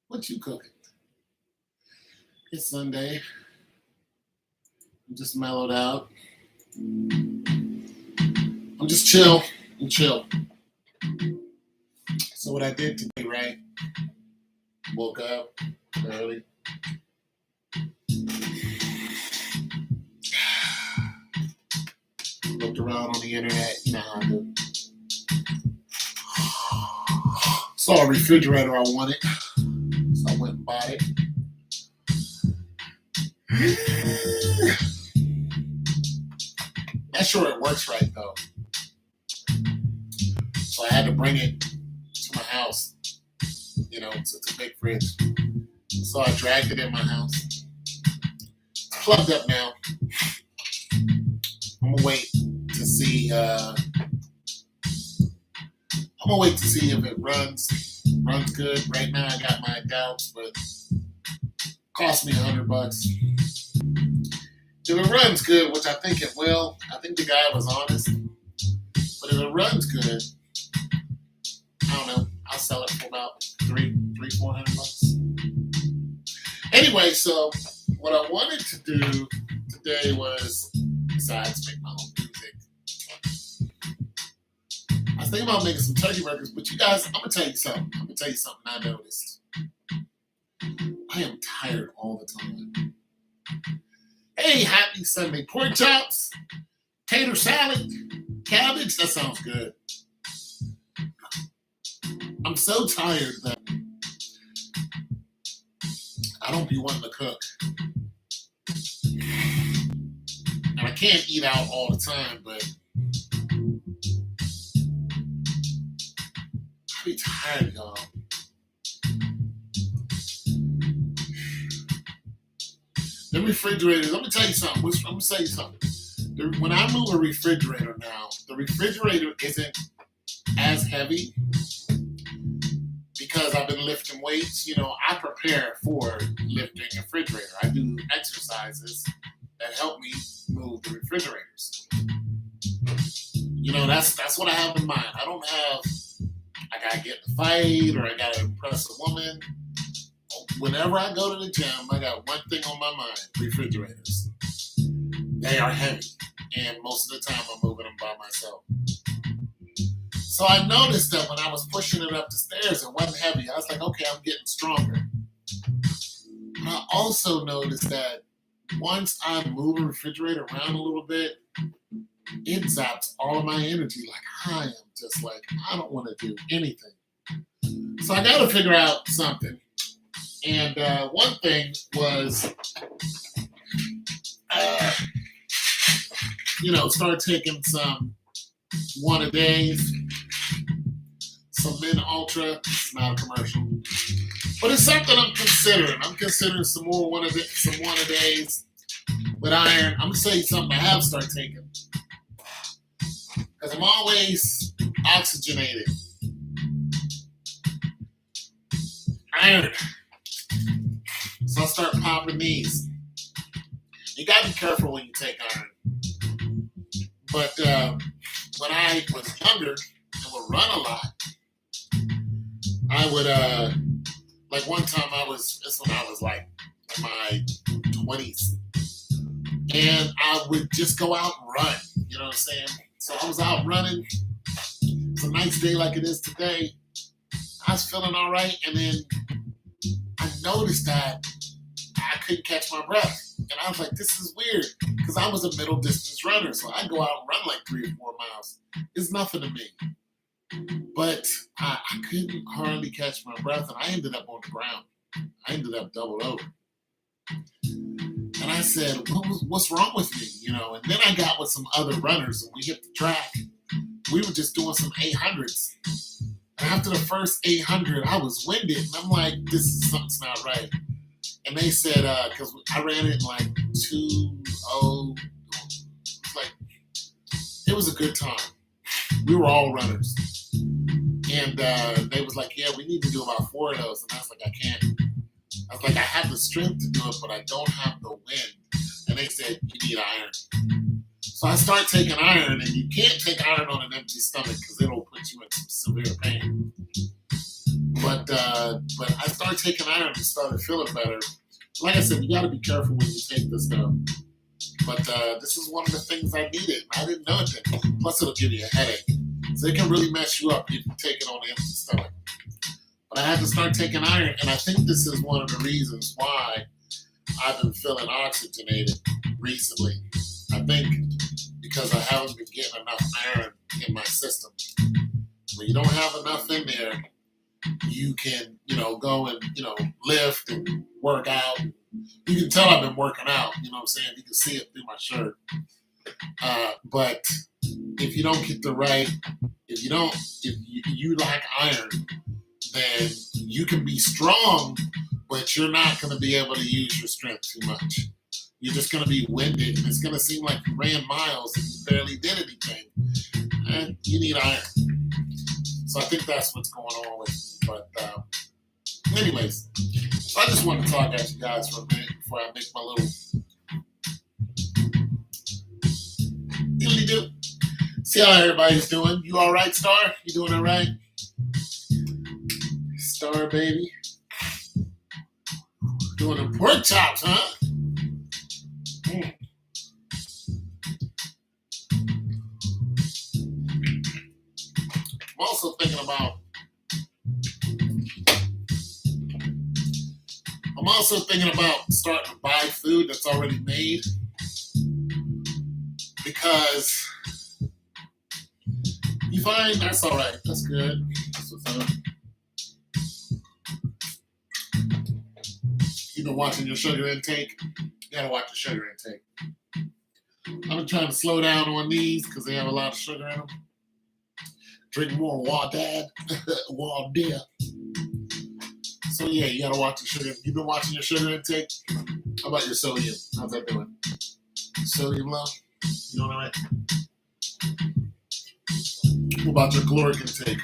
What you cooking? It's Sunday. I'm just mellowed out. I'm just chill. I'm chill. So what I did today, right? Woke up early. Looked around on the internet, you know how I do. Saw a refrigerator I wanted. So I went and bought it. Not sure it works right though. So I had to bring it to my house. You know, it's a big fridge. So I dragged it in my house. It's plugged up now. I'm gonna wait to see. I'm gonna wait to see if it runs good. Right now, I got my doubts, but it cost me $100. If it runs good, which I think it will, I think the guy was honest. But if it runs good, I don't know. I'll sell it for about $400. Anyway, so what I wanted to do today was, besides make my own music, I was thinking about making some turkey burgers. But you guys, I'm gonna tell you something. I noticed. I am tired all the time. Hey, happy Sunday. Pork chops, tater salad, cabbage. That sounds good. I'm so tired that I don't be wanting to cook. And I can't eat out all the time, but I be tired, y'all. The refrigerators, I'm gonna tell you something. When I move a refrigerator now, the refrigerator isn't as heavy because I've been lifting weights. You know, I prepare for lifting a refrigerator. I do exercises that help me move the refrigerators. You know, that's what I have in mind. I don't have, I gotta get in a fight or I gotta impress a woman. Whenever I go to the gym, I got one thing on my mind: refrigerators. They are heavy, and most of the time I'm moving them by myself. So I noticed that when I was pushing it up the stairs, it wasn't heavy. I was like, okay, I'm getting stronger. And I also noticed that once I move a refrigerator around a little bit, it zaps all of my energy. Like I am just like, I don't want to do anything. So I got to figure out something. And one thing was, start taking some one-a-days, some Min Ultra. It's not a commercial, but it's something I'm considering. I'm considering some more one-a-days with iron. I'm gonna tell you something I have started taking because I'm always oxygenated. Iron. So I start popping these. You gotta be careful when you take iron. But when I was younger and would run a lot, I would like one time this when I was like in my 20s, and I would just go out and run. You know what I'm saying? So I was out running. It's a nice day like it is today. I was feeling all right, and then I noticed that I couldn't catch my breath. And I was like, this is weird. Because I was a middle distance runner. So I go out and run like 3 or 4 miles. It's nothing to me. But I couldn't hardly catch my breath. And I ended up on the ground. I ended up doubled over. And I said, what's wrong with me? You know, and then I got with some other runners and we hit the track. We were just doing some 800s. And after the first 800, I was winded. And I'm like, something's not right. And they said, because I ran it in like 2:0. Like, it was a good time. We were all runners. And they was like, yeah, we need to do about 4 of those. And I was like, I can't. I was like, I have the strength to do it, but I don't have the wind. And they said, you need iron. So I start taking iron, and you can't take iron on an empty stomach because it'll put you in some severe pain. But I started taking iron and started feeling better. Like I said, you got to be careful when you take this stuff. But this is one of the things I needed. I didn't know it then. Plus, it'll give you a headache. So it can really mess you up if you take it on an empty stomach. But I had to start taking iron, and I think this is one of the reasons why I've been feeling oxygenated recently. I think because I haven't been getting enough iron in my system. When you don't have enough in there, you can, go and, lift and work out. You can tell I've been working out, you know what I'm saying? You can see it through my shirt. But if you don't get if you lack iron, then you can be strong, but you're not going to be able to use your strength too much. You're just going to be winded, and it's going to seem like you ran miles and you barely did anything. And you need iron. So I think that's what's going on with me. But anyways, so I just want to talk at you guys for a minute before I make my little diddly-do. See how everybody's doing. You all right, Star? You doing all right? Star, baby. Doing the pork chops, huh? I'm also thinking about starting to buy food that's already made, because you find that's all right. That's good. That's what's up. You've been watching your sugar intake. You gotta watch your sugar intake. I've been trying to slow down on these because they have a lot of sugar in them. Drink more water, water. So yeah, you gotta watch your sugar. You've been watching your sugar intake. How about your sodium? How's that doing? Sodium low? You doing all right? What about your caloric intake?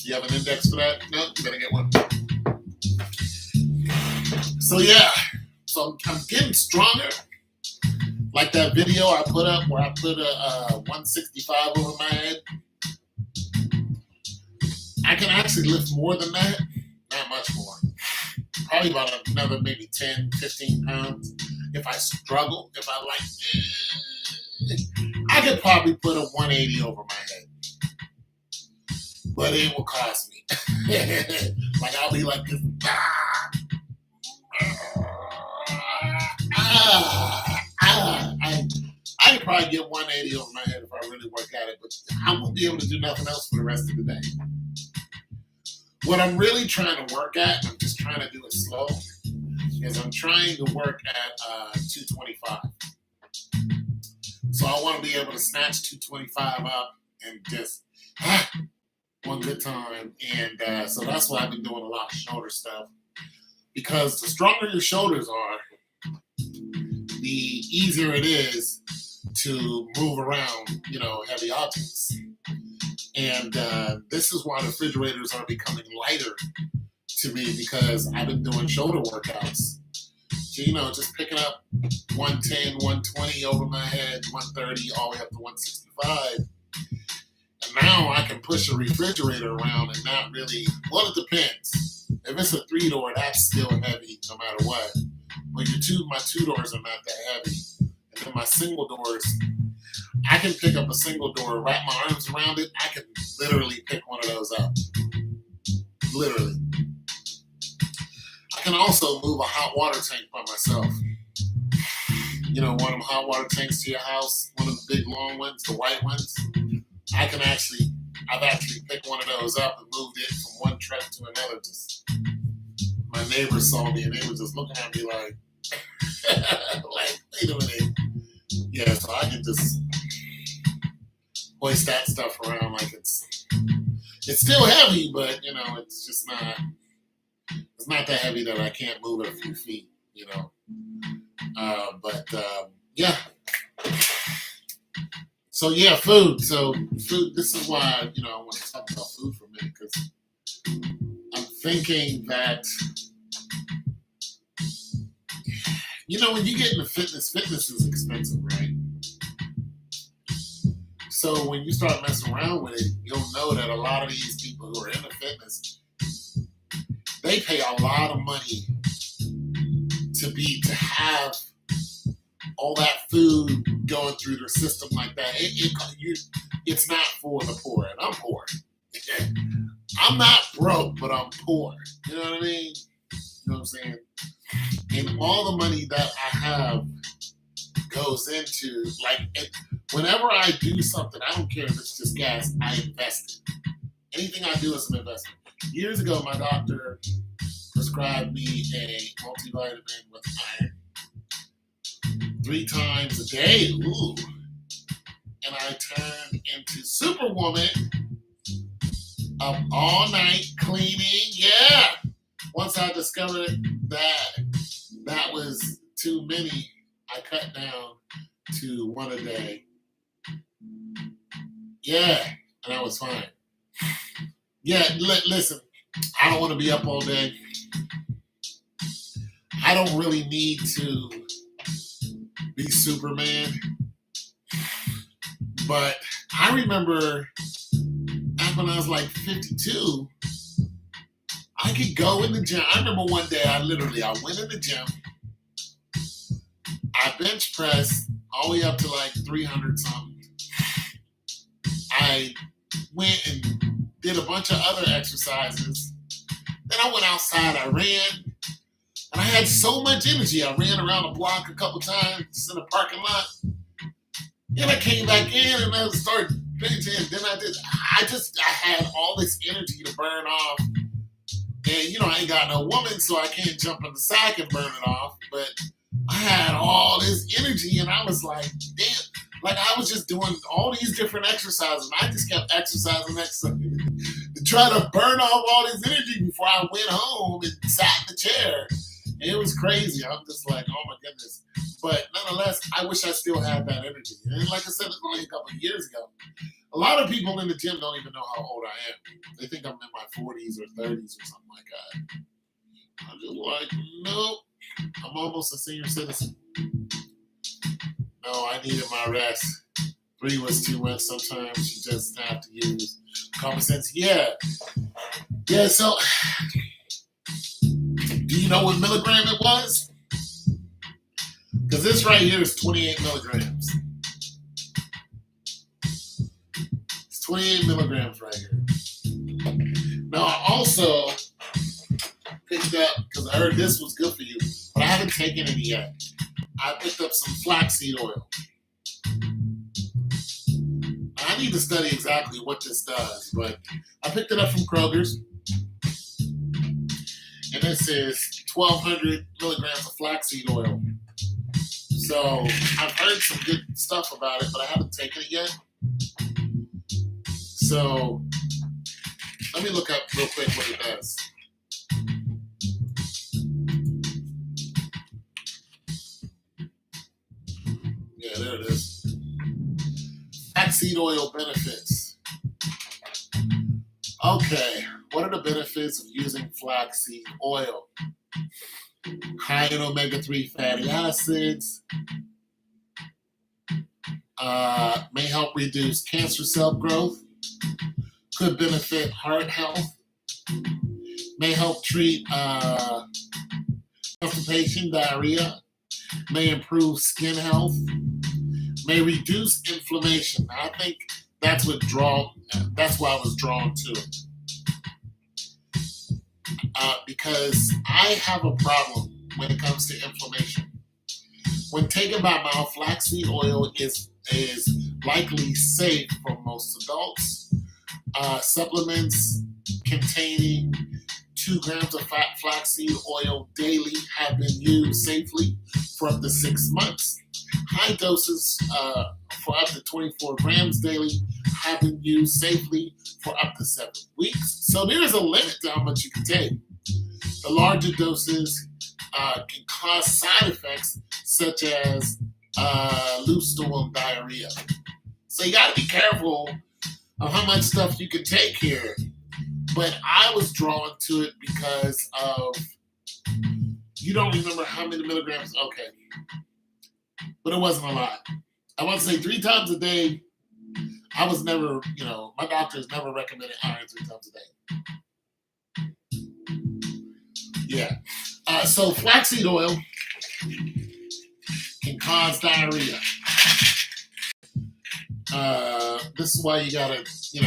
You have an index for that? No, you better get one. So yeah, so I'm getting stronger. Like that video I put up where I put a 165 over my head. I can actually lift more than that. Not much more. Probably about another maybe 10, 15 pounds. If I struggle, if I could probably put a 180 over my head. But it will cost me. Like I'll be like this. I could probably get 180 over my head if I really work at it, but I won't be able to do nothing else for the rest of the day. What I'm really trying to work at, and I'm just trying to do it slow, is I'm trying to work at 225. So I want to be able to snatch 225 up and just one good time. And so that's why I've been doing a lot of shoulder stuff. Because the stronger your shoulders are, the easier it is to move around, heavy objects. And this is why refrigerators are becoming lighter to me, because I've been doing shoulder workouts. So, just picking up 110, 120 over my head, 130, all the way up to 165. And now I can push a refrigerator around and not really, well, it depends. If it's a 3-door, that's still heavy no matter what. But my 2 doors are not that heavy. And then my single doors, I can pick up a single door, wrap my arms around it. I can literally pick one of those up. Literally. I can also move a hot water tank by myself. One of them hot water tanks to your house, one of the big long ones, the white ones. I've actually picked one of those up and moved it from one truck to another. My neighbors saw me and they were just looking at me like, wait a minute. Yeah, so I can just hoist that stuff around like it's still heavy, but it's just not that heavy that I can't move it a few feet, yeah. So yeah, food. So food, this is why, I want to talk about food for a minute, because I'm thinking that, when you get into fitness is expensive, right? So when you start messing around with it, you'll know that a lot of these people who are into fitness, they pay a lot of money to have all that food going through their system like that. It's not for the poor, and I'm poor. I'm not broke, but I'm poor. You know what I mean? You know what I'm saying? And all the money that I have goes into, like, whenever I do something, I don't care if it's just gas, I invest it. Anything I do is an investment. Years ago, my doctor prescribed me a multivitamin with iron 3 times a day. Ooh. And I turned into Superwoman up all night cleaning. Yeah. Once I discovered that was too many, I cut down to 1 a day. Yeah. And I was fine. Yeah. Listen, I don't want to be up all day. I don't really need to be Superman. But I remember back when I was like 52, I could go in the gym. I remember one day I went in the gym. I bench pressed all the way up to like 300 something. I went and did a bunch of other exercises. Then I went outside, I ran, and I had so much energy. I ran around the block a couple times in the parking lot. Then I came back in and I started benching. Then I had all this energy to burn off. And, I ain't got no woman, so I can't jump in the sack and burn it off. But I had all this energy, and I was like, damn. Like, I was just doing all these different exercises. And I just kept exercising to try to burn off all this energy before I went home and sat in the chair. And it was crazy. I'm just like, oh, my goodness. But nonetheless, I wish I still had that energy. And like I said, it's only a couple of years ago. A lot of people in the gym don't even know how old I am. They think I'm in my 40s or 30s or something like that. I'm just like, nope. I'm almost a senior citizen. No, I needed my rest. 3 was too much sometimes. You just have to use common sense. Yeah. Yeah, so do you know what milligram it was? Because this right here is 28 milligrams. It's 28 milligrams right here. Now, I also picked up, because I heard this was good for you, but I haven't taken any yet. I picked up some flaxseed oil. I need to study exactly what this does, but I picked it up from Kroger's. And it says 1,200 milligrams of flaxseed oil. So I've heard some good stuff about it, but I haven't taken it yet. So let me look up real quick what it does. Yeah, there it is. Flaxseed oil benefits. Okay, what are the benefits of using flaxseed oil? High in omega-3 fatty acids, may help reduce cancer cell growth, could benefit heart health, may help treat constipation, diarrhea, may improve skin health, may reduce inflammation. I think that's why I was drawn to it. Because I have a problem when it comes to inflammation. When taken by mouth, flaxseed oil is likely safe for most adults. Supplements containing 2 grams of flaxseed oil daily have been used safely for up to 6 months. High doses for up to 24 grams daily have been used safely for up to 7 weeks. So there is a limit to how much you can take. The larger doses can cause side effects such as loose stool and diarrhea. So you got to be careful of how much stuff you can take here. But I was drawn to it because of, you don't remember how many milligrams? Okay. But it wasn't a lot. I want to say 3 times a day. I was never, my doctor has never recommended iron 3 times a day. Yeah. So flaxseed oil can cause diarrhea. This is why you gotta, you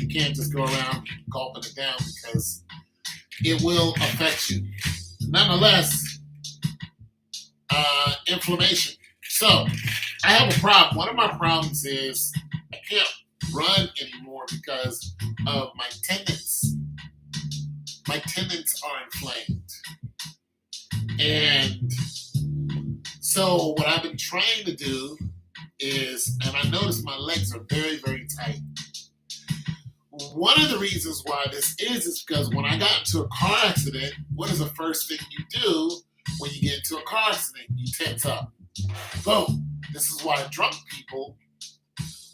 can't just go around gulping it down because it will affect you. Nonetheless, inflammation. So I have a problem. One of my problems is I can't run anymore because of my tendons. My tendons are inflamed. And so what I've been trying to do is, and I notice my legs are very, very tight. One of the reasons why this is because when I got into a car accident, what is the first thing you do when you get into a car accident? You tense up. Boom. This is why drunk people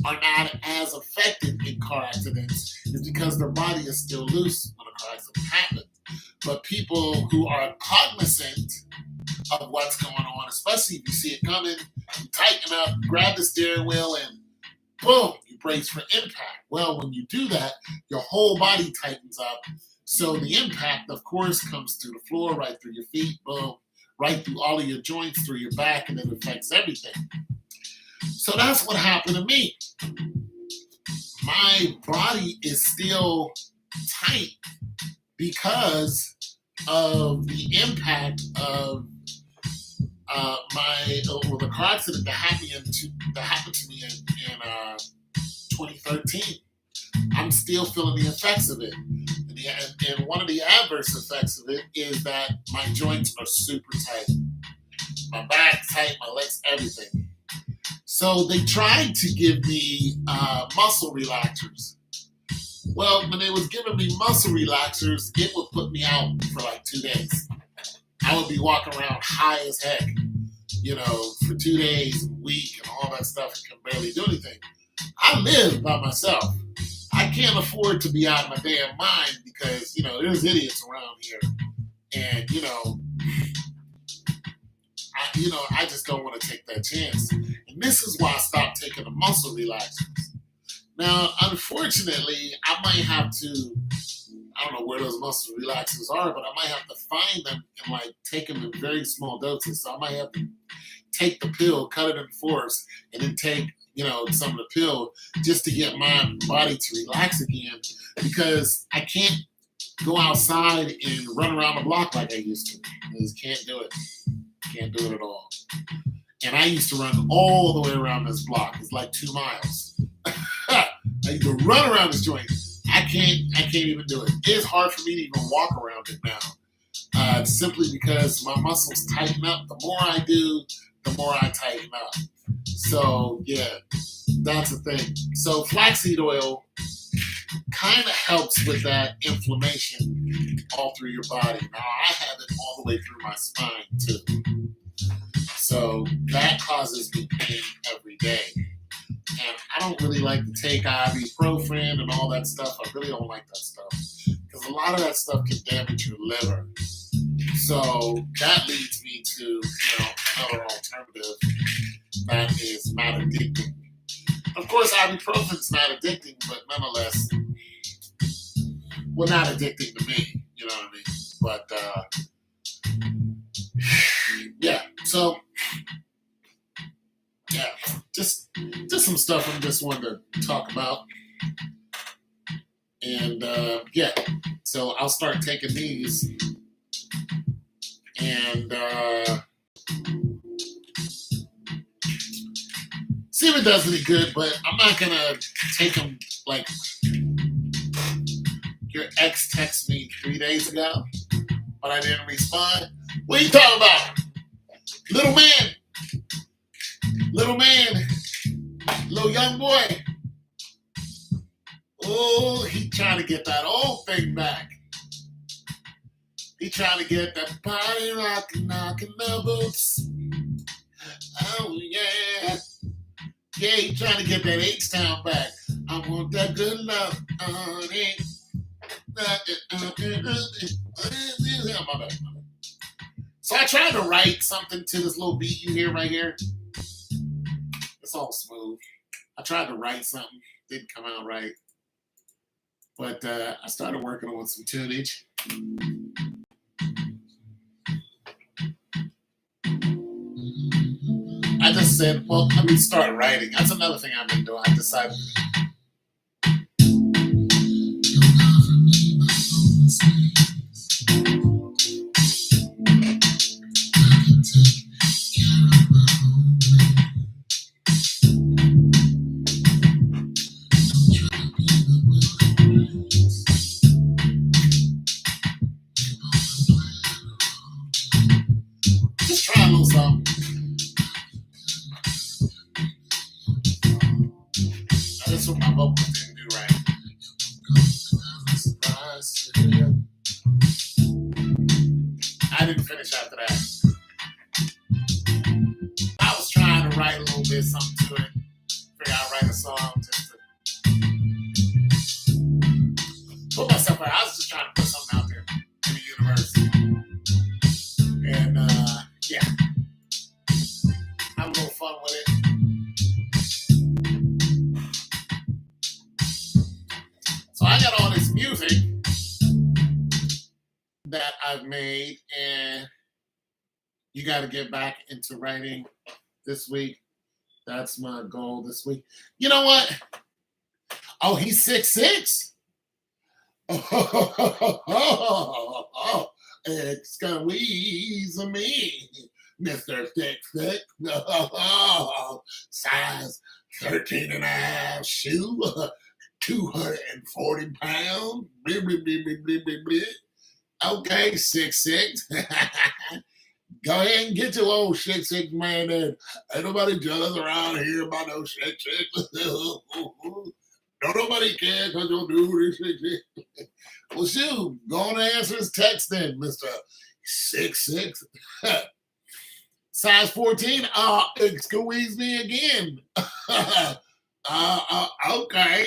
are not as affected in car accidents, is because their body is still loose when a car accident happens. But people who are cognizant of what's going on, especially if you see it coming, you tighten up, grab the steering wheel, and boom, you brace for impact. Well, when you do that, your whole body tightens up. So the impact, of course, comes through the floor, right through your feet, boom, right through all of your joints, through your back, and it affects everything. So that's what happened to me. My body is still tight because of the impact of the car accident that happened to me in 2013. I'm still feeling the effects of it. And one of the adverse effects of it is that my joints are super tight. My back's tight, my legs, everything. So they tried to give me muscle relaxers. Well, when they was giving me muscle relaxers, it would put me out for like 2 days. I would be walking around high as heck, for 2 days, a week, and all that stuff, and can barely do anything. I live by myself. I can't afford to be out of my damn mind because, there's idiots around here. And, I just don't want to take that chance. And this is why I stopped taking the muscle relaxers. Now, unfortunately, I might have to, I don't know where those muscle relaxers are, but I might have to find them and take them in very small doses. So I might have to take the pill, cut it in fours, and then take, some of the pill just to get my body to relax again, because I can't go outside and run around the block like I used to. I just can't do it. Can't do it at all. And I used to run all the way around this block. It's like 2 miles. I used to run around this joint. I can't even do it. It's hard for me to even walk around it now. Simply because my muscles tighten up. The more I do, the more I tighten up. So yeah, that's the thing. So flaxseed oil kind of helps with that inflammation all through your body. Now I have it all the way through my spine too. So that causes me pain every day. And I don't really like to take ibuprofen and all that stuff. I really don't like that stuff because a lot of that stuff can damage your liver. So that leads me to another alternative that is not addicting. Of course, ibuprofen's not addicting, but nonetheless, well, not addicting to me. You know what I mean? But yeah. So yeah, just some stuff I just wanted to talk about. And yeah, so I'll start taking these and see if it does any good, but I'm not gonna take them like your ex texted me 3 days ago, but I didn't respond. What are you talking about? Little man, little young boy. Oh, he trying to get that old thing back. He trying to get that body rockin', knocking the boots. Oh yeah. Yeah, he trying to get that H-Town back. I want that good love on it. My bad. So I tried to write something to this little beat you hear right here. It's all smooth. I tried to write something. Didn't come out right. But I started working on some tunage. I just said, well, let me start writing. That's another thing I've been doing. I decided. Just try a little something. Now, this is what my vocals didn't do right. I didn't finish after that. I was trying to write a little bit something to it. Figure I'd write a song just to put myself out. I was just trying to put something out there in the universe. And yeah, have a little fun with it. So I got all this music that I've made, and you got to get back into writing this week. That's my goal this week. You know what? Oh, he's 6'6". Oh, excuse me, Mr. 6'6". Size 13 and a half shoe, 240 pounds. Okay, 6'6". Go ahead and get your old 6'6" man in. Ain't nobody jealous around here about no 6'6". Don't nobody care because you'll do this 6'6". Well, shoot, go on and answer his text then, Mr. 6'6". Size 14, excuse me again. Okay.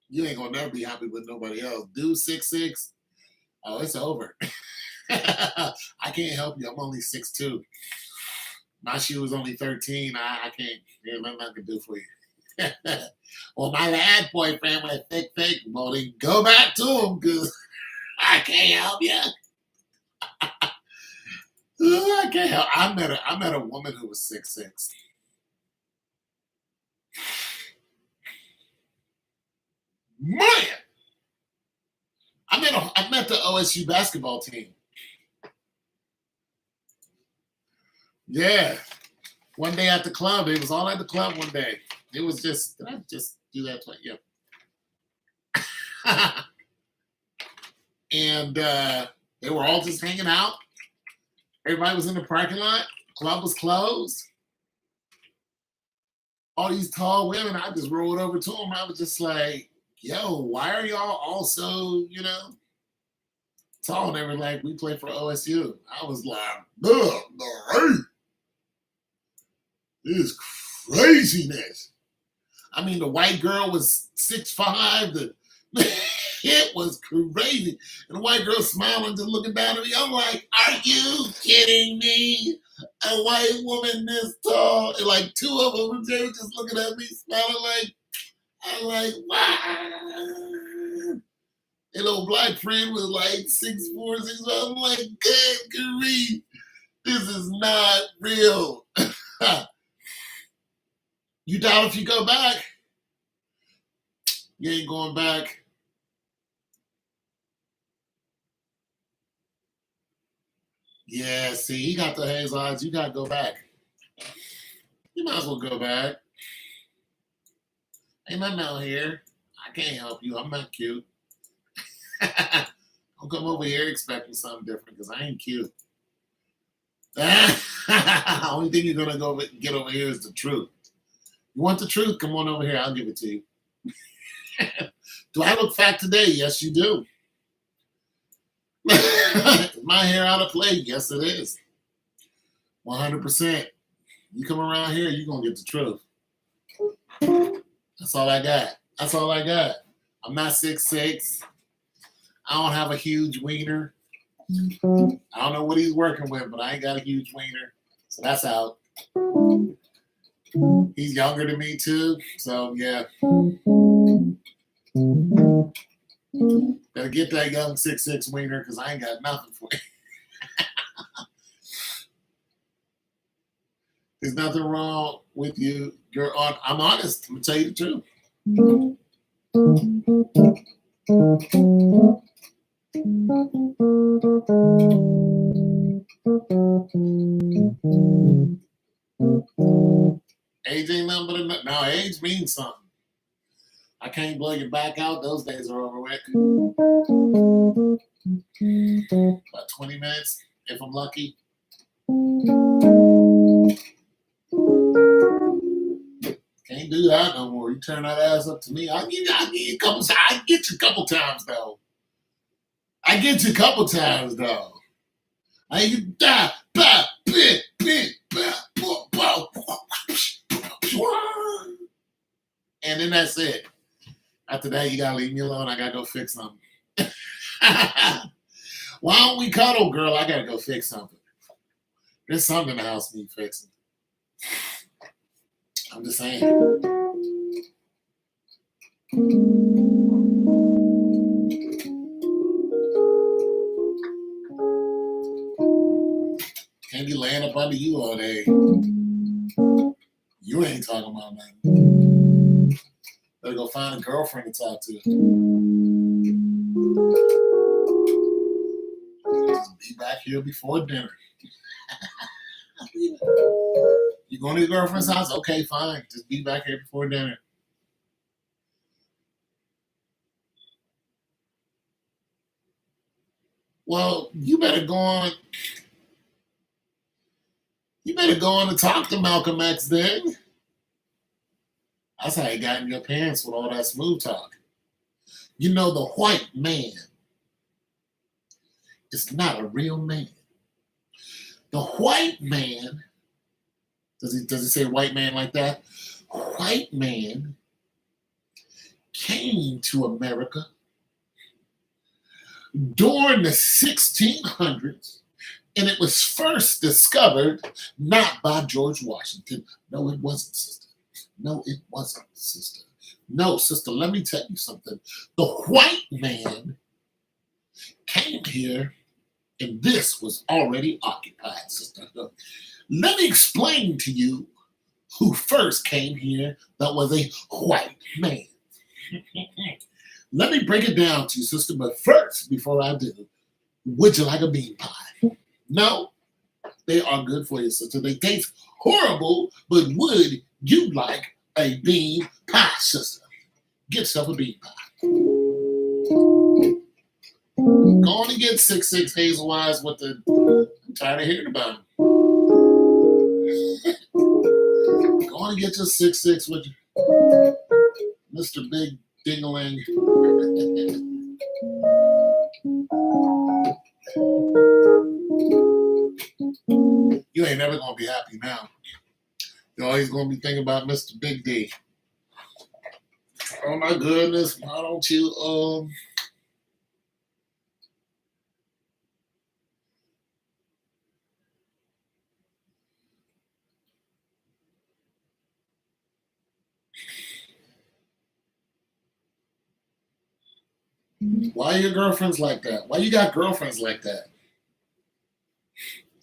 You ain't gonna never be happy with nobody else. Dude 6'6". Oh, it's over. I can't help you. I'm only 6'2". My shoe is only 13. I can't. There's nothing I can do for you. Well, my last boyfriend was thick. Well, then go back to him because I can't help you. I can't help. I met a woman who was 6'6". Man, I met the OSU basketball team. Yeah. One day at the club. It was all at the club one day. It was just, did I just do that? Yeah. And they were all just hanging out. Everybody was in the parking lot. Club was closed. All these tall women, I just rolled over to them. I was just like, yo, why are y'all all so, tall? And they were like, we play for OSU. I was like, ugh, this is craziness. I mean, the white girl was 6'5". It was crazy. And the white girl smiling, just looking down at me. I'm like, are you kidding me? A white woman this tall. And like two of them, they were just looking at me, smiling like, I'm like, wow. And old black friend was like 6'4", 6'5". I'm like, good grief. This is not real. You doubt if you go back? You ain't going back. Yeah, see, he got the hazel eyes. You got to go back. You might as well go back. Ain't nothing out here. I can't help you. I'm not cute. Don't come over here expecting something different because I ain't cute. Only thing you're going to get over here is the truth. You want the truth? Come on over here. I'll give it to you. Do I look fat today? Yes, you do. Is my hair out of place? Yes, it is. 100%. You come around here, you're going to get the truth. That's all I got. That's all I got. I'm not 6'6". I don't have a huge wiener. I don't know what he's working with, but I ain't got a huge wiener. So that's out. He's younger than me, too. So, yeah. Better get that young 6'6" wiener because I ain't got nothing for you. There's nothing wrong with you. You're on. I'm honest. I'm gonna tell you the truth. Age ain't nothing but a now. Age means something. I can't blow you back out. Those days are over with. About 20 minutes, if I'm lucky. Can't do that no more. You turn that ass up to me. I give you a couple. I get you a couple times though. I get you a couple times though. I you die, bah, bit, bah, bah, bah, and then that's it. After that, you gotta leave me alone. I gotta go fix something. Why don't we cuddle, girl? I gotta go fix something. There's something in the house need fixing. I'm just saying. Can't be laying up under you all day. You ain't talking about nothing. Better go find a girlfriend to talk to. Just be back here before dinner. You going to your girlfriend's house? Okay, fine. Just be back here before dinner. Well, you better go on. You better go on and talk to Malcolm X then. That's how you got in your pants with all that smooth talk. You know the white man is not a real man. The white man, does he say white man like that? White man came to America during the 1600s, and it was first discovered not by George Washington. No, it wasn't, sister. No, it wasn't, sister. No, sister, let me tell you something. The white man came here, and this was already occupied, sister. Let me explain to you who first came here that was a white man. Let me break it down to you, sister, but first, before I do, would you like a bean pie? No, they are good for you, sister. They taste horrible, but would you like a bean pie, sister? Get yourself a bean pie. Go on and get 6'6" Hazel Eyes with the. I'm tired of hearing about them. Go on and get your 6'6" with Mr. Big Dingaling. You ain't never gonna be happy now. You're always gonna be thinking about Mr. Big D. Oh my goodness, why don't you why are your girlfriends like that? Why you got girlfriends like that?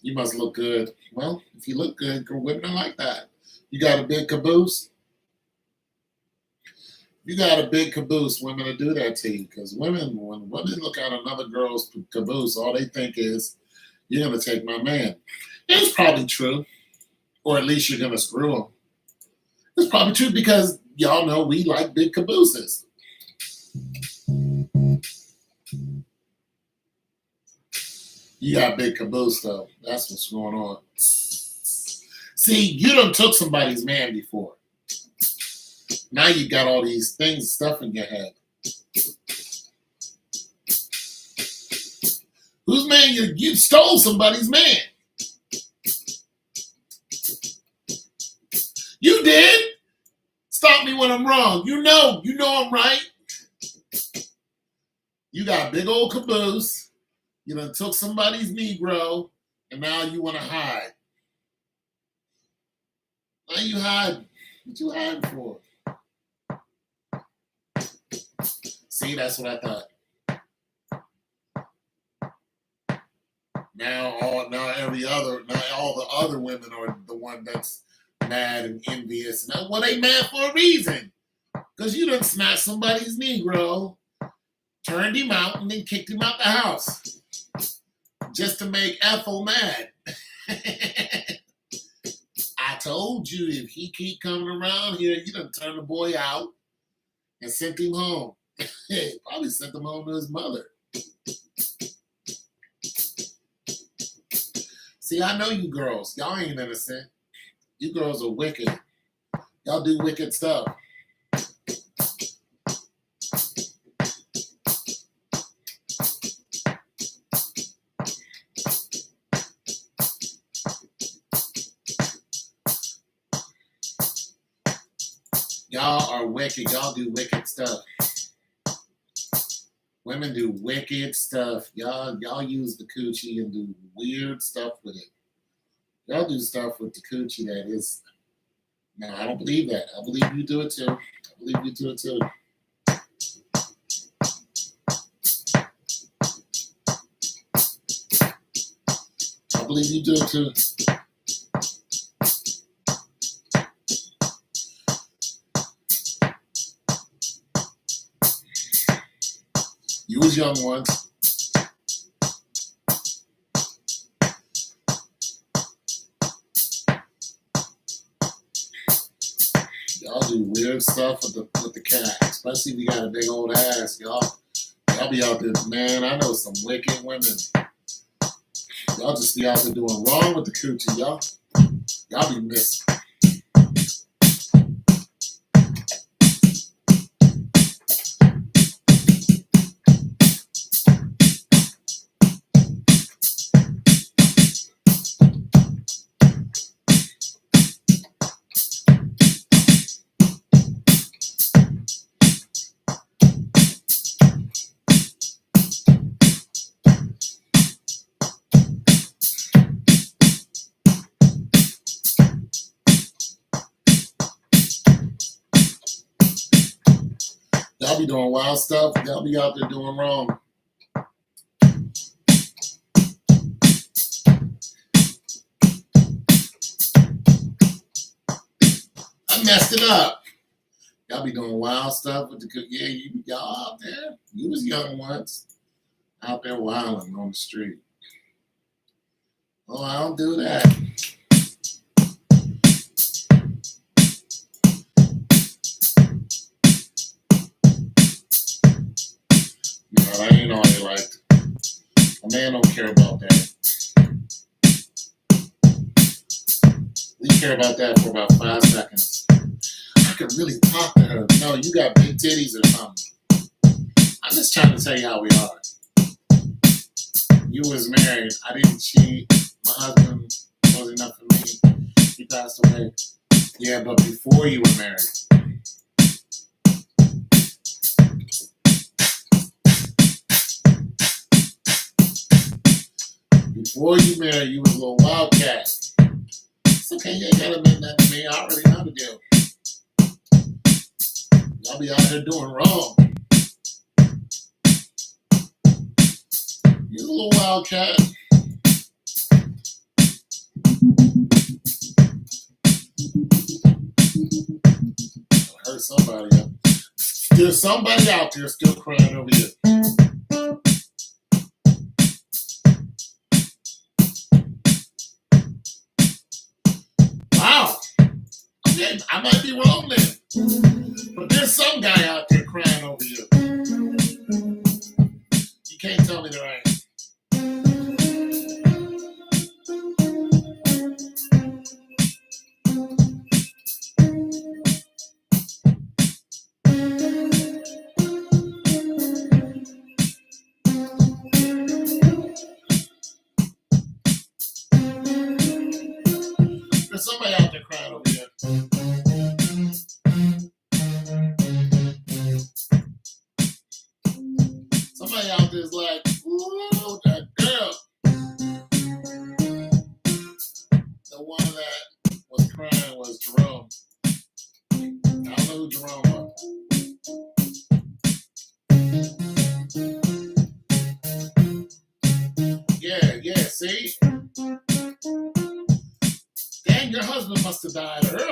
You must look good. Well, if you look good, women are like that. You got a big caboose? You got a big caboose, women to do that to you. Because women, when women look at another girl's caboose, all they think is, you're going to take my man. It's probably true. Or at least you're going to screw him. It's probably true because y'all know we like big cabooses. You got a big caboose, though. That's what's going on. See, you done took somebody's man before. Now you got all these things, stuff in your head. Whose man? You stole somebody's man. You did. Stop me when I'm wrong. You know I'm right. You got a big old caboose. You done took somebody's Negro, and now you want to hide. Now you hiding. What you hiding for? See, that's what I thought. Now all the other women are the one that's mad and envious. And well, they mad for a reason. Because you done smashed somebody's Negro, turned him out, and then kicked him out the house. Just to make Ethel mad. I told you, if he keep coming around here, you done turn the boy out and sent him home. Probably sent him home to his mother. See, I know you girls. Y'all ain't innocent. You girls are wicked. Y'all do wicked stuff. Y'all are wicked. Y'all do wicked stuff. Women do wicked stuff. Y'all use the coochie and do weird stuff with it. Y'all do stuff with the coochie that is... No, I don't believe that. I believe you do it too. I believe you do it too. I believe you do it too. You was young once. Y'all do weird stuff with the cat, especially if you got a big old ass. Y'all be out there, man. I know some wicked women. Y'all just be out there doing wrong with the coochie, y'all be missing. Y'all be doing wild stuff. Y'all be out there doing wrong. I messed it up. Y'all be doing wild stuff with the cookie. Yeah, y'all out there. You was young once. Out there wilding on the street. Oh, I don't do that. No, that ain't all they liked. A man don't care about that. We care about that for about 5 seconds. I could really talk to her. No, you got big titties or something. I'm just trying to tell you how we are. You was married. I didn't cheat. My husband wasn't enough for me. He passed away. Yeah, but before you were married. Before you married, you was a little wildcat. It's okay, you ain't gotta admit that to me. I already know the deal. Y'all be out here doing wrong. You a little wildcat. Hurt somebody up. There's somebody out there still crying over you. Wow. Okay, I might be wrong then. But there's some guy out there crying over you. You can't tell me there ain't. There's somebody out there crying over you. Somebody out there's like, ooh, that girl. The one that was crying was Jerome. I don't know who Jerome was. Yeah, see? Dang, your husband must have died early.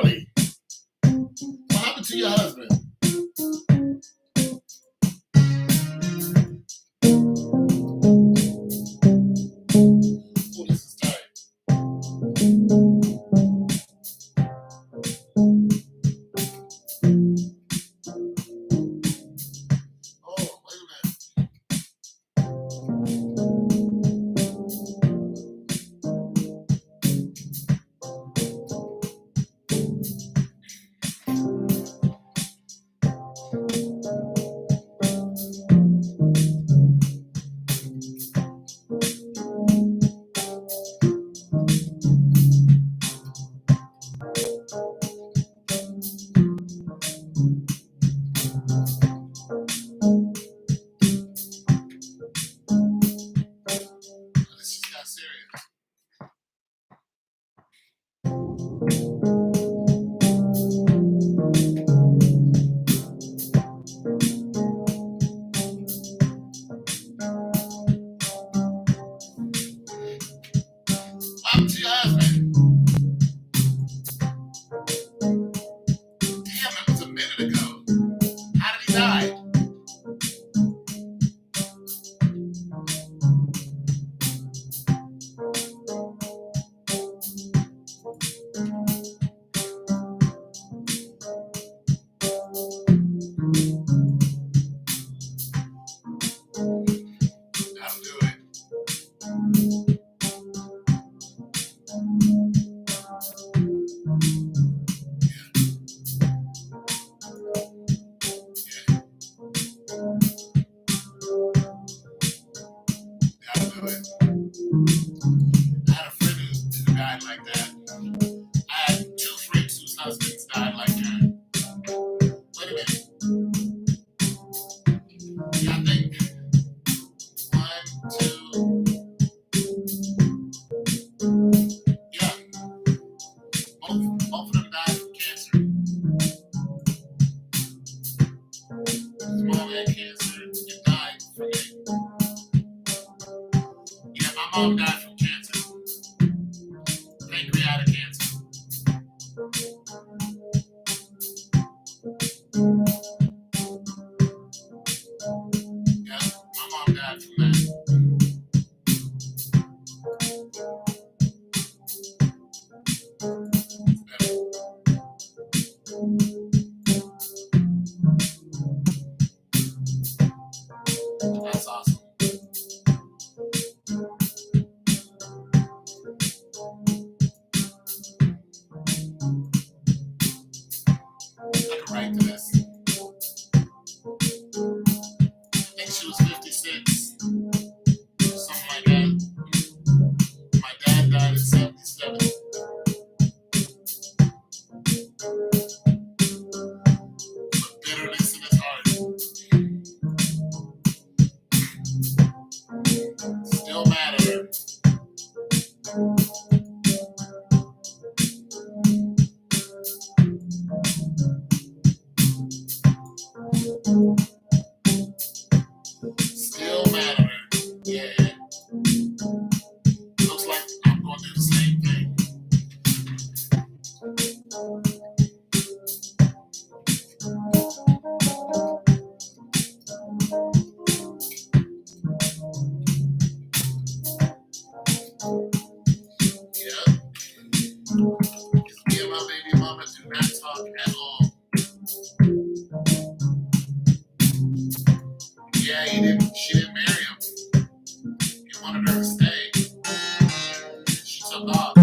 had cancer and died from it. Yeah, my mom died from cancer, pancreatic cancer. Yeah, my mom died from that. That's awesome. I can write to this. I think she was 56, something like that. My dad died at 77. With bitterness in his heart. Still mad at her. Still mad at her. Yeah. Looks like I'm going to do the same thing. Yeah. Me and my baby mama do not talk at all. Yeah, she didn't marry him. He wanted her to stay. She took off.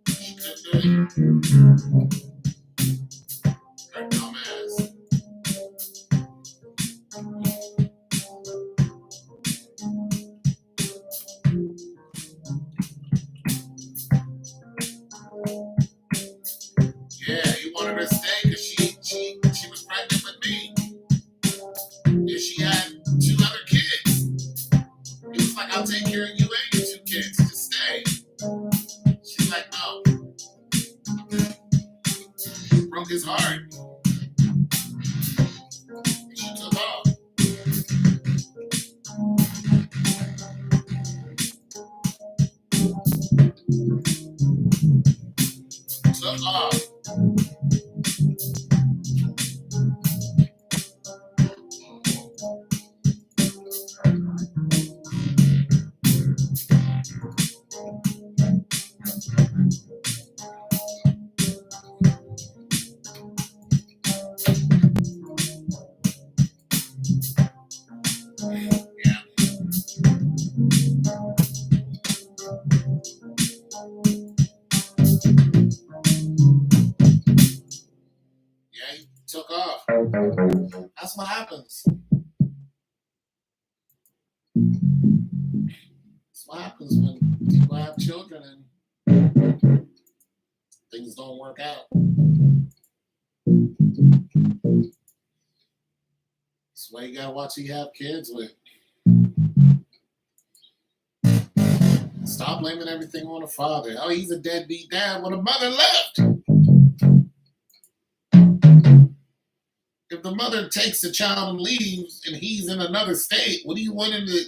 She couldn't do it. Her dumb ass. Yeah, he wanted her to stay because she was pregnant with me. And she had 2 other kids. He was like, I'll take care of you and your 2 kids. Just stay. She's like, no. Broke his heart. And she took off. Took off. Yeah. Yeah, he took off. That's what happens. That's what happens when people have children and things don't work out. That's why you gotta watch who you have kids with. Stop blaming everything on the father. Oh, he's a deadbeat dad. Well, the mother left. If the mother takes the child and leaves and he's in another state, what do you want him to?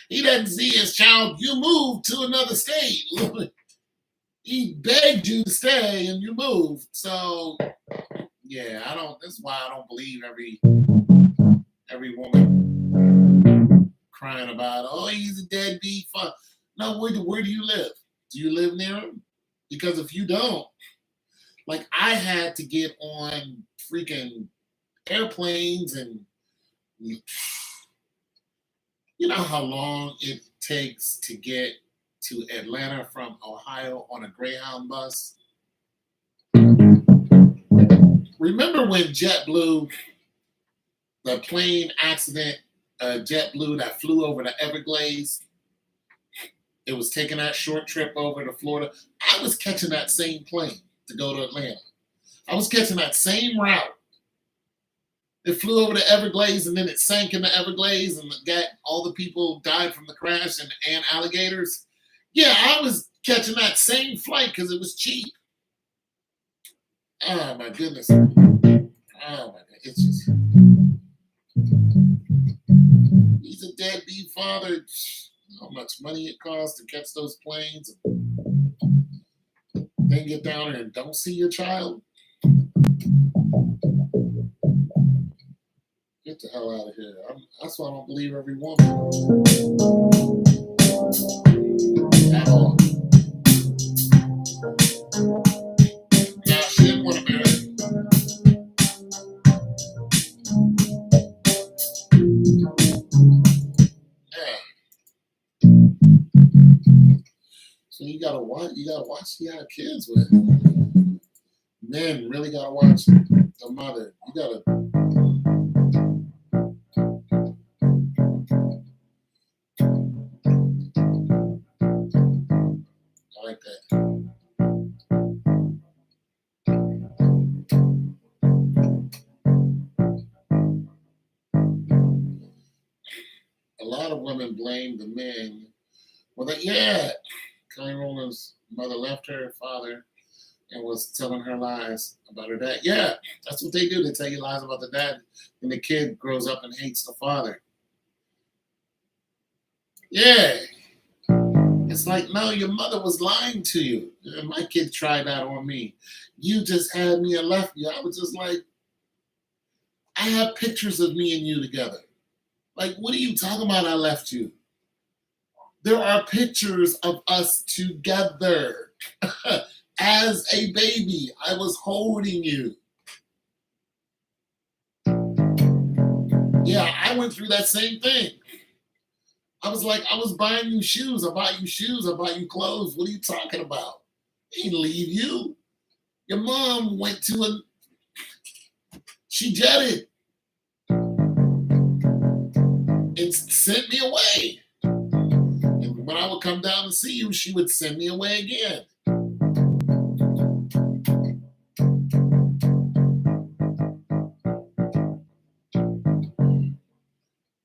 He doesn't see his child. You moved to another state. He begged you to stay and you moved. So, yeah, I don't. That's why I don't believe every woman crying about, oh, he's a deadbeat. No, where do you live? Do you live near him? Because if you don't, like I had to get on freaking airplanes and you know how long it takes to get to Atlanta from Ohio on a Greyhound bus? Remember when JetBlue, the plane accident, JetBlue that flew over the Everglades? It was taking that short trip over to Florida. I was catching that same plane to go to Atlanta. I was catching that same route. It flew over the Everglades and then it sank in the Everglades and got all the people died from the crash and alligators. Yeah, I was catching that same flight because it was cheap. Oh my goodness. Oh my god. It's just he's a deadbeat father. How much money it costs to catch those planes and then get down there and don't see your child. Get the hell out of here. That's why I don't believe every woman at all. Now she didn't want to marry. Yeah. So you gotta watch. You gotta watch. You got kids with. Men really gotta watch the mother. You gotta. I like that. A lot of women blame the men. Well, yeah, Connie Rowland's mother left her father and was telling her lies about her dad. Yeah, that's what they do. They tell you lies about the dad, and the kid grows up and hates the father. Yeah, it's like, no, your mother was lying to you. My kid tried that on me. You just had me and left you. I was just like, I have pictures of me and you together. Like, what are you talking about? I left you. There are pictures of us together. As a baby, I was holding you. Yeah, I went through that same thing. I was like, I was buying you shoes. I buy you shoes. I buy you clothes. What are you talking about? I didn't leave you. Your mom went to she jetted and sent me away. And when I would come down and see you, she would send me away again.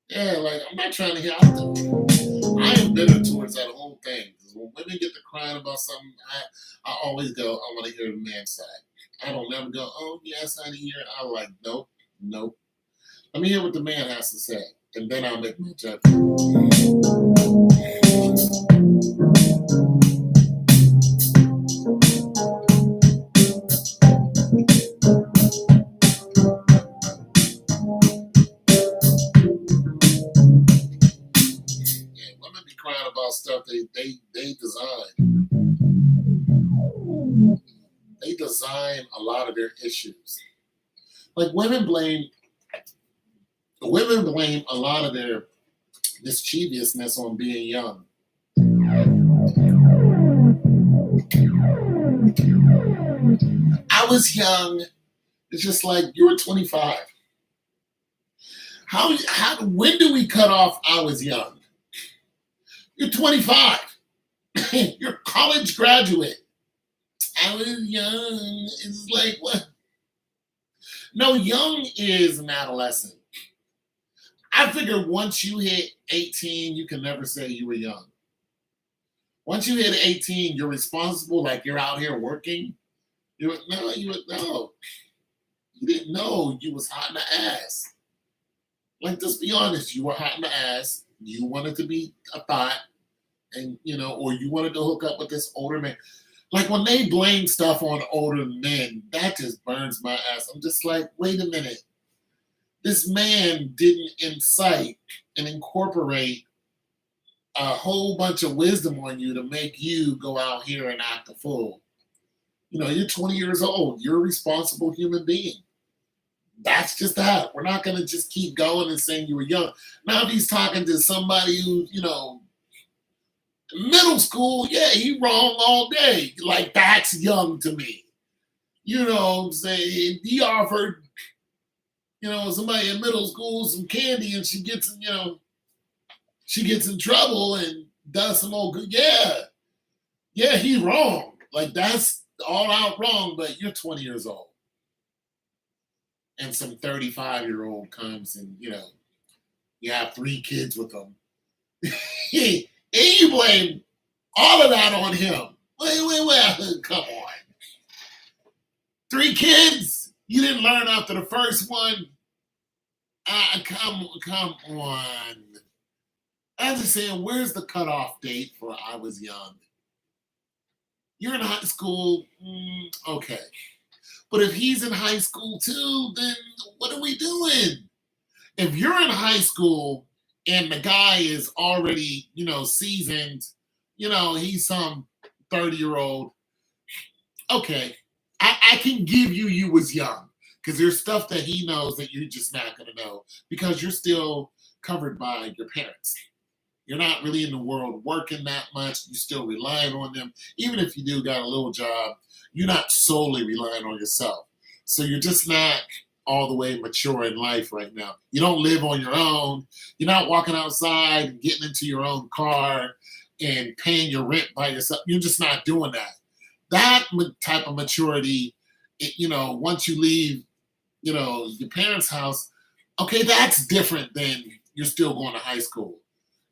Yeah, like, I'm not trying to hear. I am bitter towards that whole thing. Because when women get to crying about something, I always go, I want to hear the man's side. I don't never go, oh, yes, I hear it. I'm like, nope, nope. Let me hear what the man has to say. And then I'll make my judgment. Yeah, women be crying about stuff they design. They design a lot of their issues. Like women blame a lot of their mischievousness on being young. I was young. It's just like you were 25. When do we cut off I was young? You're 25. You're a college graduate. I was young. It's like what? No, young is an adolescent. I figure once you hit 18, you can never say you were young. Once you hit 18, you're responsible, like you're out here working. No. You didn't know you was hot in the ass. Like, just be honest, you were hot in the ass. You wanted to be a thought, and or you wanted to hook up with this older man. Like when they blame stuff on older men, that just burns my ass. I'm just like, wait a minute. This man didn't incite and incorporate a whole bunch of wisdom on you to make you go out here and act a fool. You're 20 years old. You're a responsible human being. That's just that. We're not going to just keep going and saying you were young. Now, if he's talking to somebody who, middle school, yeah, he wrong all day. Like, that's young to me. You know what I'm saying? He offered, somebody in middle school some candy and she gets in trouble and does some old good. Yeah, he wrong. Like, that's all out wrong, but you're 20 years old. and some 35-year-old comes and you have 3 kids with them. And you blame all of that on him. Wait, come on. 3 kids? You didn't learn after the first one? Come on. I'm just saying, where's the cutoff date for I was young? You're in high school, okay. But if he's in high school too, then what are we doing? If you're in high school and the guy is already, seasoned, he's some 30-year-old, okay, I can give you was young because there's stuff that he knows that you're just not going to know because you're still covered by your parents. You're not really in the world working that much. You're still relying on them. Even if you do got a little job, you're not solely relying on yourself. So you're just not all the way mature in life right now. You don't live on your own. You're not walking outside and getting into your own car and paying your rent by yourself. You're just not doing that. That type of maturity, once you leave, your parents' house, okay, that's different than you're still going to high school.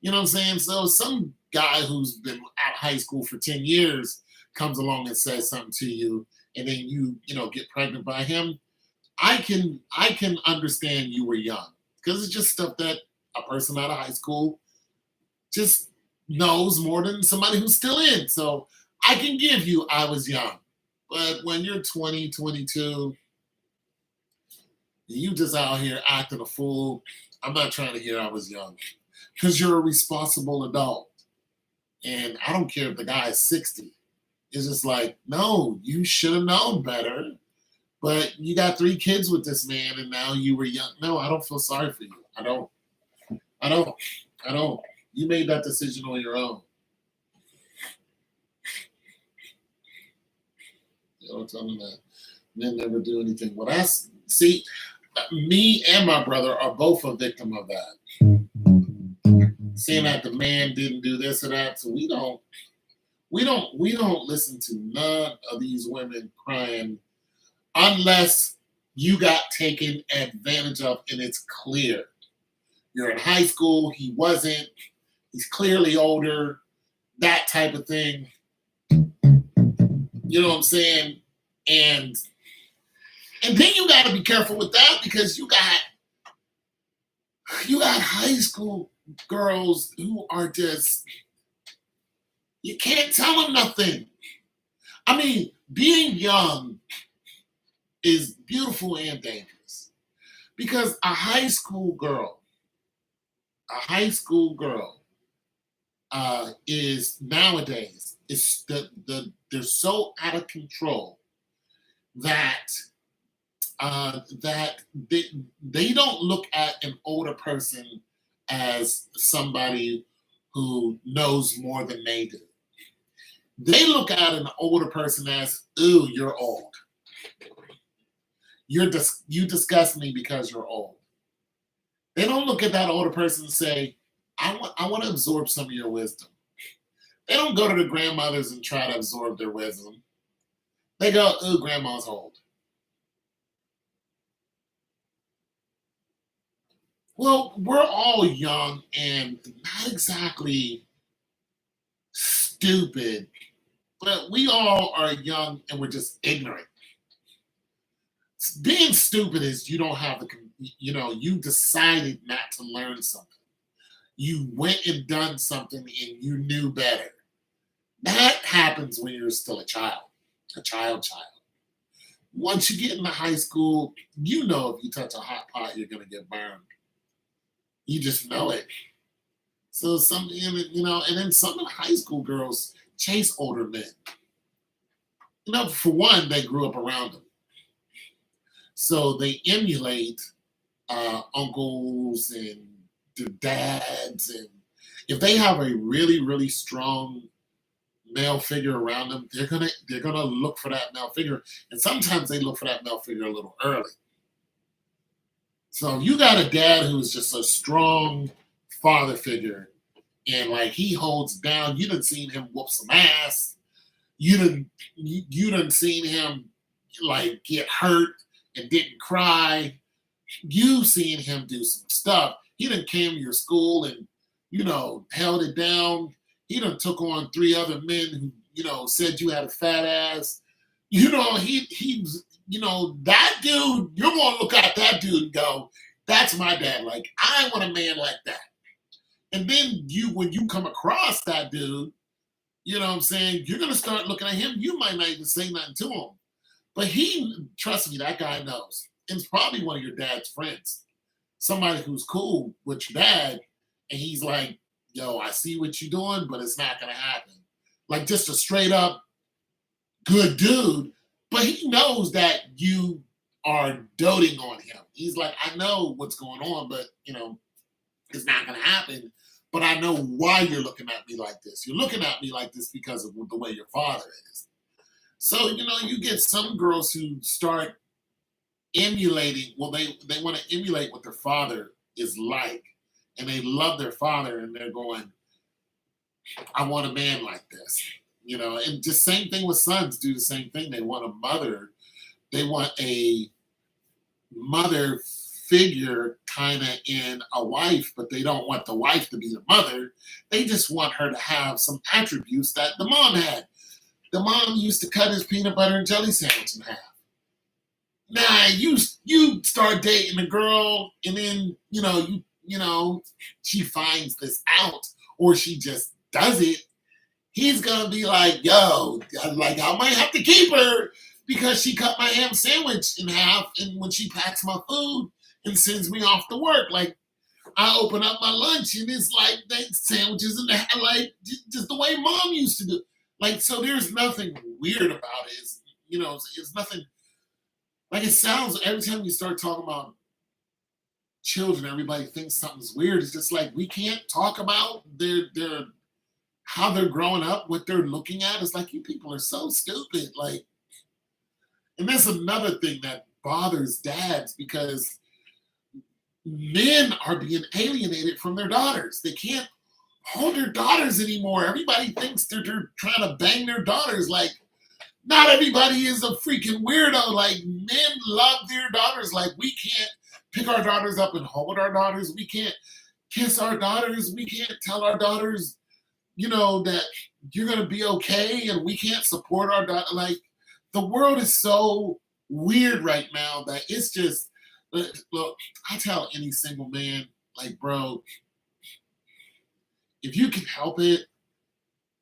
You know what I'm saying? So some guy who's been at high school for 10 years comes along and says something to you, and then you get pregnant by him. I can understand you were young because it's just stuff that a person out of high school just knows more than somebody who's still in. So I can give you I was young. But when you're 20, 22, you just out here acting a fool, I'm not trying to hear I was young because you're a responsible adult. And I don't care if the guy is 60. It's just like, no, you should have known better. But you got 3 kids with this man and now you were young. No, I don't feel sorry for you. I don't. I don't. I don't. You made that decision on your own. Don't tell me that. Men never do anything. Well, see, me and my brother are both a victim of that. Saying that the man didn't do this or that, so we don't listen to none of these women crying unless you got taken advantage of and it's clear. You're in high school, he wasn't, he's clearly older, that type of thing. You know what I'm saying? And then you got to be careful with that because you got high school girls who are just, you can't tell them nothing. I mean, being young is beautiful and dangerous because a high school girl is nowadays is they're so out of control that that they don't look at an older person as somebody who knows more than they do. They look at an older person as, ooh, you're old. You disgust me because you're old. They don't look at that older person and say, I want to absorb some of your wisdom. They don't go to the grandmothers and try to absorb their wisdom. They go, ooh, grandma's old. Well, we're all young and not exactly stupid, but we all are young and we're just ignorant. Being stupid is you don't have you decided not to learn something. You went and done something and you knew better. That happens when you're still a child, a child. Once you get into high school, you know if you touch a hot pot, you're going to get burned. You just know it. So and then some of the high school girls chase older men. For one, they grew up around them. So they emulate uncles and their dads. And if they have a really, really strong male figure around them, they're gonna look for that male figure. And sometimes they look for that male figure a little early. So you got a dad who's just a strong father figure, and like he holds down. You done seen him whoop some ass. You done seen him like get hurt and didn't cry. You seeing him do some stuff. He done came to your school and, held it down. He done took on three other men who, said you had a fat ass. That dude, you're gonna look at that dude and go, that's my dad. Like, I want a man like that. And then when you come across that dude, you know what I'm saying, you're gonna start looking at him. You might not even say nothing to him. But trust me, that guy knows. And it's probably one of your dad's friends. Somebody who's cool with your dad, and he's like, yo, I see what you're doing, but it's not gonna happen. Like, just a straight up good dude, but he knows that you are doting on him. He's like, I know what's going on, but it's not gonna happen. But I know why you're looking at me like this. You're looking at me like this because of the way your father is. So, you get some girls who start emulating, well, they want to emulate what their father is like. And they love their father, and they're going, I want a man like this. And just same thing with sons do the same thing. They want a mother. They want a mother figure kind of in a wife, but they don't want the wife to be the mother. They just want her to have some attributes that the mom had. The mom used to cut his peanut butter and jelly sandwich in half. Nah, you start dating a girl, and then she finds this out, or she just does it. He's gonna be like, yo, like, I might have to keep her because she cut my ham sandwich in half, and when she packs my food and sends me off to work, like, I open up my lunch and it's like that sandwiches in the like just the way mom used to do. Like, so there's nothing weird about it. It's nothing. Like, it sounds, every time you start talking about children, everybody thinks something's weird. It's just like, we can't talk about their how they're growing up, what they're looking at. It's like, you people are so stupid. Like, and that's another thing that bothers dads, because men are being alienated from their daughters. They can't hold their daughters anymore. Everybody thinks they're trying to bang their daughters. Like, not everybody is a freaking weirdo. Like, men love their daughters. Like, we can't pick our daughters up and hold our daughters. We can't kiss our daughters. We can't tell our daughters, that you're going to be okay, and we can't support our daughter. Like, the world is so weird right now that it's just, look, I tell any single man, like, bro, if you can help it,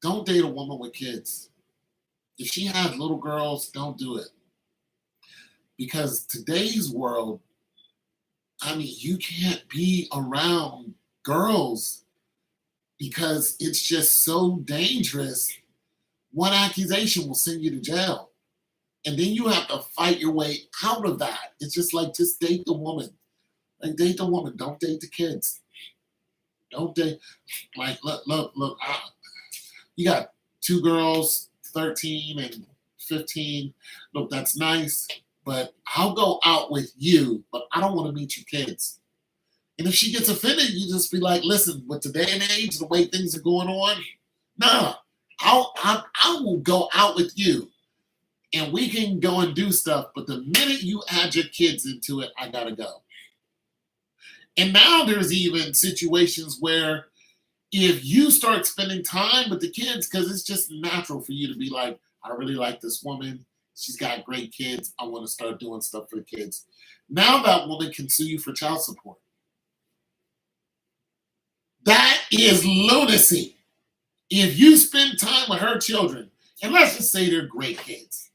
don't date a woman with kids. If she has little girls, don't do it. Because today's world, I mean, you can't be around girls because it's just so dangerous. One accusation will send you to jail. And then you have to fight your way out of that. It's just like, just date the woman. Like, date the woman. Don't date the kids. Don't date. Like, look. You got two girls, 13 and 15. Look, that's nice, but I'll go out with you, but I don't want to meet your kids. And if she gets offended, you just be like, listen, with today and age, the way things are going on, nah, I will go out with you, and we can go and do stuff. But the minute you add your kids into it, I gotta go. And now there's even situations where if you start spending time with the kids, because it's just natural for you to be like, I really like this woman. She's got great kids. I want to start doing stuff for the kids. Now that woman can sue you for child support. That is lunacy. If you spend time with her children, and let's just say they're great kids.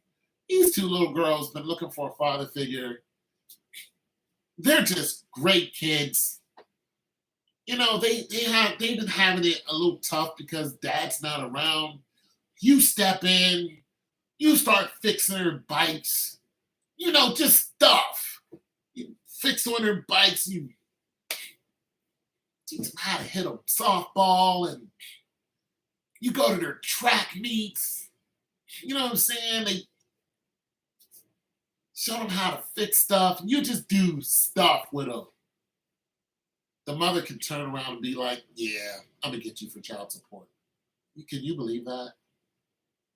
These two little girls been looking for a father figure. They're just great kids. They've been having it a little tough because dad's not around. You step in, you start fixing their bikes, just stuff. You fix on their bikes, you teach them how to hit a softball, and you go to their track meets. You know what I'm saying? They show them how to fix stuff. You just do stuff with them. The mother can turn around and be like, yeah, I'm going to get you for child support. Can you believe that?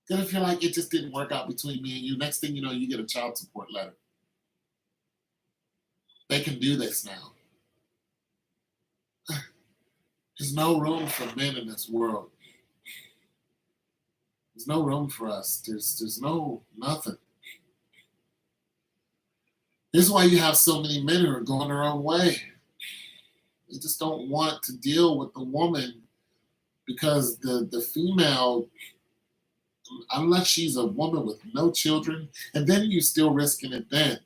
Because if you're like, it just didn't work out between me and you, next thing you know, you get a child support letter. They can do this now. There's no room for men in this world. There's no room for us. There's no nothing. This is why you have so many men who are going their own way. They just don't want to deal with the woman because the female, unless she's a woman with no children, and then you're still risking it then.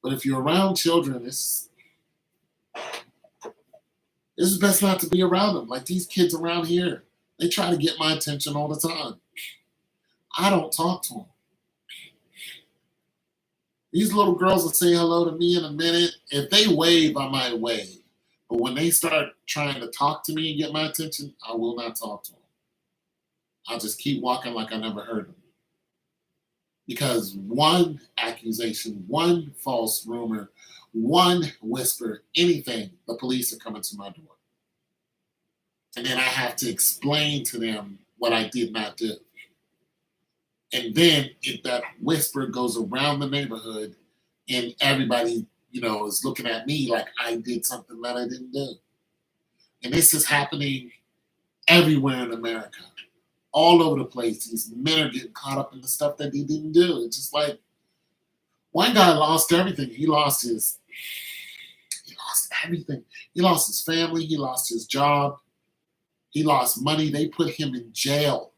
But if you're around children, it's best not to be around them. Like these kids around here, they try to get my attention all the time. I don't talk to them. These little girls will say hello to me in a minute. If they wave, I might wave. But when they start trying to talk to me and get my attention, I will not talk to them. I'll just keep walking like I never heard them. Because one accusation, one false rumor, one whisper, anything, the police are coming to my door. And then I have to explain to them what I did not do. And then if that whisper goes around the neighborhood and everybody, is looking at me like I did something that I didn't do. And this is happening everywhere in America. All over the place. These men are getting caught up in the stuff that they didn't do. It's just like one guy lost everything. He lost everything. He lost his family. He lost his job. He lost money. They put him in jail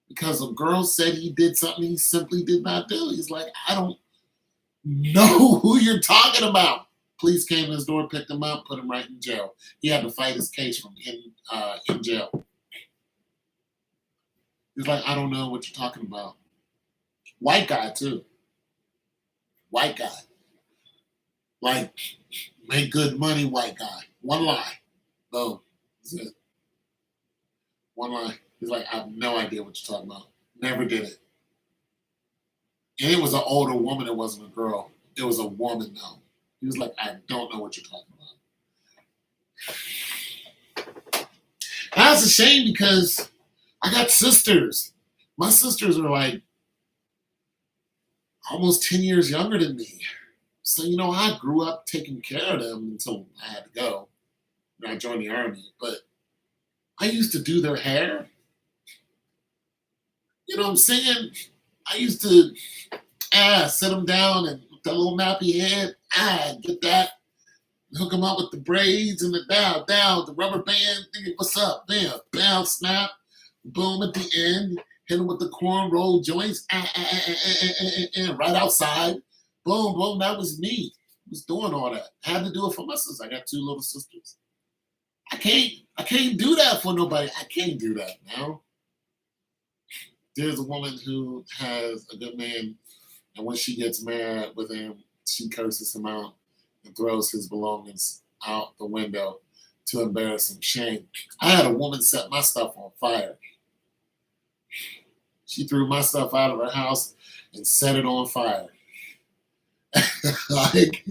because a girl said he did something he simply did not do. He's like, I don't know who you're talking about. Police came to his door, picked him up, put him right in jail. He had to fight his case from in jail. He's like, I don't know what you're talking about. White guy, too. White guy. Like, make good money, white guy. One lie. Boom. That's it. One lie. He's like, I have no idea what you're talking about. Never did it. And it was an older woman. It wasn't a girl. It was a woman, though. He was like, I don't know what you're talking about. That's a shame because I got sisters. My sisters are like almost 10 years younger than me. So, I grew up taking care of them until I had to go. And I joined the army. But I used to do their hair. You know what I'm saying? I used to sit them down and with that little nappy head, get that, hook them up with the braids and the the rubber band, thinking, what's up? Bam, bam, snap, boom at the end, hit them with the cornrow joints, right outside, boom, boom. That was me. I was doing all that. I had to do it for my sisters. I got two little sisters. I can't do that for nobody. I can't do that now. There's a woman who has a good man, and when she gets mad with him, she curses him out and throws his belongings out the window to embarrass him. Shame. I had a woman set my stuff on fire. She threw my stuff out of her house and set it on fire. Like,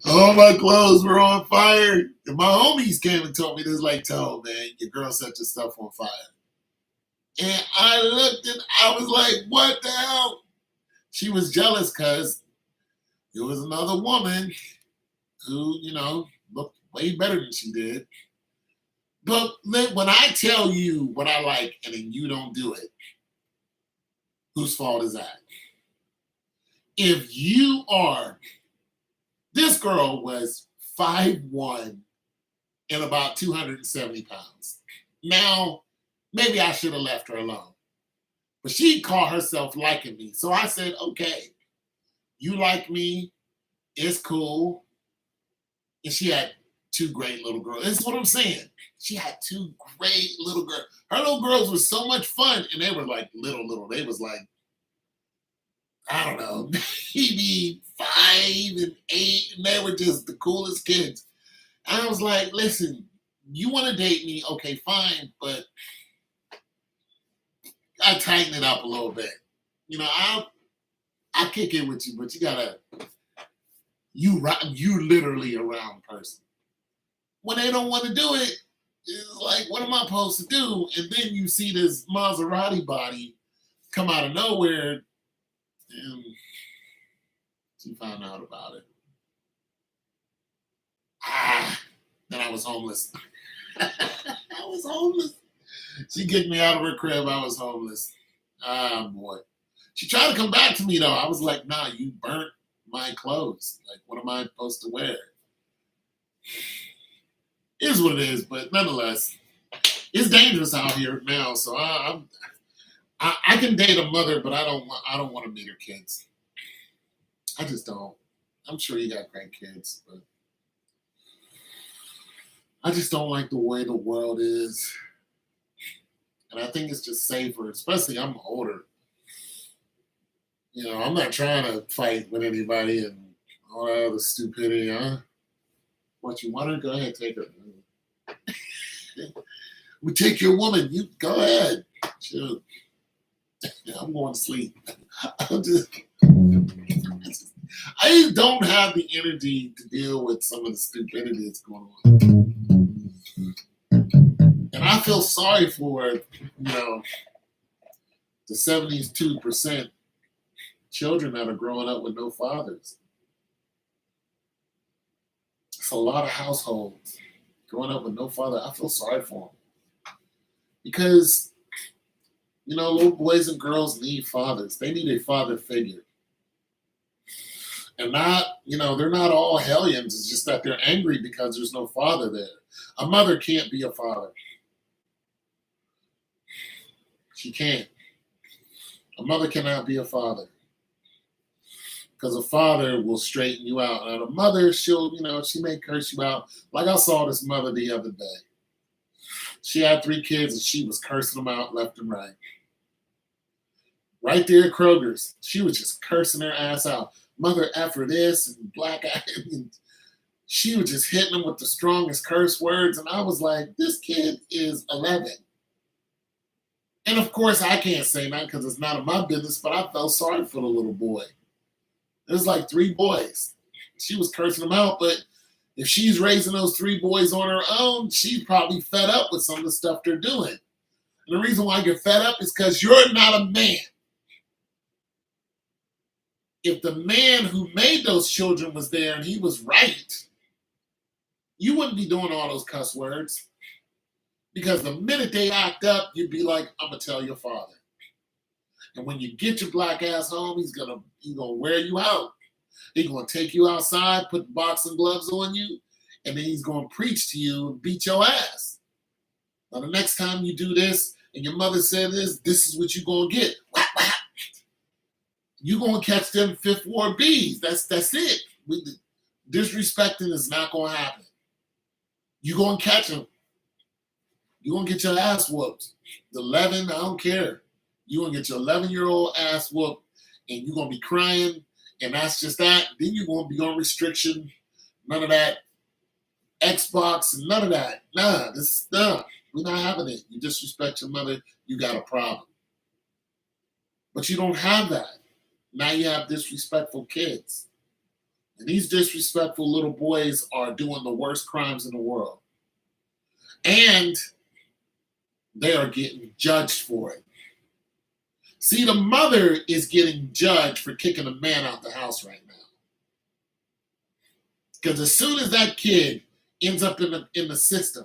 all my clothes were on fire. And my homies came and told me this, like, Toe, man, your girl set your stuff on fire. And I looked and I was like, what the hell? She was jealous because there was another woman who, looked way better than she did. But when I tell you what I like and then you don't do it, whose fault is that? If you are, this girl was 5'1" and about 270 pounds. Now, maybe I should have left her alone. But she called herself liking me. So I said, okay, you like me, it's cool. And she had two great little girls. This is what I'm saying. She had two great little girls. Her little girls were so much fun. And they were like little. They was like, I don't know, maybe 5 and 8. And they were just the coolest kids. And I was like, listen, you want to date me? Okay, fine. But I tighten it up a little bit. I kick it with you, but you literally a round person. When they don't want to do it, it's like, what am I supposed to do? And then you see this Maserati body come out of nowhere, and She found out about it. Ah, then I was homeless. I was homeless. She kicked me out of her crib. I was homeless. Ah, boy. She tried to come back to me, though. I was like, nah, you burnt my clothes. Like, what am I supposed to wear? It is what it is, but nonetheless, it's dangerous out here now. So I can date a mother, but I don't want to meet her kids. I just don't. I'm sure you got grandkids, but I just don't like the way the world is. And I think it's just safer, especially I'm older. You know, I'm not trying to fight with anybody and all that other stupidity, huh? What you want her? Go ahead, take her. We take your woman. You go ahead. Shoot. Yeah, I'm going to sleep. I'm just, I don't have the energy to deal with some of the stupidity that's going on. And I feel sorry for, the 72% children that are growing up with no fathers. It's a lot of households growing up with no father. I feel sorry for them. Because, little boys and girls need fathers. They need a father figure. And they're not all hellions. It's just that they're angry because there's no father there. A mother can't be a father. She can't. A mother cannot be a father. Because a father will straighten you out. And a mother, she may curse you out. Like I saw this mother the other day. She had 3 kids and she was cursing them out left and right. Right there at Kroger's. She was just cursing her ass out. Mother effer this and black eye. She was just hitting them with the strongest curse words. And I was like, this kid is 11. And of course, I can't say that because it's none of my business, but I felt sorry for the little boy. There's like 3 boys. She was cursing them out, but if she's raising those 3 boys on her own, she's probably fed up with some of the stuff they're doing. And the reason why you're fed up is because you're not a man. If the man who made those children was there and he was right, you wouldn't be doing all those cuss words. Because the minute they act up, you'd be like, I'm going to tell your father. And when you get your black ass home, he's gonna wear you out. He's gonna take you outside, put boxing gloves on you, and then he's gonna preach to you and beat your ass. Now the next time you do this and your mother said this is what you're gonna get. Whap, whap. You're gonna catch them 5th Ward Bs. That's it. Disrespecting is not gonna happen. You're gonna catch them. You're gonna get your ass whooped. The 11, I don't care. You're going to get your 11-year-old ass whooped, and you're going to be crying, and that's just that. Then you're going to be on restriction. None of that Xbox, none of that. Nah. We're not having it. You disrespect your mother, you got a problem. But you don't have that. Now you have disrespectful kids. And these disrespectful little boys are doing the worst crimes in the world. And they are getting judged for it. See, the mother is getting judged for kicking a man out the house right now. Because as soon as that kid ends up in the system,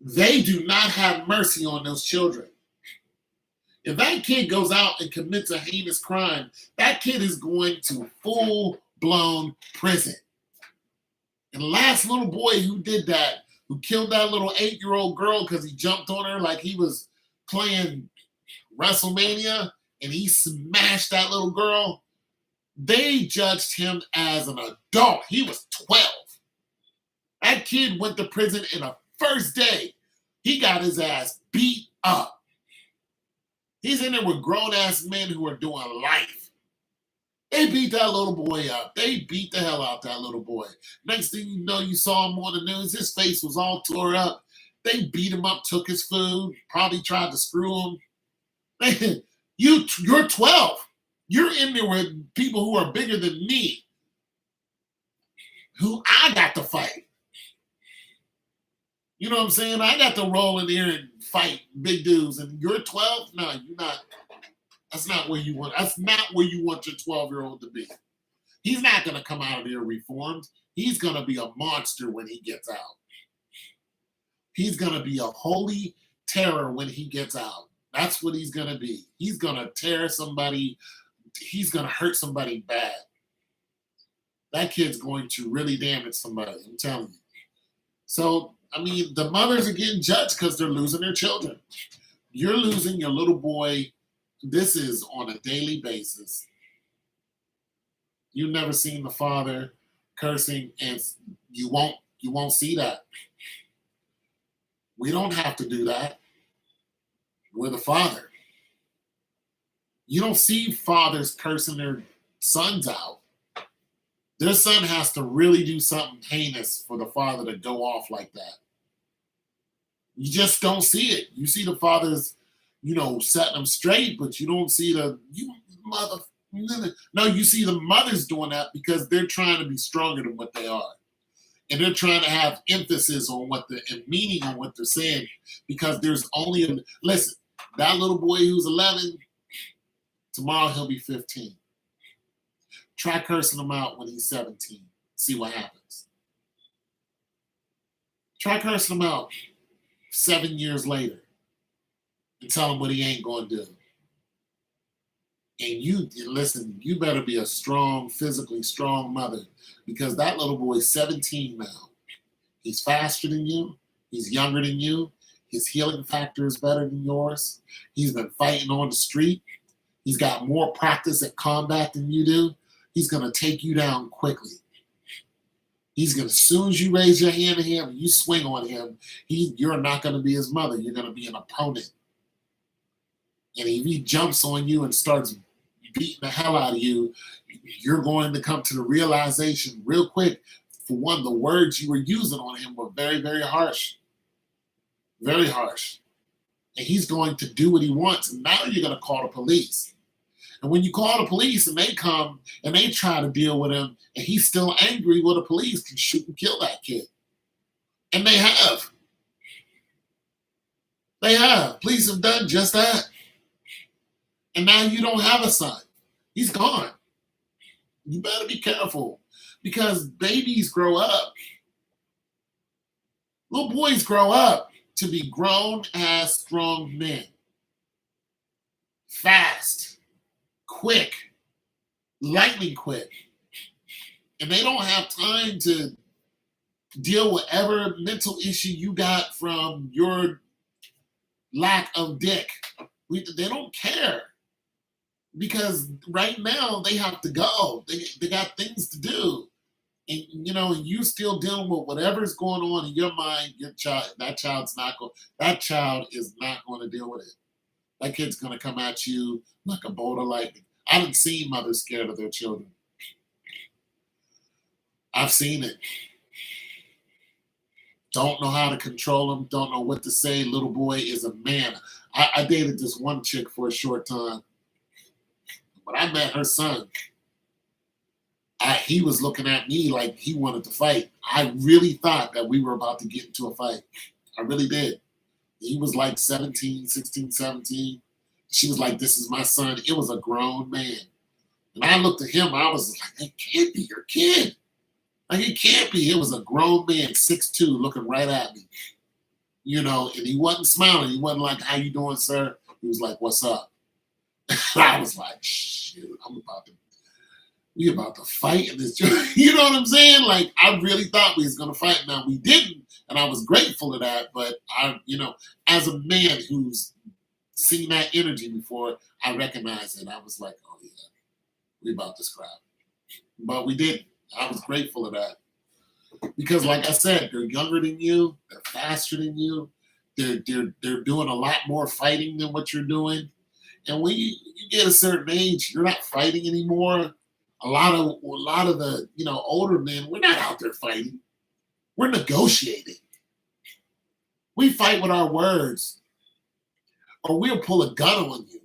they do not have mercy on those children. If that kid goes out and commits a heinous crime, that kid is going to full-blown prison. And the last little boy who did that, who killed that little 8-year-old girl because he jumped on her like he was playing WrestleMania and he smashed that little girl, they judged him as an adult. He was 12. That kid went to prison in a first day. He got his ass beat up. He's in there with grown-ass men who are doing life. They beat that little boy up. They beat the hell out that little boy. Next thing you know, you saw him on the news. His face was all tore up. They beat him up, took his food, probably tried to screw him. You're 12. You're in there with people who are bigger than me, who I got to fight. You know what I'm saying? I got to roll in there and fight big dudes. And you're 12? No, you're not. That's not where you want. That's not where you want your 12-year-old to be. He's not going to come out of there reformed. He's going to be a monster when he gets out. He's going to be a holy terror when he gets out. That's what he's going to be. He's going to tear somebody. He's going to hurt somebody bad. That kid's going to really damage somebody. I'm telling you. So, I mean, the mothers are getting judged because they're losing their children. You're losing your little boy. This is on a daily basis. You've never seen the father cursing, and you won't see that. We don't have to do that. We're the father. You don't see fathers cursing their sons out. Their son has to really do something heinous for the father to go off like that. You just don't see it. You see the fathers, setting them straight, but you don't see mother. No, you see the mothers doing that because they're trying to be stronger than what they are. And they're trying to have emphasis on and meaning on what they're saying, because there's only listen, that little boy who's 11, tomorrow he'll be 15. Try cursing him out when he's 17. See what happens. Try cursing him out 7 years later and tell him what he ain't going to do. And you better be a strong, physically strong mother, because that little boy's 17 now. He's faster than you. He's younger than you. His healing factor is better than yours. He's been fighting on the street. He's got more practice at combat than you do. He's going to take you down quickly. He's going to, as soon as you raise your hand to him, you swing on him, you're not going to be his mother. You're going to be an opponent. And if he jumps on you and starts beating the hell out of you, you're going to come to the realization real quick, for one, the words you were using on him were very, very harsh. Very harsh. And he's going to do what he wants. And now you're going to call the police. And when you call the police and they come and they try to deal with him and he's still angry, well, the police can shoot and kill that kid. And they have. They have. Police have done just that. And now you don't have a son. He's gone. You better be careful, because babies grow up. Little boys grow up to be grown-ass strong men. Fast, quick, lightning quick. And they don't have time to deal with whatever mental issue you got from your lack of dick. They don't care. Because right now they have to go. They got things to do. And you still dealing with whatever's going on in your mind, that child is not going to deal with it. That kid's going to come at you like a bolt of lightning. I haven't seen mothers scared of their children. I've seen it. Don't know how to control them. Don't know what to say. Little boy is a man. I dated this one chick for a short time. When I met her son, he was looking at me like he wanted to fight. I really thought that we were about to get into a fight. I really did. He was like 16, 17. She was like, "This is my son." It was a grown man. And I looked at him, I was like, "That can't be your kid. Like, it can't be." It was a grown man, 6'2", looking right at me. And he wasn't smiling. He wasn't like, "How you doing, sir?" He was like, "What's up?" I was like, "Shoot, we about to fight in this." You know what I'm saying? Like, I really thought we was gonna fight. Now we didn't, and I was grateful to that. But as a man who's seen that energy before, I recognized it. I was like, "Oh yeah, we about to scrap." But we didn't. I was grateful of that, because, like I said, they're younger than you, they're faster than you, they're doing a lot more fighting than what you're doing. And when you get a certain age, you're not fighting anymore. A lot of the older men, we're not out there fighting. We're negotiating. We fight with our words, or we'll pull a gun on you,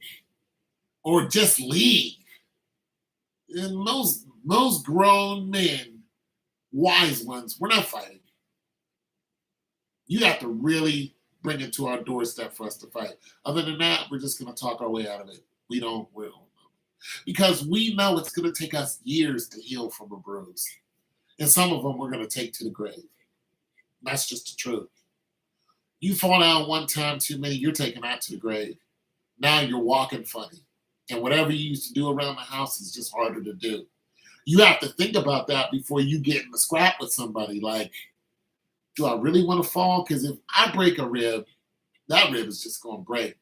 or just leave. And most grown men, wise ones, we're not fighting. You have to really bring it to our doorstep for us to fight. Other than that, we're just going to talk our way out of it. We don't. because we know it's going to take us years to heal from a bruise. And some of them we're going to take to the grave. That's just the truth. You fall down one time too many, you're taking that to the grave. Now you're walking funny. And whatever you used to do around the house is just harder to do. You have to think about that before you get in a scrap with somebody. Like, do I really want to fall? Because if I break a rib, that rib is just going to break.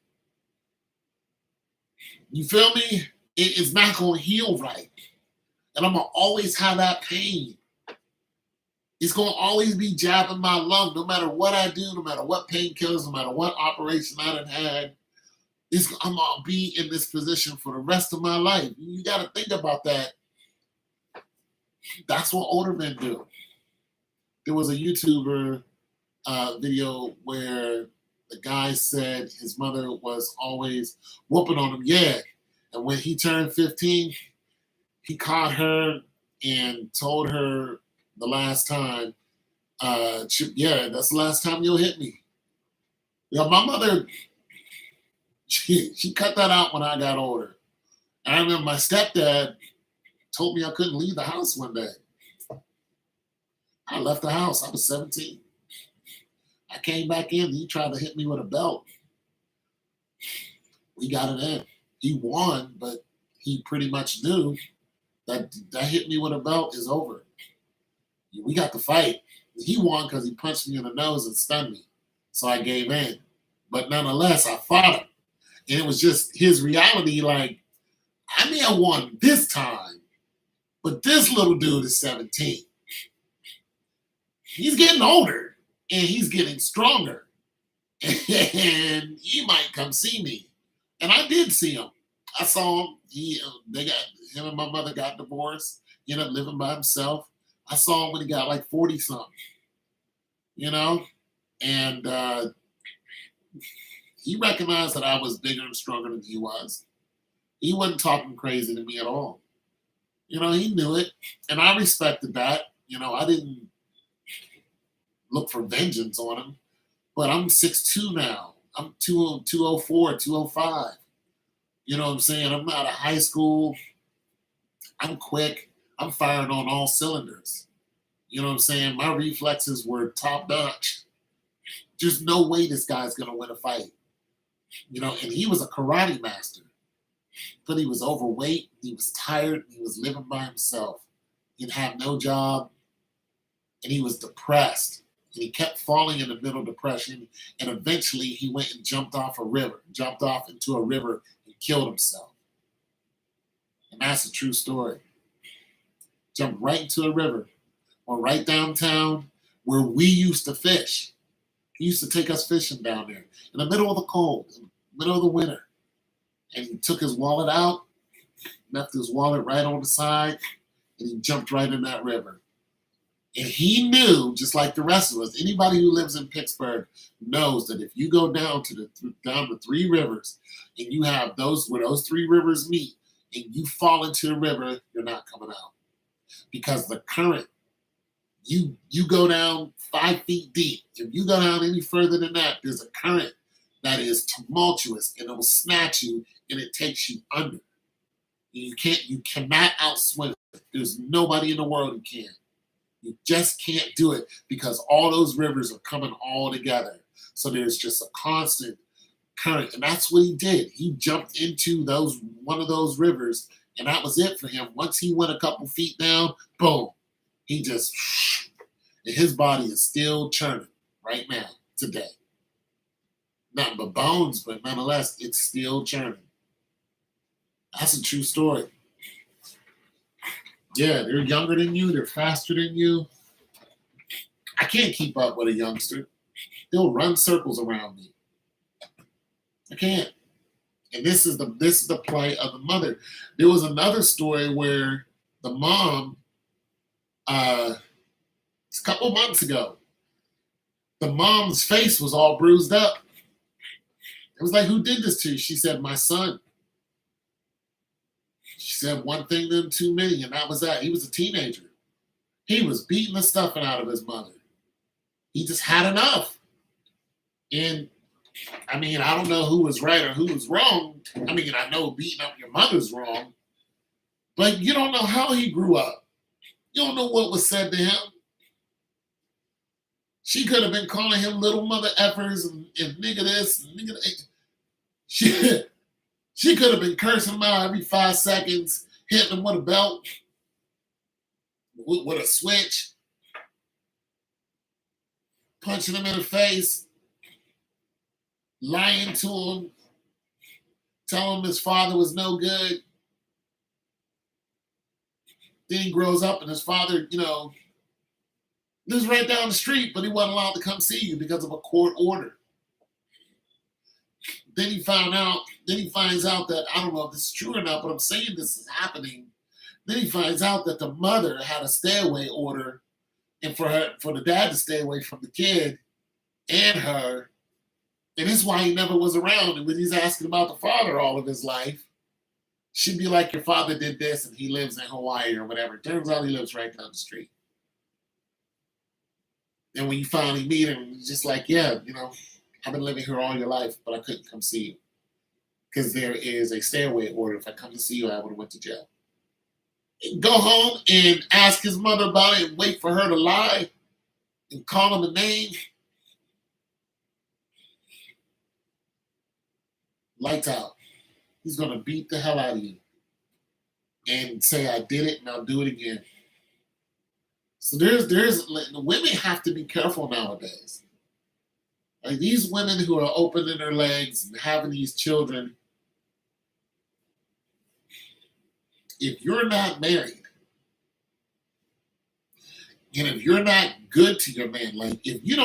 You feel me? It's not going to heal right. And I'm going to always have that pain. It's going to always be jabbing my lung, no matter what I do, no matter what painkillers, no matter what operation I done had. I'm going to be in this position for the rest of my life. You got to think about that. That's what older men do. There was a YouTuber video where the guy said his mother was always whooping on him. Yeah. And when he turned 15, he caught her and told her the last time, yeah, that's the last time you'll hit me. You know, my mother, she cut that out when I got older. And I remember my stepdad told me I couldn't leave the house one day. I left the house. I was 17. I came back in. He tried to hit me with a belt. We got it in. He won, but he pretty much knew that hit me with a belt is over. We got the fight. He won because he punched me in the nose and stunned me. So I gave in. But nonetheless, I fought him. And it was just his reality, like, I may have won this time, but this little dude is 17. He's getting older, and he's getting stronger. And he might come see me. And I did see him. I saw him. Him and my mother got divorced. He ended up living by himself. I saw him when he got like 40-something, you know? And he recognized that I was bigger and stronger than he was. He wasn't talking crazy to me at all. You know, he knew it. And I respected that. You know, I didn't look for vengeance on him. But I'm 6'2" now. I'm 204, 205. You know what I'm saying? I'm out of high school. I'm quick. I'm firing on all cylinders. You know what I'm saying? My reflexes were top notch. There's no way this guy's going to win a fight. You know, and he was a karate master. But he was overweight. He was tired. He was living by himself. He'd have no job. And he was depressed. And he kept falling in the middle depression. And eventually he went and jumped off into a river and killed himself. And that's a true story. Jumped right into a river. Or right downtown where we used to fish. He used to take us fishing down there in the middle of the cold, in the middle of the winter. And he took his wallet out, left his wallet right on the side, and he jumped right in that river. And he knew, just like the rest of us, anybody who lives in Pittsburgh knows that if you go down to three rivers and you have where those three rivers meet and you fall into the river, you're not coming out. Because the current, you go down 5 feet deep. If you go down any further than that, there's a current that is tumultuous and it will snatch you and it takes you under. You cannot outswim it. There's nobody in the world who can. You just can't do it because all those rivers are coming all together. So there's just a constant current. And that's what he did. He jumped into one of those rivers, and that was it for him. Once he went a couple feet down, boom. He just, and his body is still churning right now, today. Nothing but bones, but nonetheless, it's still churning. That's a true story. Yeah, they're younger than you. They're faster than you. I can't keep up with a youngster. They'll run circles around me. I can't. And this is the plight of the mother. There was another story where the mom, a couple months ago, the mom's face was all bruised up. It was like, who did this to you? She said, my son. She said one thing to him too many, and that was that. He was a teenager. He was beating the stuffing out of his mother. He just had enough. And, I mean, I don't know who was right or who was wrong. I mean, I know beating up your mother's wrong, But you don't know how he grew up. You don't know what was said to him. She could have been calling him little mother effers and nigga this and nigga that. She, she could have been cursing him out every 5 seconds, hitting him with a belt, with a switch, punching him in the face, lying to him, telling him his father was no good. Then he grows up and his father, lives right down the street, but he wasn't allowed to come see you because of a court order. Then he finds out that, I don't know if this is true or not, but I'm saying this is happening. Then he finds out that the mother had a stay away order and for the dad to stay away from the kid and her. And this is why he never was around. And when he's asking about the father all of his life, she'd be like, your father did this and he lives in Hawaii or whatever. Turns out he lives right down the street. And when you finally meet him, he's just like, yeah, I've been living here all your life, but I couldn't come see you. Because there is a stay away order. If I come to see you, I would have went to jail. Go home and ask his mother about it and wait for her to lie and call him a name. Lights out. He's going to beat the hell out of you and say, I did it and I'll do it again. So women have to be careful nowadays. Like these women who are opening their legs and having these children, if you're not married, and if you're not good to your man, like if you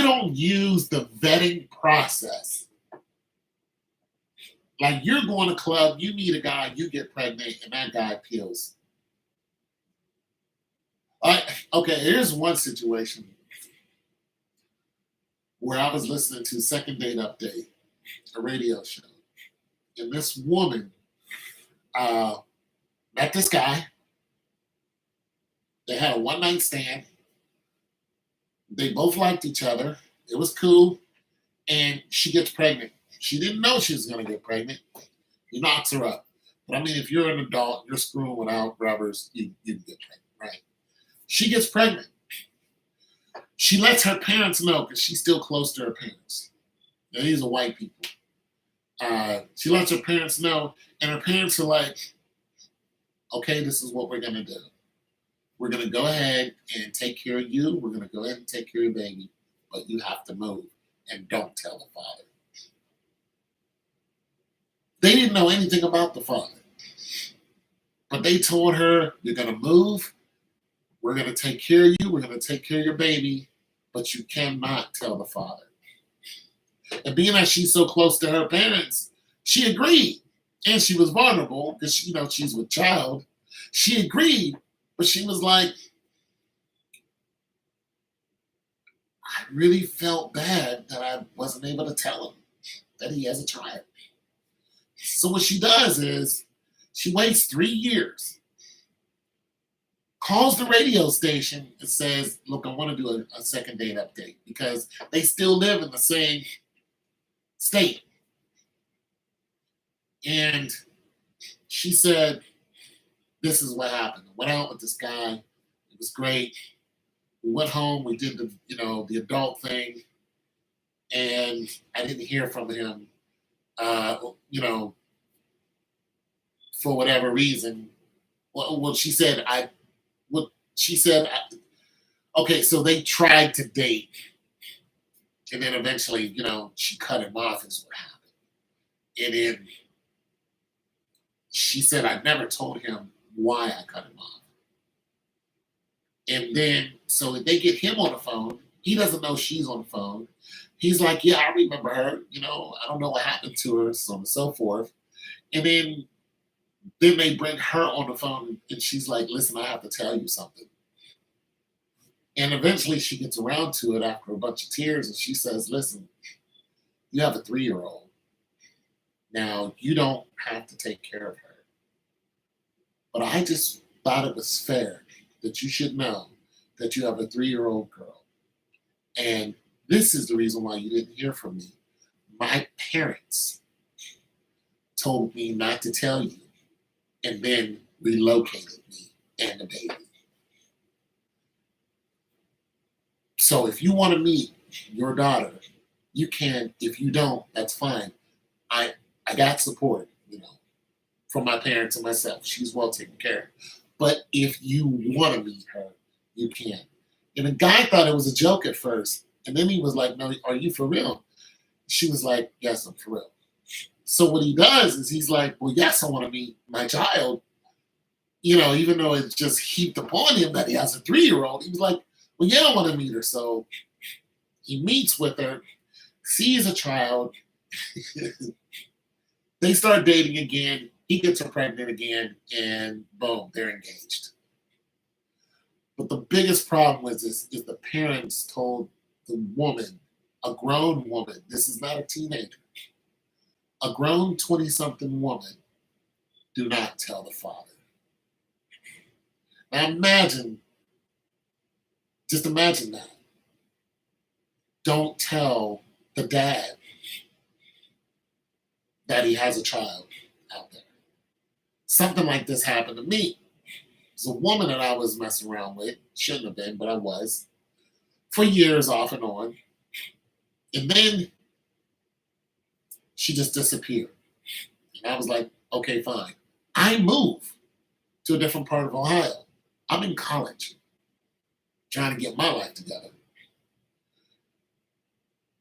don't use the vetting process, like you're going to a club, you meet a guy, you get pregnant, and that guy peels. Okay, here's one situation where I was listening to Second Date Update, a radio show, and this woman met this guy. They had a one-night stand. They both liked each other. It was cool, and she gets pregnant. She didn't know she was going to get pregnant. He knocks her up. But I mean, if you're an adult, you're screwing without rubbers, you get pregnant, right? She gets pregnant. She lets her parents know because she's still close to her parents. Now, these are white people. She lets her parents know, and her parents are like, okay, this is what we're going to do. We're going to go ahead and take care of you. We're going to go ahead and take care of your baby, but you have to move, and don't tell the father. They didn't know anything about the father, but they told her, you're going to move. We're going to take care of you. We're going to take care of your baby, but you cannot tell the father. And being that she's so close to her parents, she agreed. And she was vulnerable because, she's with child. She agreed, but she was like, I really felt bad that I wasn't able to tell him that he has a child. So what she does is she waits 3 years, calls the radio station and says, look, I want to do a second date update because they still live in the same state. And she said, this is what happened. I went out with this guy. It was great. We went home. We did the adult thing. And I didn't hear from him, for whatever reason. Well, she said, okay, so they tried to date. And then eventually, she cut him off is what happened. And then she said, I never told him why I cut him off. And then, so they get him on the phone. He doesn't know she's on the phone. He's like, yeah, I remember her. I don't know what happened to her, so on and so forth. And then they bring her on the phone, and she's like, listen, I have to tell you something. And eventually she gets around to it after a bunch of tears, and she says, listen, you have a 3-year-old. Now, you don't have to take care of her. But I just thought it was fair that you should know that you have a 3-year-old girl. And this is the reason why you didn't hear from me. My parents told me not to tell you. and then relocated me and the baby. So if you want to meet your daughter, you can. If you don't, that's fine. I I got support, from my parents and myself. She's well taken care of. But if you want to meet her, you can. And the guy thought it was a joke at first. And then he was like, "No, are you for real?" She was like, "Yes, I'm for real." So what he does is he's like, "Well, yes, I want to meet my child." Even though it's just heaped upon him that he has a 3-year old, he was like, "Well, yeah, I want to meet her." So he meets with her, sees a child. They start dating again. He gets her pregnant again, and boom, they're engaged. But the biggest problem was this: is the parents told the woman, a grown woman, this is not a teenager, a grown 20-something woman, do not tell the father. Now just imagine that. Don't tell the dad that he has a child out there. Something like this happened to me. There's a woman that I was messing around with. Shouldn't have been, but I was. For years, off and on. And then she just disappeared. And I was like, okay, fine. I moved to a different part of Ohio. I'm in college, trying to get my life together.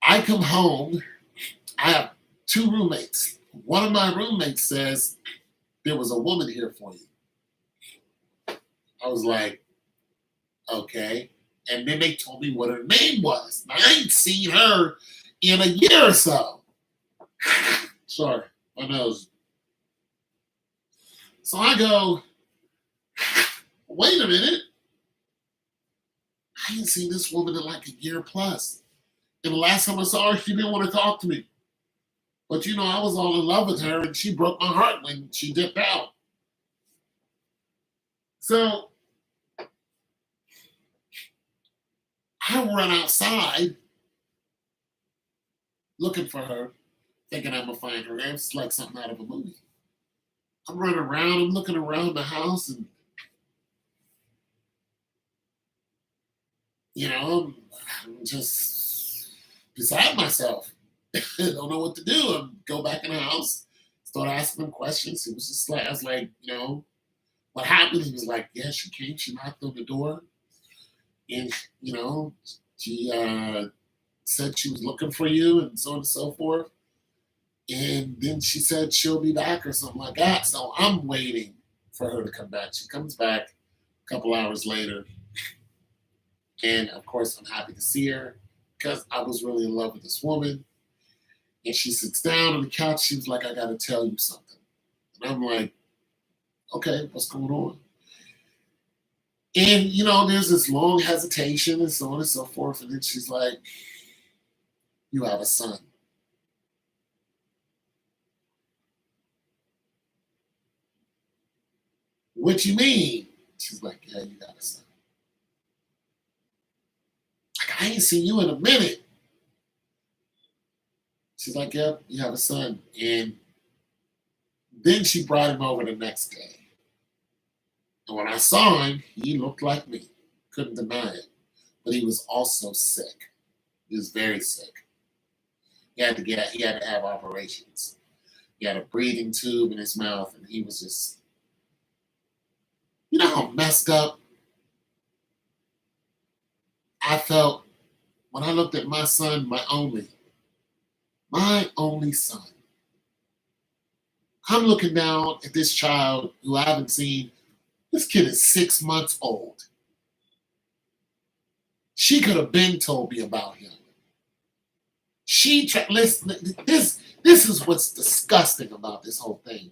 I come home. I have 2 roommates. One of my roommates says, "There was a woman here for you." I was like, okay. And then they told me what her name was. Now, I ain't seen her in a year or so. Sorry, my nose. So I go, wait a minute. I ain't seen this woman in like a year plus. And the last time I saw her, she didn't want to talk to me. But I was all in love with her, and she broke my heart when she dipped out. So I run outside looking for her, thinking I'm gonna find her. It's like something out of a movie. I'm running around, I'm looking around the house, and I'm just beside myself. I don't know what to do. I go back in the house, start asking him questions. It was just like, I was like, what happened? He was like, yeah, she came, she knocked on the door, and she said she was looking for you, and so on and so forth. And then she said she'll be back or something like that. So I'm waiting for her to come back. She comes back a couple hours later, and of course I'm happy to see her because I was really in love with this woman. And she sits down on the couch. She was like, "I got to tell you something." And I'm like, "Okay, what's going on?" And there's this long hesitation and so on and so forth. And then she's like, "You have a son." "What you mean?" She's like, "Yeah, you got a son." Like, "I ain't seen you in a minute." She's like, "Yep, you have a son." And then she brought him over the next day. And when I saw him, he looked like me. Couldn't deny it. But he was also sick. He was very sick. He had to have operations. He had a breathing tube in his mouth, and he was just, how messed up I felt when I looked at my son, my only son. I'm looking down at this child who I haven't seen. This kid is 6 months old. She could have been told me about him. Listen. This is what's disgusting about this whole thing.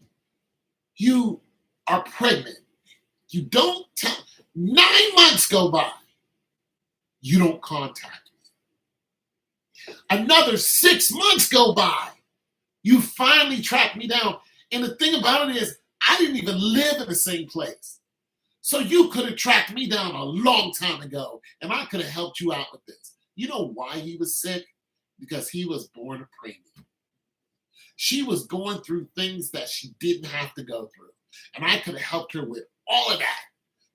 You are pregnant. You don't tell. 9 months go by. You don't contact me. Another 6 months go by. You finally track me down. And the thing about it is, I didn't even live in the same place. So you could have tracked me down a long time ago, and I could have helped you out with this. You know why he was sick? Because he was born a preemie. She was going through things that she didn't have to go through. And I could have helped her with all of that,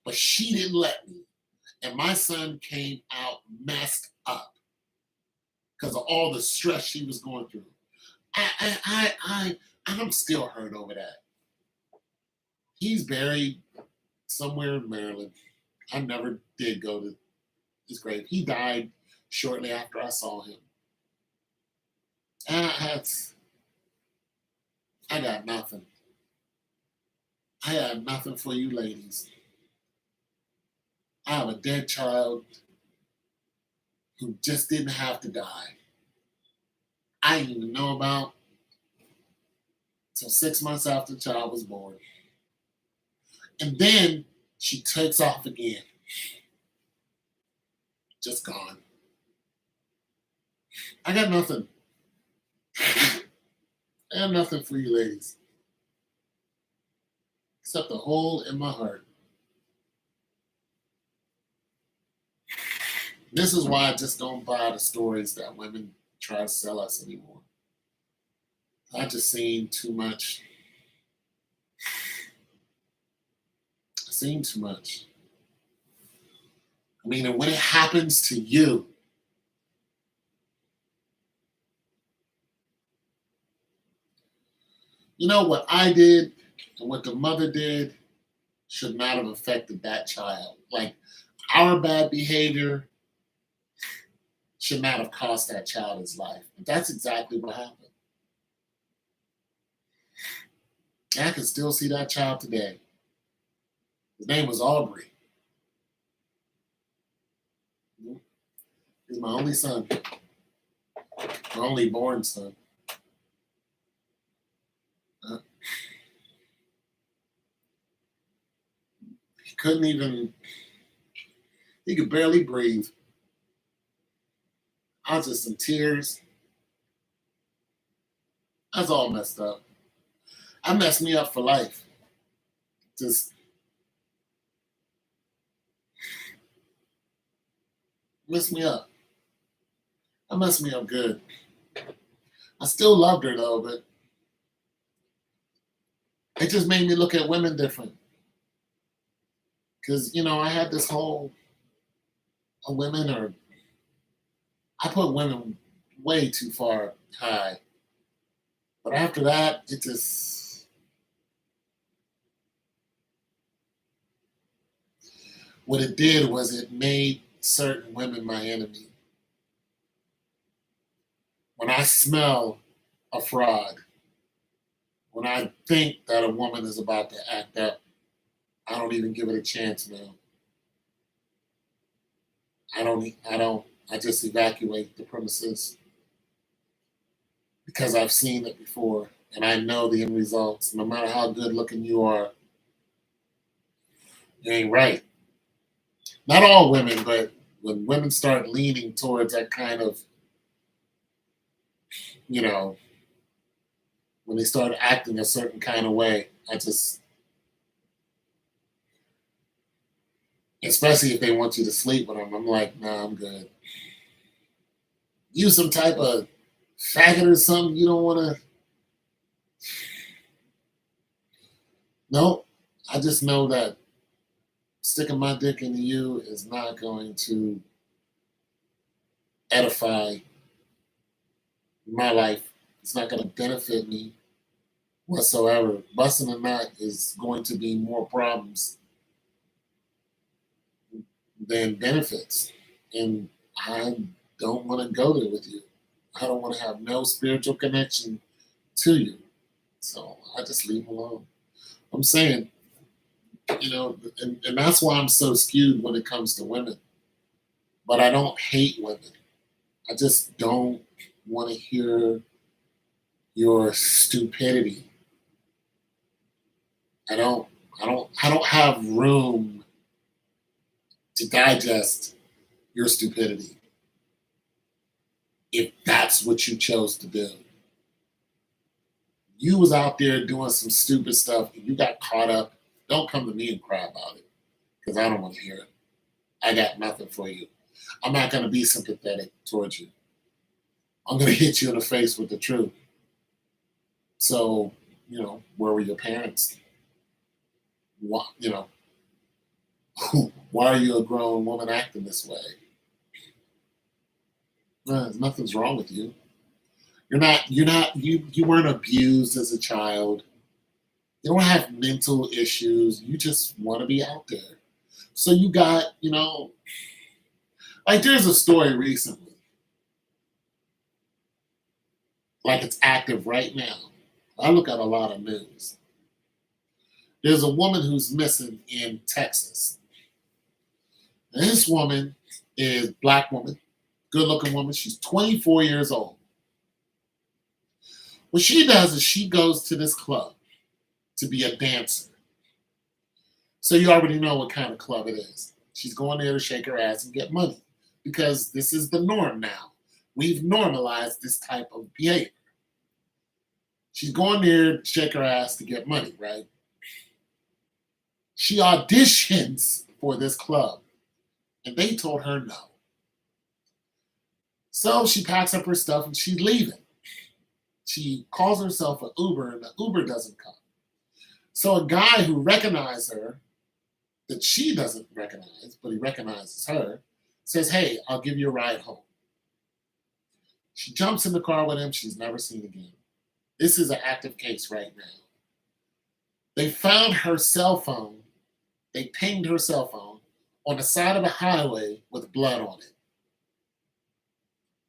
but she didn't let me. And my son came out messed up because of all the stress she was going through. I'm still hurt over that. He's buried somewhere in Maryland. I never did go to his grave. He died shortly after I saw him. That's, I got nothing. I have nothing for you ladies. I have a dead child who just didn't have to die. I didn't even know about until 6 months after the child was born. And then she takes off again. Just gone. I got nothing. I have nothing for you ladies. Except a hole in my heart. This is why I just don't buy the stories that women try to sell us anymore. I just seen too much. I've seen too much. I mean, and when it happens to you, you know what I did and what the mother did should not have affected that child. Like our bad behavior should not have cost that child his life. But that's exactly what happened. And I can still see that child today. His name was Aubrey. He's my only son, my only born son. He couldn't even, he could barely breathe. I was just in tears. I was all messed up. I messed me up for life. Just messed me up. I messed me up good. I still loved her though, but it just made me look at women different. Because, you know, I had this whole women are, I put women way too far high. But after that, it just, what it did was it made certain women my enemy. When I smell a fraud, when I think that a woman is about to act up, I don't even give it a chance now. I just evacuate the premises because I've seen it before and I know the end results. No matter how good looking you are, you ain't right. Not all women, but when women start leaning towards that kind of, you know, when they start acting a certain kind of way, I just, especially if they want you to sleep with them, I'm like, nah, I'm good. You some type of faggot or something you don't want to. No, I just know that sticking my dick into you is not going to edify my life. It's not going to benefit me whatsoever. Busting a nut is going to be more problems than benefits. And I don't want to go there with you. I don't want to have no spiritual connection to you. So I just leave them alone. I'm saying, you know, and that's why I'm so skewed when it comes to women. But I don't hate women. I just don't want to hear your stupidity. I don't I don't have room to digest your stupidity if that's what you chose to do. You was out there doing some stupid stuff and you got caught up. Don't come to me and cry about it because I don't want to hear it. I got nothing for you. I'm not going to be sympathetic towards you. I'm going to hit you in the face with the truth. So, you know, where were your parents? Why, why are you a grown woman acting this way? Nothing's wrong with you. You weren't abused as a child. You don't have mental issues. You just want to be out there. So you got, like there's a story recently, like it's active right now. I look at a lot of news. There's a woman who's missing in Texas. And this woman is black woman, good looking woman. She's 24 years old. What she does is she goes to this club to be a dancer. So you already know what kind of club it is. She's going there to shake her ass and get money because this is the norm now. We've normalized this type of behavior. She's going there to shake her ass to get money, right? She auditions for this club and they told her no. So she packs up her stuff and she's leaving. She calls herself an Uber and the Uber doesn't come. So a guy who recognized her, that she doesn't recognize, but he recognizes her, says, hey, I'll give you a ride home. She jumps in the car with him. She's never seen again. This is an active case right now. They found her cell phone. They pinged her cell phone on the side of the highway with blood on it.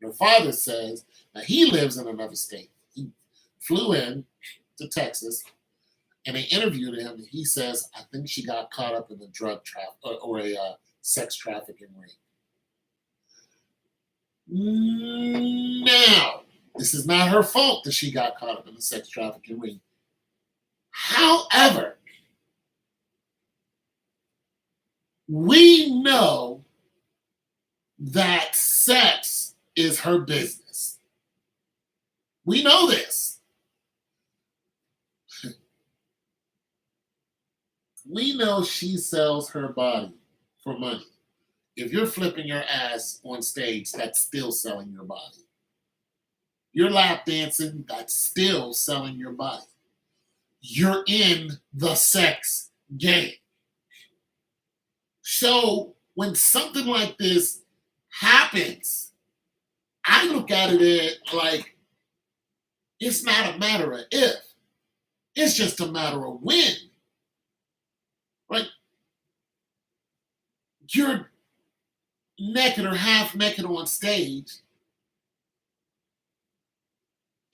Her father says, now he lives in another state. He flew in to Texas and they interviewed him, and he says, I think she got caught up in a drug traffic or a sex trafficking ring. Now, this is not her fault that she got caught up in a sex trafficking ring. However, we know that sex is her business. We know this. We know she sells her body for money. If you're flipping your ass on stage, that's still selling your body. You're lap dancing, that's still selling your body. You're in the sex game. So when something like this happens, I look at it like it's not a matter of if, it's just a matter of when. Like, you're naked or half naked on stage,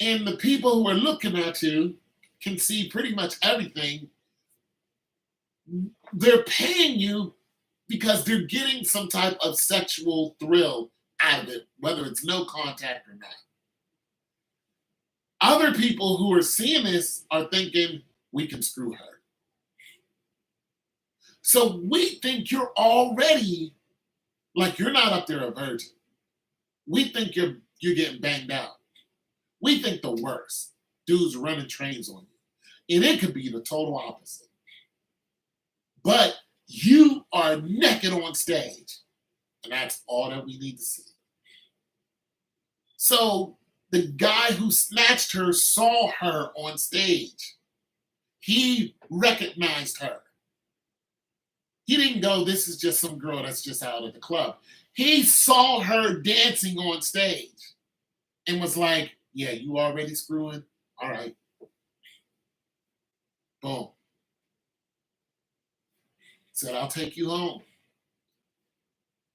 and the people who are looking at you can see pretty much everything. They're paying you because they're getting some type of sexual thrill out of it, whether it's no contact or not. Other people who are seeing this are thinking, we can screw her. So we think you're already, like you're not up there a virgin. We think you're getting banged out. We think the worst. Dudes running trains on you. And it could be the total opposite. But you are naked on stage. And that's all that we need to see. So the guy who snatched her saw her on stage. He recognized her. He didn't go, this is just some girl that's just out at the club. He saw her dancing on stage and was like, yeah, you already screwing? All right. Boom. Said, I'll take you home.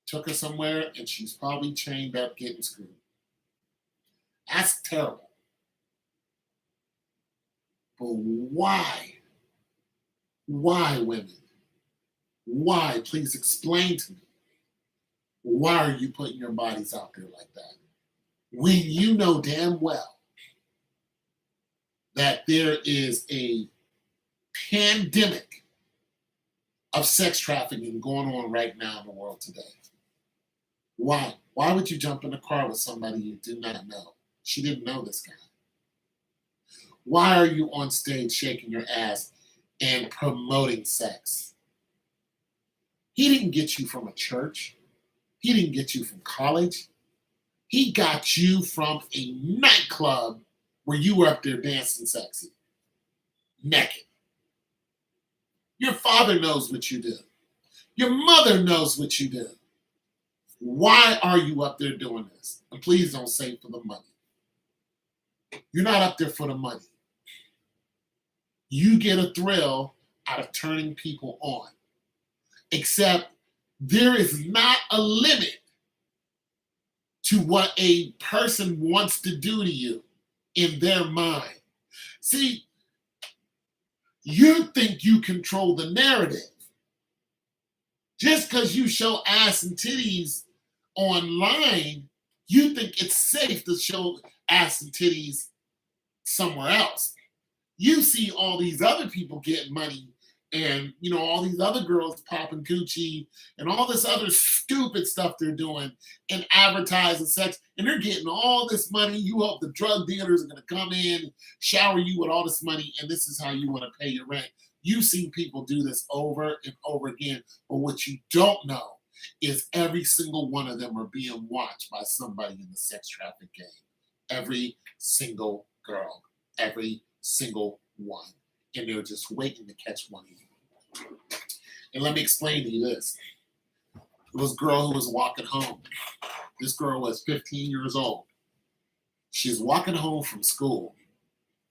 Took her somewhere and she's probably chained up getting screwed. That's terrible. But why? Why, women? Why? Please explain to me. Why are you putting your bodies out there like that? When you know damn well that there is a pandemic of sex trafficking going on right now in the world today. Why? Why would you jump in a car with somebody you do not know? She didn't know this guy. Why are you on stage shaking your ass and promoting sex? He didn't get you from a church. He didn't get you from college. He got you from a nightclub where you were up there dancing sexy, naked. Your father knows what you do. Your mother knows what you do. Why are you up there doing this? And please don't say for the money. You're not up there for the money. You get a thrill out of turning people on. Except there is not a limit to what a person wants to do to you in their mind. See, you think you control the narrative. Just because you show ass and titties online, you think it's safe to show ass and titties somewhere else. You see all these other people getting money and, all these other girls popping Gucci and all this other stupid stuff they're doing and advertising sex, and they're getting all this money. You hope the drug dealers are going to come in, shower you with all this money, and this is how you want to pay your rent. You've seen people do this over and over again, but what you don't know is every single one of them are being watched by somebody in the sex traffic game. Every single girl, every single one. And they're just waiting to catch one of you. And let me explain to you this. There was a girl who was walking home. This girl was 15 years old. She was walking home from school.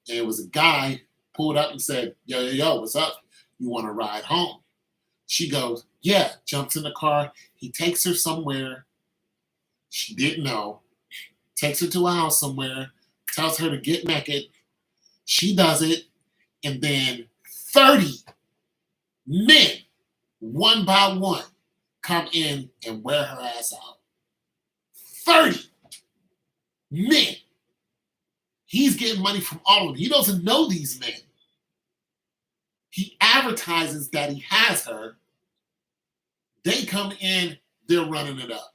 And it was a guy pulled up and said, yo, what's up? You want to ride home? She goes, yeah, jumps in the car. He takes her somewhere she didn't know, takes her to a house somewhere, tells her to get naked. She does it, and then 30 men, one by one, come in and wear her ass out. 30 men. He's getting money from all of them. He doesn't know these men. He advertises that he has her. They come in, they're running it up.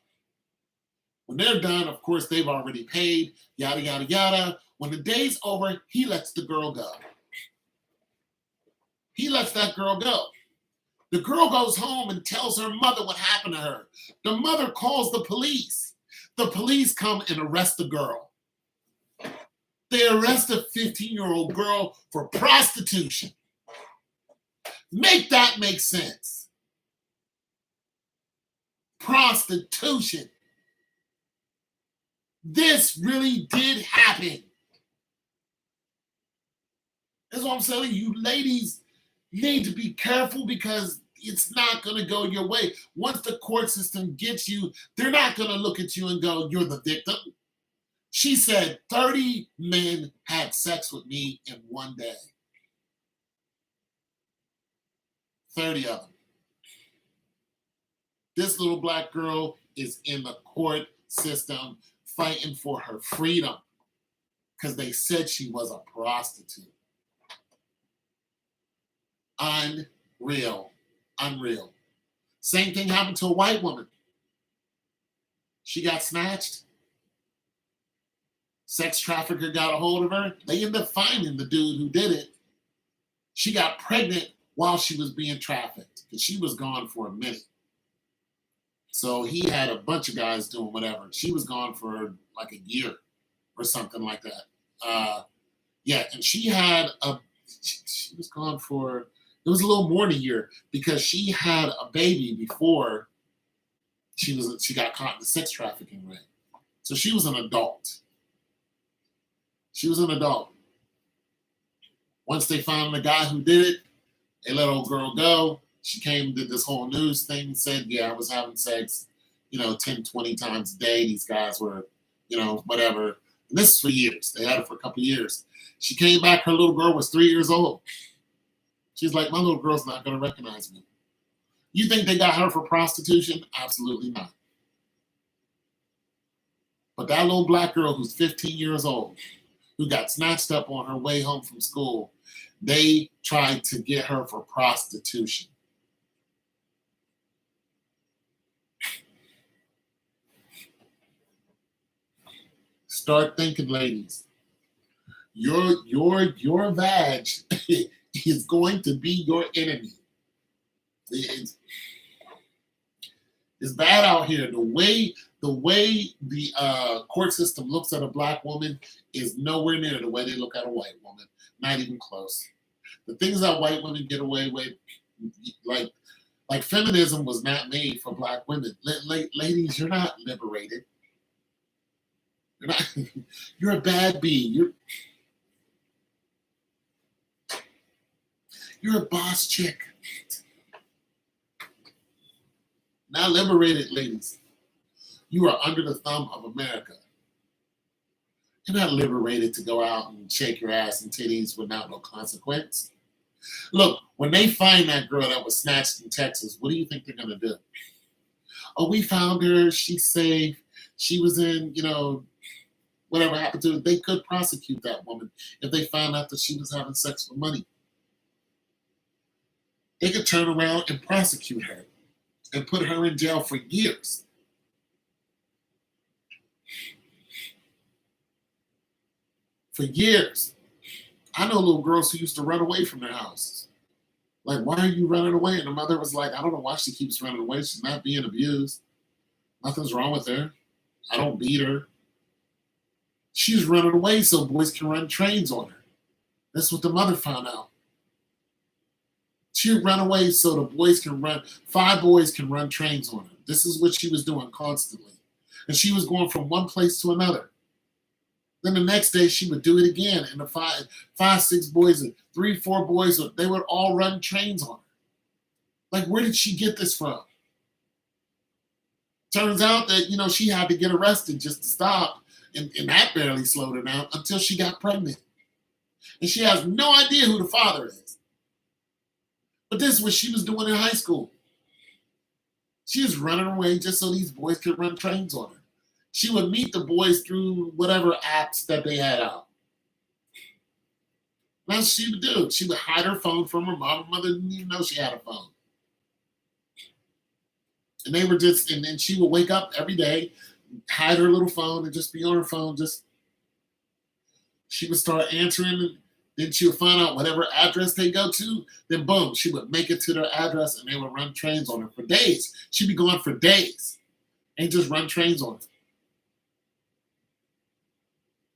When they're done, of course, they've already paid, yada, yada, yada. When the day's over, he lets the girl go. He lets that girl go. The girl goes home and tells her mother what happened to her. The mother calls the police. The police come and arrest the girl. They arrest a 15-year-old girl for prostitution. Make that make sense. Prostitution. This really did happen. That's what I'm telling you. You ladies need to be careful because it's not going to go your way. Once the court system gets you, they're not going to look at you and go, you're the victim. She said 30 men had sex with me in one day. 30 of them. This little black girl is in the court system fighting for her freedom because they said she was a prostitute. Unreal. Unreal. Same thing happened to a white woman. She got snatched. Sex trafficker got a hold of her. They ended up finding the dude who did it. She got pregnant while she was being trafficked because she was gone for a minute. So he had a bunch of guys doing whatever. She was gone for like a year or something like that. And she was gone for, it was a little more than a year because she had a baby before she got caught in the sex trafficking ring. So she was an adult. She was an adult. Once they found the guy who did it, they let old girl go. She came, did this whole news thing, said, yeah, I was having sex, 10, 20 times a day. These guys were, whatever. And this is for years. They had it for a couple of years. She came back. Her little girl was 3 years old. She's like, my little girl's not going to recognize me. You think they got her for prostitution? Absolutely not. But that little black girl who's 15 years old, who got snatched up on her way home from school, they tried to get her for prostitution. Start thinking, ladies. Your vag is going to be your enemy. It's bad out here. The way the court system looks at a black woman is nowhere near the way they look at a white woman. Not even close. The things that white women get away with, Like feminism was not made for black women. Ladies, you're not liberated. You're not. You're a bad bee. You're a boss chick. Not liberated, ladies. You are under the thumb of America. You're not liberated to go out and shake your ass and titties without no consequence. Look, when they find that girl that was snatched in Texas, what do you think they're going to do? Oh, we found her. She's safe. She was in, whatever happened to her. They could prosecute that woman if they found out that she was having sex for money. They could turn around and prosecute her and put her in jail for years. For years. I know little girls who used to run away from their houses. Like, why are you running away? And the mother was like, I don't know why she keeps running away. She's not being abused. Nothing's wrong with her. I don't beat her. She's running away so boys can run trains on her. That's what the mother found out. She would run away so the boys can run, 5 boys can run trains on her. This is what she was doing constantly. And she was going from one place to another. Then the next day she would do it again. And the 6 boys, and 3, 4 boys, they would all run trains on her. Like, where did she get this from? Turns out that, she had to get arrested just to stop. And that barely slowed her down until she got pregnant. And she has no idea who the father is. But this is what she was doing in high school. She was running away just so these boys could run trains on her. She would meet the boys through whatever apps that they had out. That's what she would do. She would hide her phone from her mom. Her mother didn't even know she had a phone. And they were and then she would wake up every day, hide her little phone, and just be on her phone. She would start answering. Then she would find out whatever address they go to. Then boom, she would make it to their address, and they would run trains on her for days. She'd be gone for days and just run trains on her.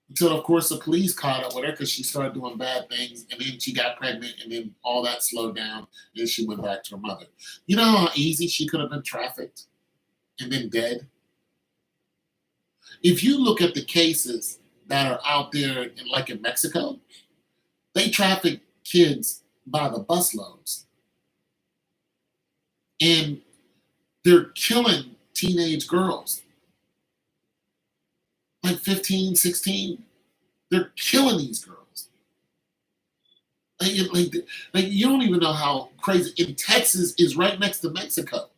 Until, of course, the police caught up with her because she started doing bad things, and then she got pregnant, and then all that slowed down, and she went back to her mother. You know how easy she could have been trafficked and then dead? If you look at the cases that are out there, in Mexico, they traffic kids by the busloads. And they're killing teenage girls. Like 15, 16. They're killing these girls. Like you don't even know how crazy. And Texas is right next to Mexico.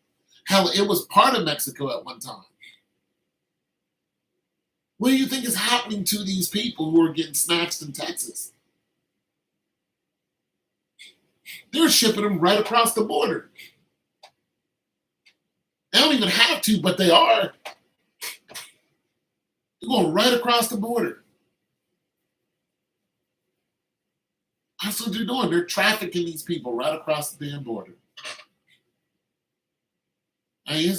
Hell, it was part of Mexico at one time. What do you think is happening to these people who are getting snatched in Texas? They're shipping them right across the border. They don't even have to, but they are. They're going right across the border. That's what they're doing. They're trafficking these people right across the damn border. I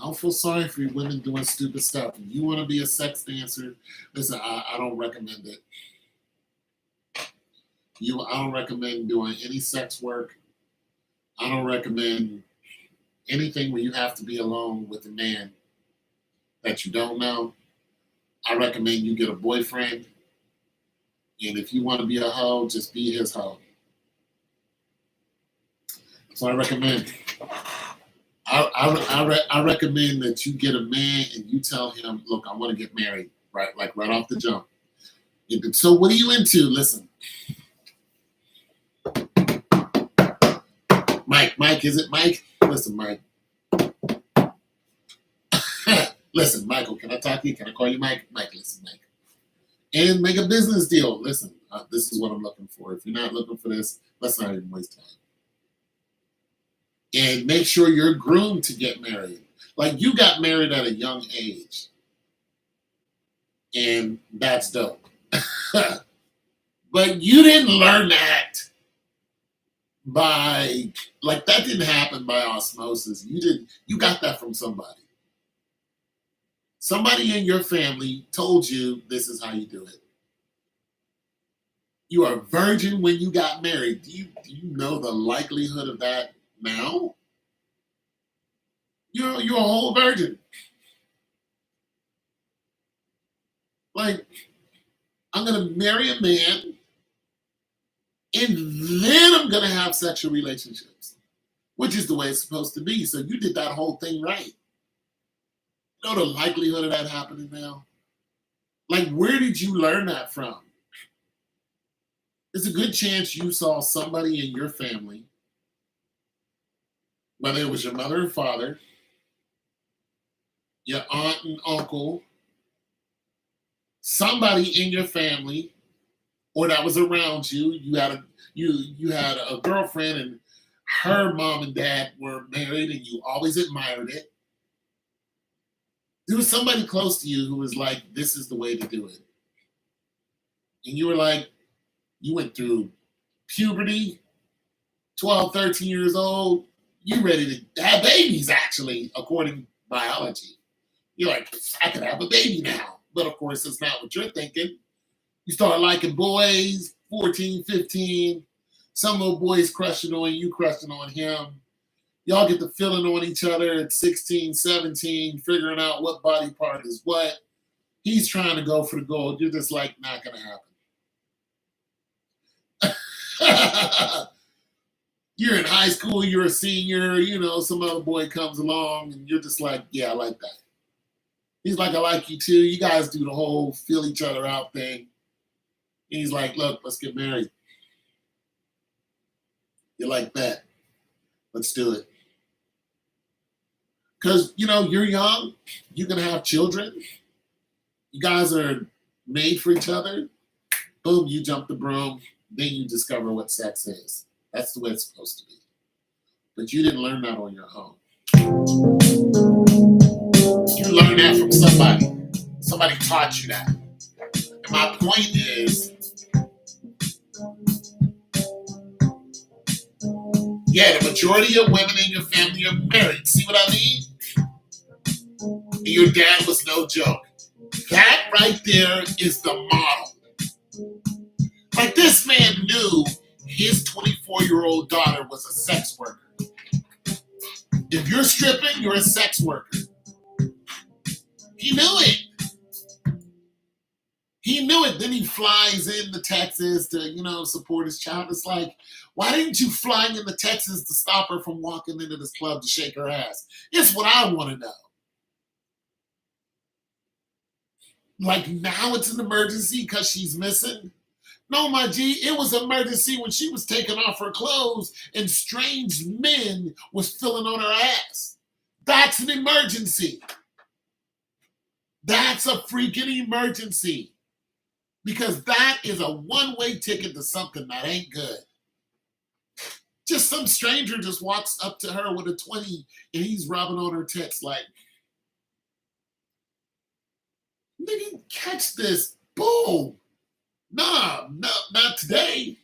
don't feel sorry for you women doing stupid stuff. If you want to be a sex dancer, listen, I don't recommend it. I don't recommend doing any sex work. I don't recommend anything where you have to be alone with a man that you don't know. I recommend you get a boyfriend. And if you want to be a hoe, just be his hoe. So I recommend. I recommend that you get a man and you tell him, look, I want to get married, right off the jump. So what are you into? Listen. Mike, is it Mike? Listen, Mike. Listen, Michael, can I talk to you? Can I call you Mike? Mike, listen, Mike. And make a business deal. Listen, this is what I'm looking for. If you're not looking for this, let's not even waste time. And make sure you're groomed to get married. Like, you got married at a young age. And that's dope. But you didn't learn that that didn't happen by osmosis. You got that from somebody. Somebody in your family told you this is how you do it. You are a virgin when you got married. Do you know the likelihood of that now? You're a whole virgin. Like, I'm gonna marry a man and then I'm gonna have sexual relationships, which is the way it's supposed to be. So you did that whole thing right. You know the likelihood of that happening now? Like, where did you learn that from? There's a good chance you saw somebody in your family, whether it was your mother or father, your aunt and uncle, somebody in your family, or that was around you. You had a girlfriend, and her mom and dad were married, and you always admired it. There was somebody close to you who was like, "This is the way to do it," and you were like, you went through puberty, 12, 13 years old. You ready to have babies, actually, according to biology. You're like, I could have a baby now. But of course, that's not what you're thinking. You start liking boys, 14, 15. Some little boys crushing on you, crushing on him. Y'all get the feeling on each other at 16, 17, figuring out what body part is what. He's trying to go for the gold. You're just like, not going to happen. You're in high school, you're a senior, some other boy comes along, and you're just like, yeah, I like that. He's like, I like you too. You guys do the whole feel each other out thing. And he's like, look, let's get married. You're like that. Let's do it. Because, you're young. You can have children. You guys are made for each other. Boom, you jump the broom. Then you discover what sex is. That's the way it's supposed to be. But you didn't learn that on your own. You learned that from somebody. Somebody taught you that. And my point is, yeah, the majority of women in your family are married. See what I mean? And your dad was no joke. That right there is the model. Like, this man knew his 24-year-old daughter was a sex worker. If you're stripping, you're a sex worker. He knew it. He knew it. Then he flies into Texas to, support his child. It's like, why didn't you fly into Texas to stop her from walking into this club to shake her ass? It's what I want to know. Like, now it's an emergency because she's missing? No, my G, it was an emergency when she was taking off her clothes and strange men was filling on her ass. That's an emergency. That's a freaking emergency. Because that is a one-way ticket to something that ain't good. Just some stranger just walks up to her with a 20 and he's rubbing on her tits like, nigga, catch this. Boom. Nah, no, not today.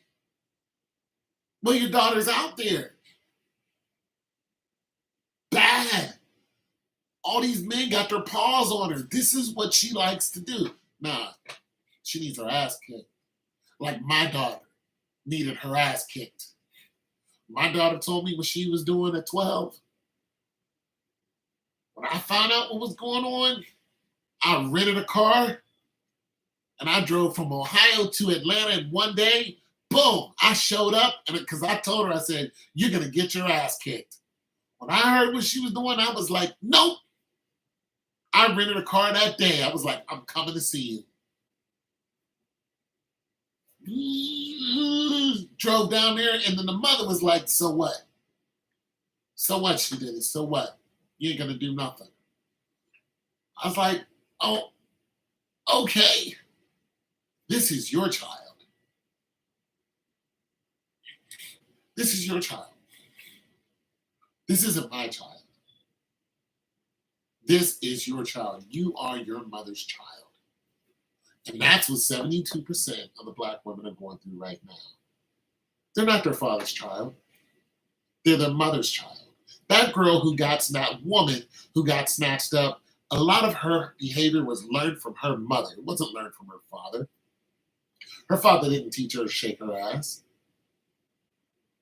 Well, your daughter's out there. Bad. All these men got their paws on her. This is what she likes to do. Nah, she needs her ass kicked. Like my daughter needed her ass kicked. My daughter told me what she was doing at 12. When I found out what was going on, I rented a car and I drove from Ohio to Atlanta in one day. Boom, I showed up and because I told her, I said, you're going to get your ass kicked. When I heard what she was doing, I was like, nope. I rented a car that day. I was like, I'm coming to see you. Drove down there, and then the mother was like, so what? So what she did it? So what? You ain't going to do nothing. I was like, oh, okay. This is your child. This is your child. This isn't my child. This is your child. You are your mother's child. And that's what 72% of the black women are going through right now. They're not their father's child. They're their mother's child. That girl that woman who got snatched up, a lot of her behavior was learned from her mother. It wasn't learned from her father. Her father didn't teach her to shake her ass.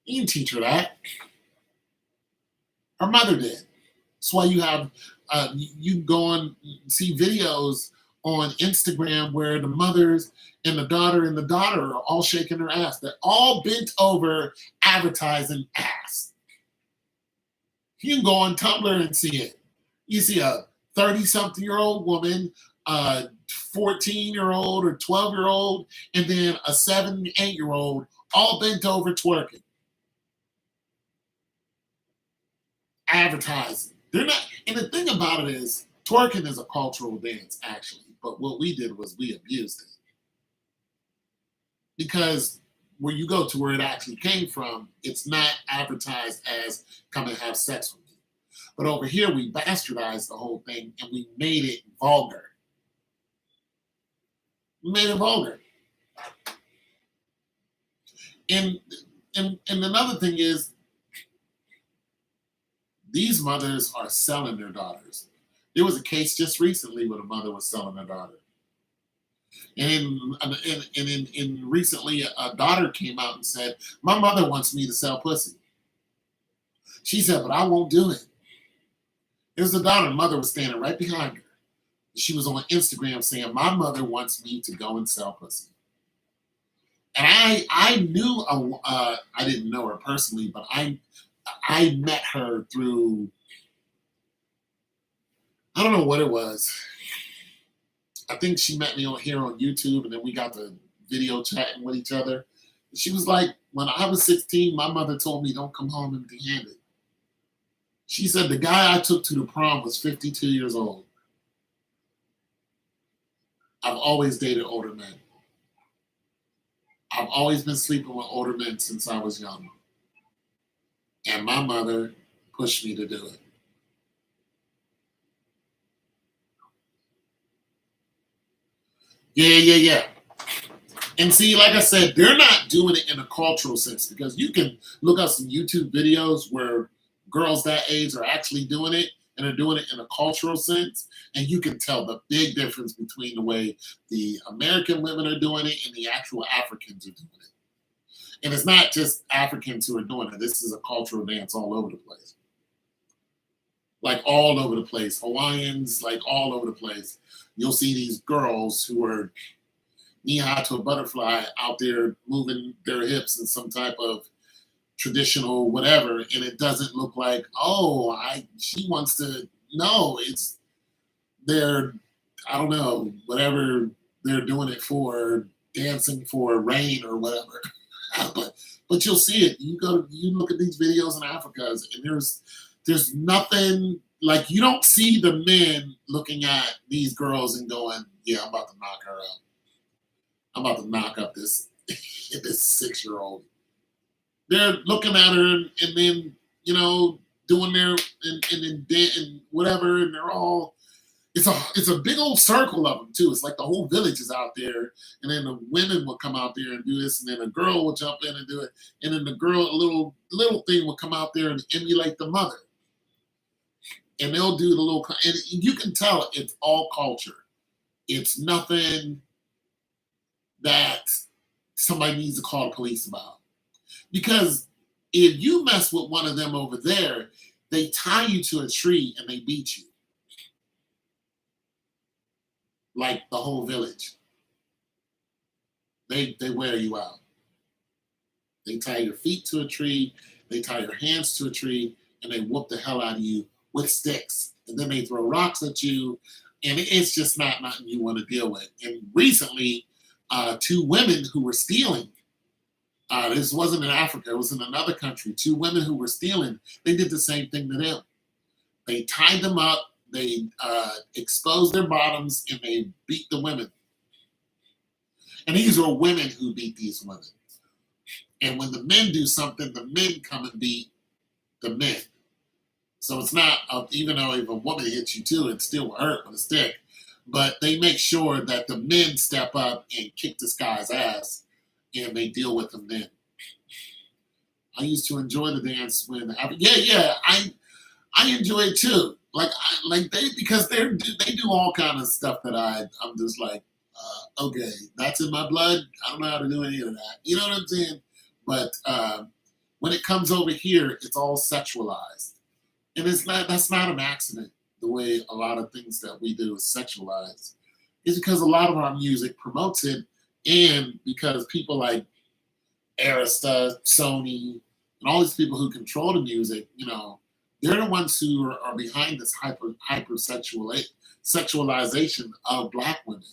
He didn't teach her that. Her mother did. That's why you have you go and see videos on Instagram where the mothers and the daughter are all shaking her ass. They're all bent over advertising ass. You can go on Tumblr and see it. You see a 30-something-year-old woman, a 14-year-old or 12-year-old, and then a 7, 8-year-old all bent over twerking. Advertising. They're not, and the thing about it is, twerking is a cultural dance, actually. But what we did was we abused it. Because where you go to where it actually came from, it's not advertised as come and have sex with me. But over here, we bastardized the whole thing and we made it vulgar. We made it vulgar. And another thing is, these mothers are selling their daughters. There was a case just recently where a mother was selling her daughter. And recently, a daughter came out and said, my mother wants me to sell pussy. She said, but I won't do it. It was the daughter. The mother was standing right behind her. She was on Instagram saying, my mother wants me to go and sell pussy. And I knew, I didn't know her personally, but I met her through, I don't know what it was. I think she met me here on YouTube, and then we got the video chatting with each other. She was like, when I was 16, my mother told me don't come home empty-handed. She said the guy I took to the prom was 52 years old. I've always dated older men. I've always been sleeping with older men since I was young. And my mother pushed me to do it. Yeah. And see, like I said, they're not doing it in a cultural sense, because you can look up some YouTube videos where girls that age are actually doing it, and they're doing it in a cultural sense. And you can tell the big difference between the way the American women are doing it and the actual Africans are doing it. And it's not just Africans who are doing it. This is a cultural dance all over the place. Like all over the place. Hawaiians, like all over the place. You'll see these girls who are knee-high to a butterfly out there moving their hips in some type of traditional whatever, and it doesn't look like, she wants to, no, it's they're, I don't know, whatever they're doing it for, dancing for rain or whatever. but you'll see it. You look at these videos in Africa, and there's nothing, like, you don't see the men looking at these girls and going, yeah, I'm about to knock her out. I'm about to knock up this 6-year-old. They're looking at her and then, doing their and whatever, and they're all, it's a big old circle of them too. It's like the whole village is out there, and then the women will come out there and do this, and then a girl will jump in and do it, and then the girl, a little thing will come out there and emulate the mother, and they'll do the little, and you can tell it's all culture. It's nothing that somebody needs to call the police about. Because if you mess with one of them over there, they tie you to a tree and they beat you. Like the whole village. They wear you out. They tie your feet to a tree, they tie your hands to a tree, and they whoop the hell out of you with sticks. And then they throw rocks at you, and it's just not nothing you want to deal with. And recently, 2 women who were stealing, this wasn't in Africa, it was in another country. 2 women who were stealing, they did the same thing to them. They tied them up, they exposed their bottoms, and they beat the women. And these were women who beat these women. And when the men do something, the men come and beat the men. So it's not, even though if a woman hits you too, it still will hurt with a stick. But they make sure that the men step up and kick this guy's ass, and they deal with them then. I used to enjoy the dance when, I enjoy it too. Because they do all kind of stuff that I'm just like, Okay, that's in my blood. I don't know how to do any of that. You know what I'm saying? But when it comes over here, it's all sexualized, and it's not. That's not an accident. The way a lot of things that we do is sexualized, is because a lot of our music promotes it, and because people like Arista, Sony, and all these people who control the music, they're the ones who are behind this sexualization of black women.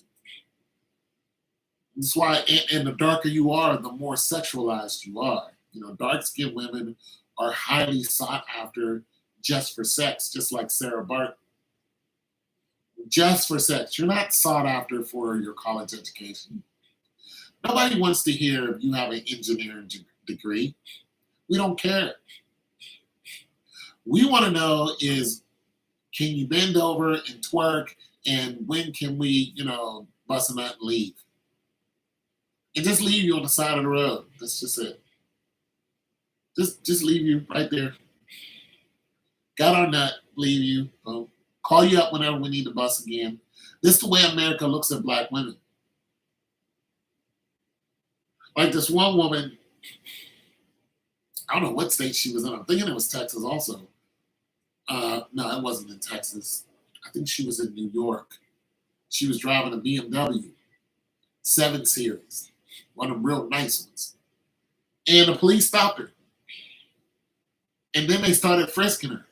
That's why, and the darker you are, the more sexualized you are. Dark skinned women are highly sought after just for sex, just like Sarah Barton. Just for sex. You're not sought after for your college education. Nobody wants to hear if you have an engineering degree. We don't care. We want to know is, can you bend over and twerk, and when can we, bust a nut and leave? And just leave you on the side of the road. That's just it. Just leave you right there. Got our nut, leave you. Call you up whenever we need to bust again. This is the way America looks at black women. Like this one woman, I don't know what state she was in. I'm thinking it was Texas also. No, it wasn't in Texas. I think she was in New York. She was driving a BMW 7 Series, one of them real nice ones. And the police stopped her. And then they started frisking her.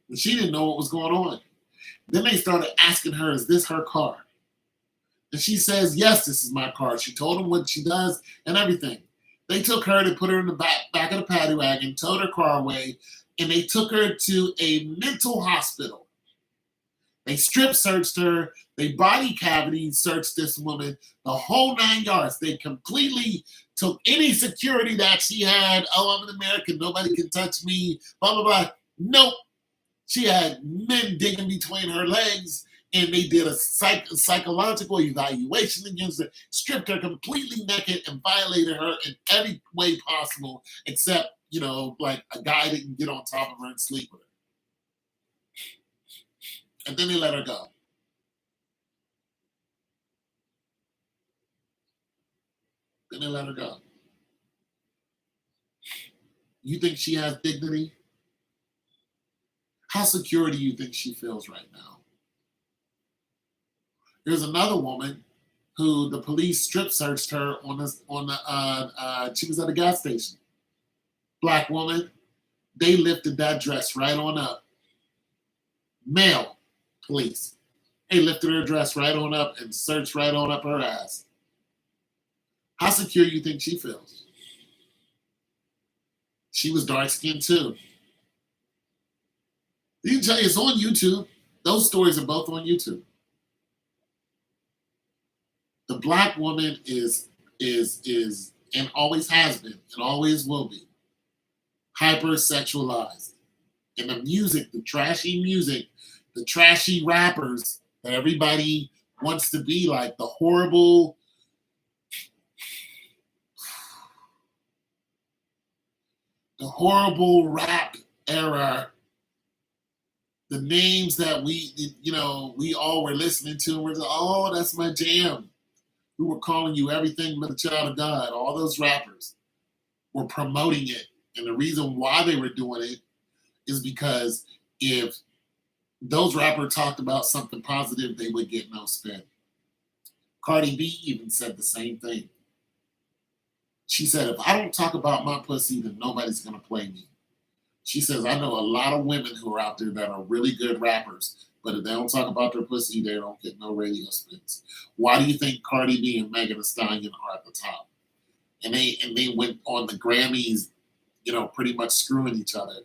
And she didn't know what was going on. Then they started asking her, is this her car? And she says, yes, this is my car. She told them what she does and everything. They took her to put her in the back of the paddy wagon, towed her car away, and they took her to a mental hospital. They strip searched her. They body cavity searched this woman, the whole 9 yards. They completely took any security that she had. Oh, I'm an American. Nobody can touch me. Blah, blah, blah. Nope. She had men digging between her legs, and they did a psychological evaluation against her, stripped her completely naked, and violated her in every way possible, except, like a guy didn't get on top of her and sleep with her. And then they let her go. Then they let her go. You think she has dignity? How secure do you think she feels right now? There's another woman who the police strip searched her she was at a gas station. Black woman, they lifted that dress right on up. Male police. They lifted her dress right on up and searched right on up her ass. How secure do you think she feels? She was dark skinned too. You can tell you it's on YouTube. Those stories are both on YouTube. The black woman is and always has been and always will be hypersexualized. And the music, the trashy rappers that everybody wants to be like, the horrible rap era, the names that we all were listening to, and we're like, oh, that's my jam. We were calling you everything but a child of God. All those rappers were promoting it. And the reason why they were doing it is because if those rappers talked about something positive, they would get no spin. Cardi B even said the same thing. She said, if I don't talk about my pussy, then nobody's going to play me. She says, I know a lot of women who are out there that are really good rappers, but if they don't talk about their pussy, they don't get no radio spins. Why do you think Cardi B and Megan Thee Stallion are at the top? And they went on the Grammys, pretty much screwing each other.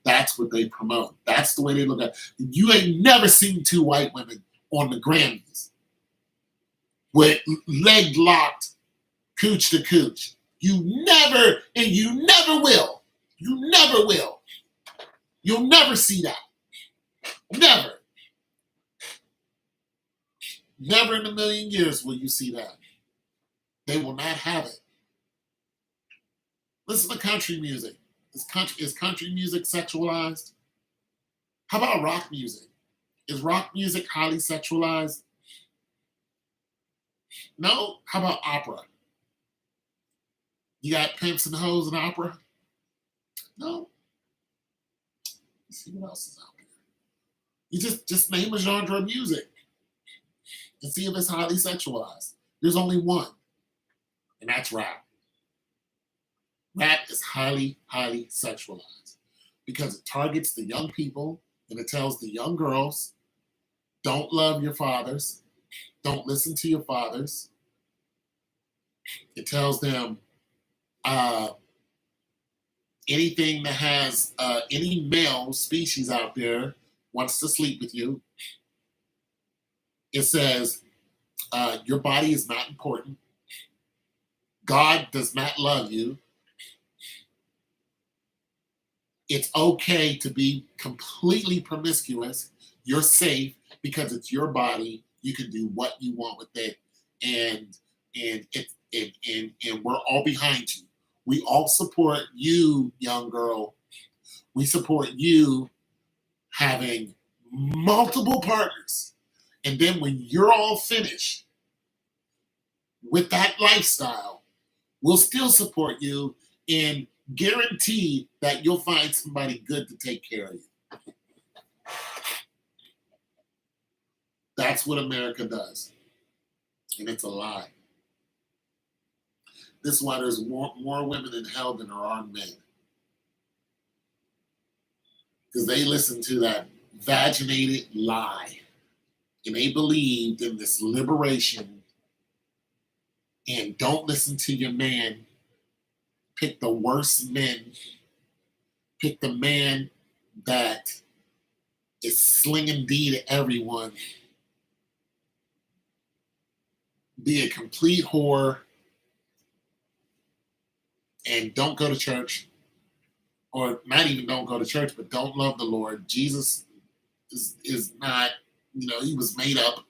That's what they promote. That's the way they look at it. You ain't never seen two white women on the Grammys with leg locked, cooch to cooch. You never, and you never will. You never will. You'll never see that. Never. Never in a million years will you see that. They will not have it. Listen to country music. Is country music sexualized? How about rock music? Is rock music highly sexualized? No? How about opera? You got pimps and hoes in opera? No? Let's see what else is out there. You just name a genre of music and see if it's highly sexualized. There's only one, and that's rap. Rap is highly, highly sexualized because it targets the young people and it tells the young girls, don't love your fathers, don't listen to your fathers. It tells them uh, anything that has any male species out there wants to sleep with you. It says your body is not important. God does not love you. It's okay to be completely promiscuous. You're safe because it's your body. You can do what you want with it, and we're all behind you. We all support you, young girl. We support you having multiple partners, and then when you're all finished with that lifestyle, we'll still support you and guarantee that you'll find somebody good to take care of you. That's what America does. And it's a lie. This is why there's more women in hell than there are men. Because they listen to that vaginated lie. And they believed in this liberation. And don't listen to your man. Pick the worst men. Pick the man that is slinging D to everyone. Be a complete whore. And don't go to church. Or not even don't go to church, but don't love the Lord. Jesus is not, he was made up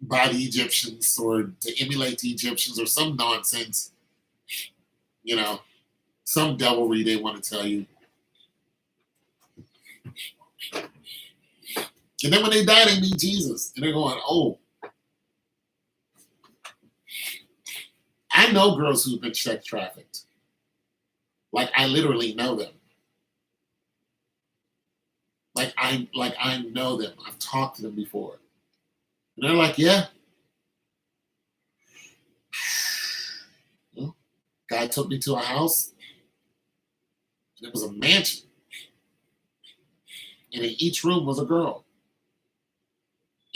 by the Egyptians or to emulate the Egyptians or some nonsense. Some devilry they want to tell you. And then when they die, they meet Jesus. And they're going, oh. I know girls who've been sex trafficked. Like, I literally know them. Like I know them. I've talked to them before. And they're like, yeah. Guy took me to a house. And it was a mansion. And in each room was a girl.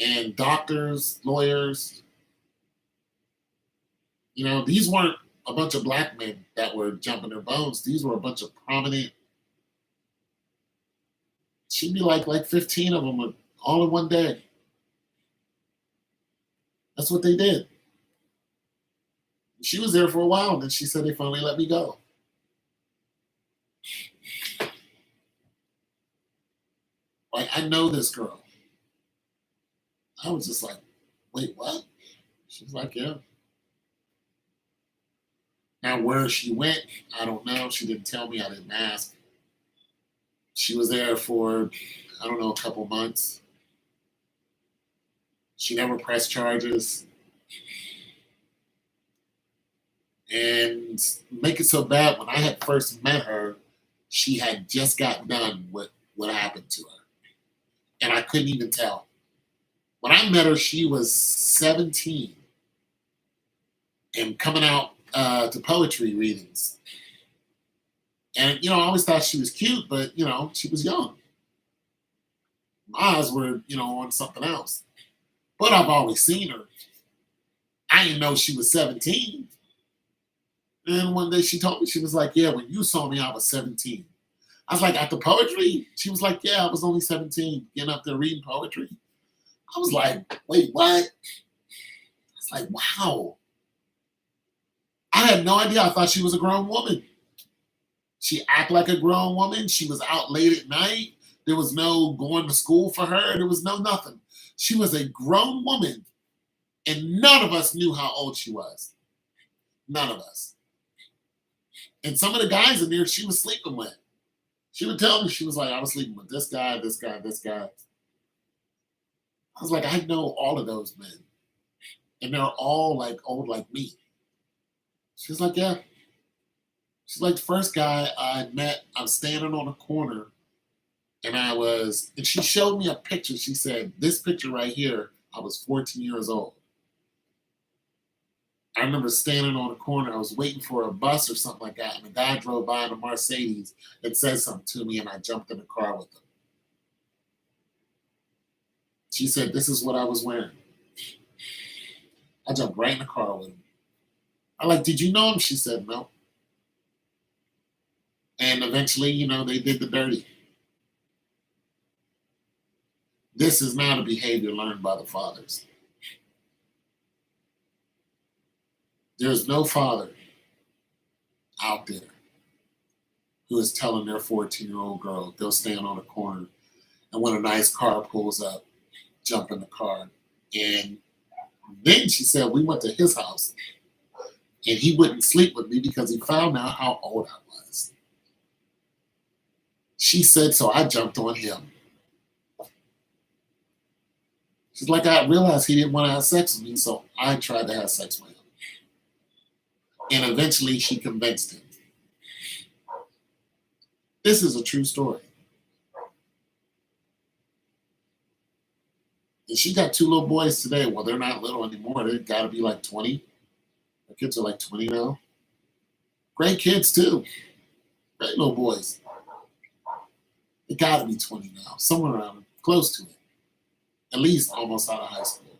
And doctors, lawyers. These weren't a bunch of black men that were jumping their bones. These were a bunch of prominent. She'd be like 15 of them all in one day. That's what they did. She was there for a while, and then she said they finally let me go. Like, I know this girl. I was just like, wait, what? She's like, yeah. Now, where she went, I don't know. She didn't tell me. I didn't ask. She was there for, I don't know, a couple months. She never pressed charges. And make it so bad, when I had first met her, she had just got done with what happened to her. And I couldn't even tell. When I met her, she was 17 and coming out to poetry readings. And, I always thought she was cute, but, she was young. My eyes were, on something else. But I've always seen her. I didn't know she was 17. And one day she told me, she was like, yeah, when you saw me, I was 17. I was like, at the poetry? She was like, yeah, I was only 17, getting up there reading poetry. I was like, wait, what? I was like, wow. I had no idea. I thought she was a grown woman. She acted like a grown woman. She was out late at night. There was no going to school for her. There was no nothing. She was a grown woman, and none of us knew how old she was. None of us. And some of the guys in there she was sleeping with. She would tell me, she was like, I was sleeping with this guy, this guy, this guy. I was like, I know all of those men. and they're all like old like me. She's like, yeah. She's like, the first guy I met, I'm standing on a corner, and she showed me a picture. She said, this picture right here, I was 14 years old. I remember standing on a corner. I was waiting for a bus or something like that, and a guy drove by in a Mercedes and said something to me, and I jumped in the car with him. She said, this is what I was wearing. I jumped right in the car with him. I'm like, did you know him? She said, no. And eventually, they did the dirty. This is not a behavior learned by the fathers. There's no father out there who is telling their 14-year-old girl, go stand on a corner, and when a nice car pulls up, jump in the car. And then she said, we went to his house, and he wouldn't sleep with me because he found out how old I was. She said, so I jumped on him. She's like, I realized he didn't want to have sex with me, so I tried to have sex with him. And eventually she convinced him. This is a true story. And she got 2 little boys today. Well, they're not little anymore. They've got to be like 20. Her kids are like 20 now. Great kids, too. Great little boys. They got to be 20 now. Somewhere around close to it. At least almost out of high school.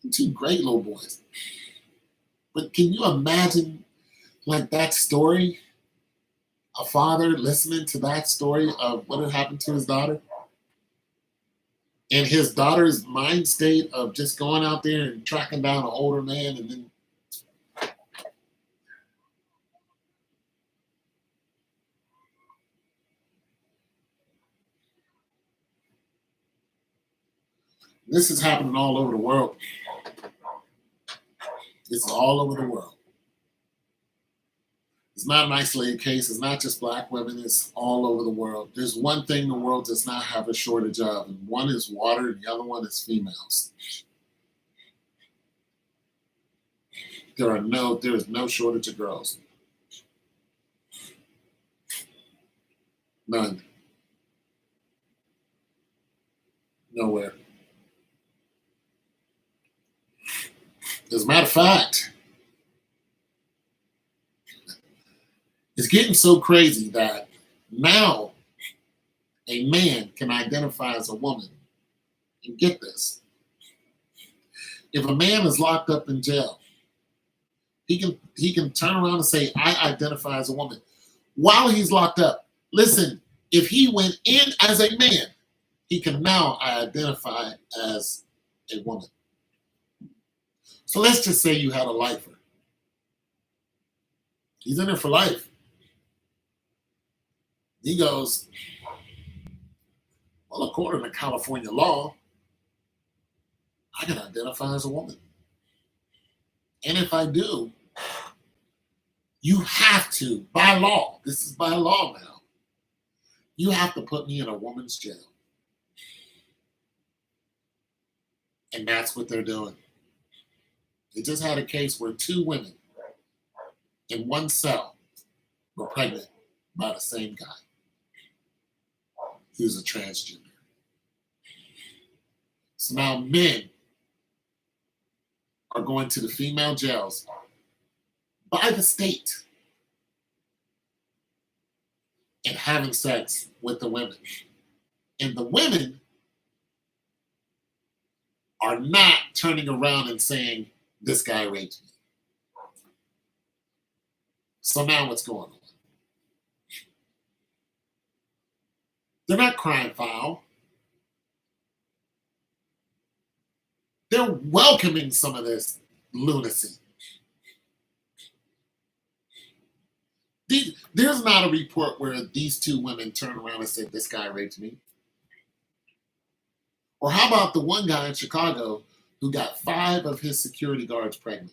And 2 great little boys. But can you imagine, like, that story? A father listening to that story of what had happened to his daughter? And his daughter's mind state of just going out there and tracking down an older man and then this is happening all over the world. It's all over the world. It's not an isolated case. It's not just black women. It's all over the world. There's one thing the world does not have a shortage of, and one is water, and the other one is females. There is no shortage of girls. None. Nowhere. As a matter of fact, it's getting so crazy that now a man can identify as a woman. And get this. If a man is locked up in jail, he can turn around and say, I identify as a woman while he's locked up. Listen, if he went in as a man, he can now identify as a woman. So let's just say you had a lifer. He's in there for life. He goes, well, according to California law, I can identify as a woman. And if I do, you have to, by law, this is by law now, you have to put me in a woman's jail. And that's what they're doing. They just had a case where 2 women in one cell were pregnant by the same guy. He was a transgender. So now men are going to the female jails by the state and having sex with the women. And the women are not turning around and saying, this guy raped me. So now what's going on? They're not crying foul. They're welcoming some of this lunacy. There's not a report where these 2 women turn around and say, this guy raped me. Or how about the one guy in Chicago who got 5 of his security guards pregnant?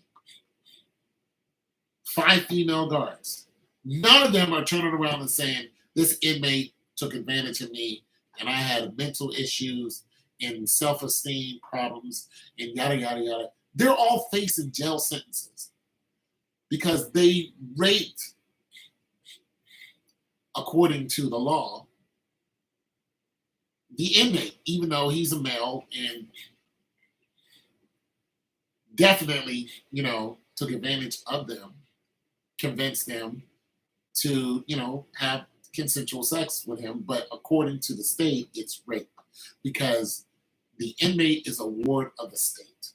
5 female guards. None of them are turning around and saying, this inmate took advantage of me and I had mental issues and self-esteem problems and yada yada yada. They're all facing jail sentences because they raped, according to the law, the inmate, even though he's a male and definitely, took advantage of them, convinced them to, have consensual sex with him. But according to the state, it's rape because the inmate is a ward of the state.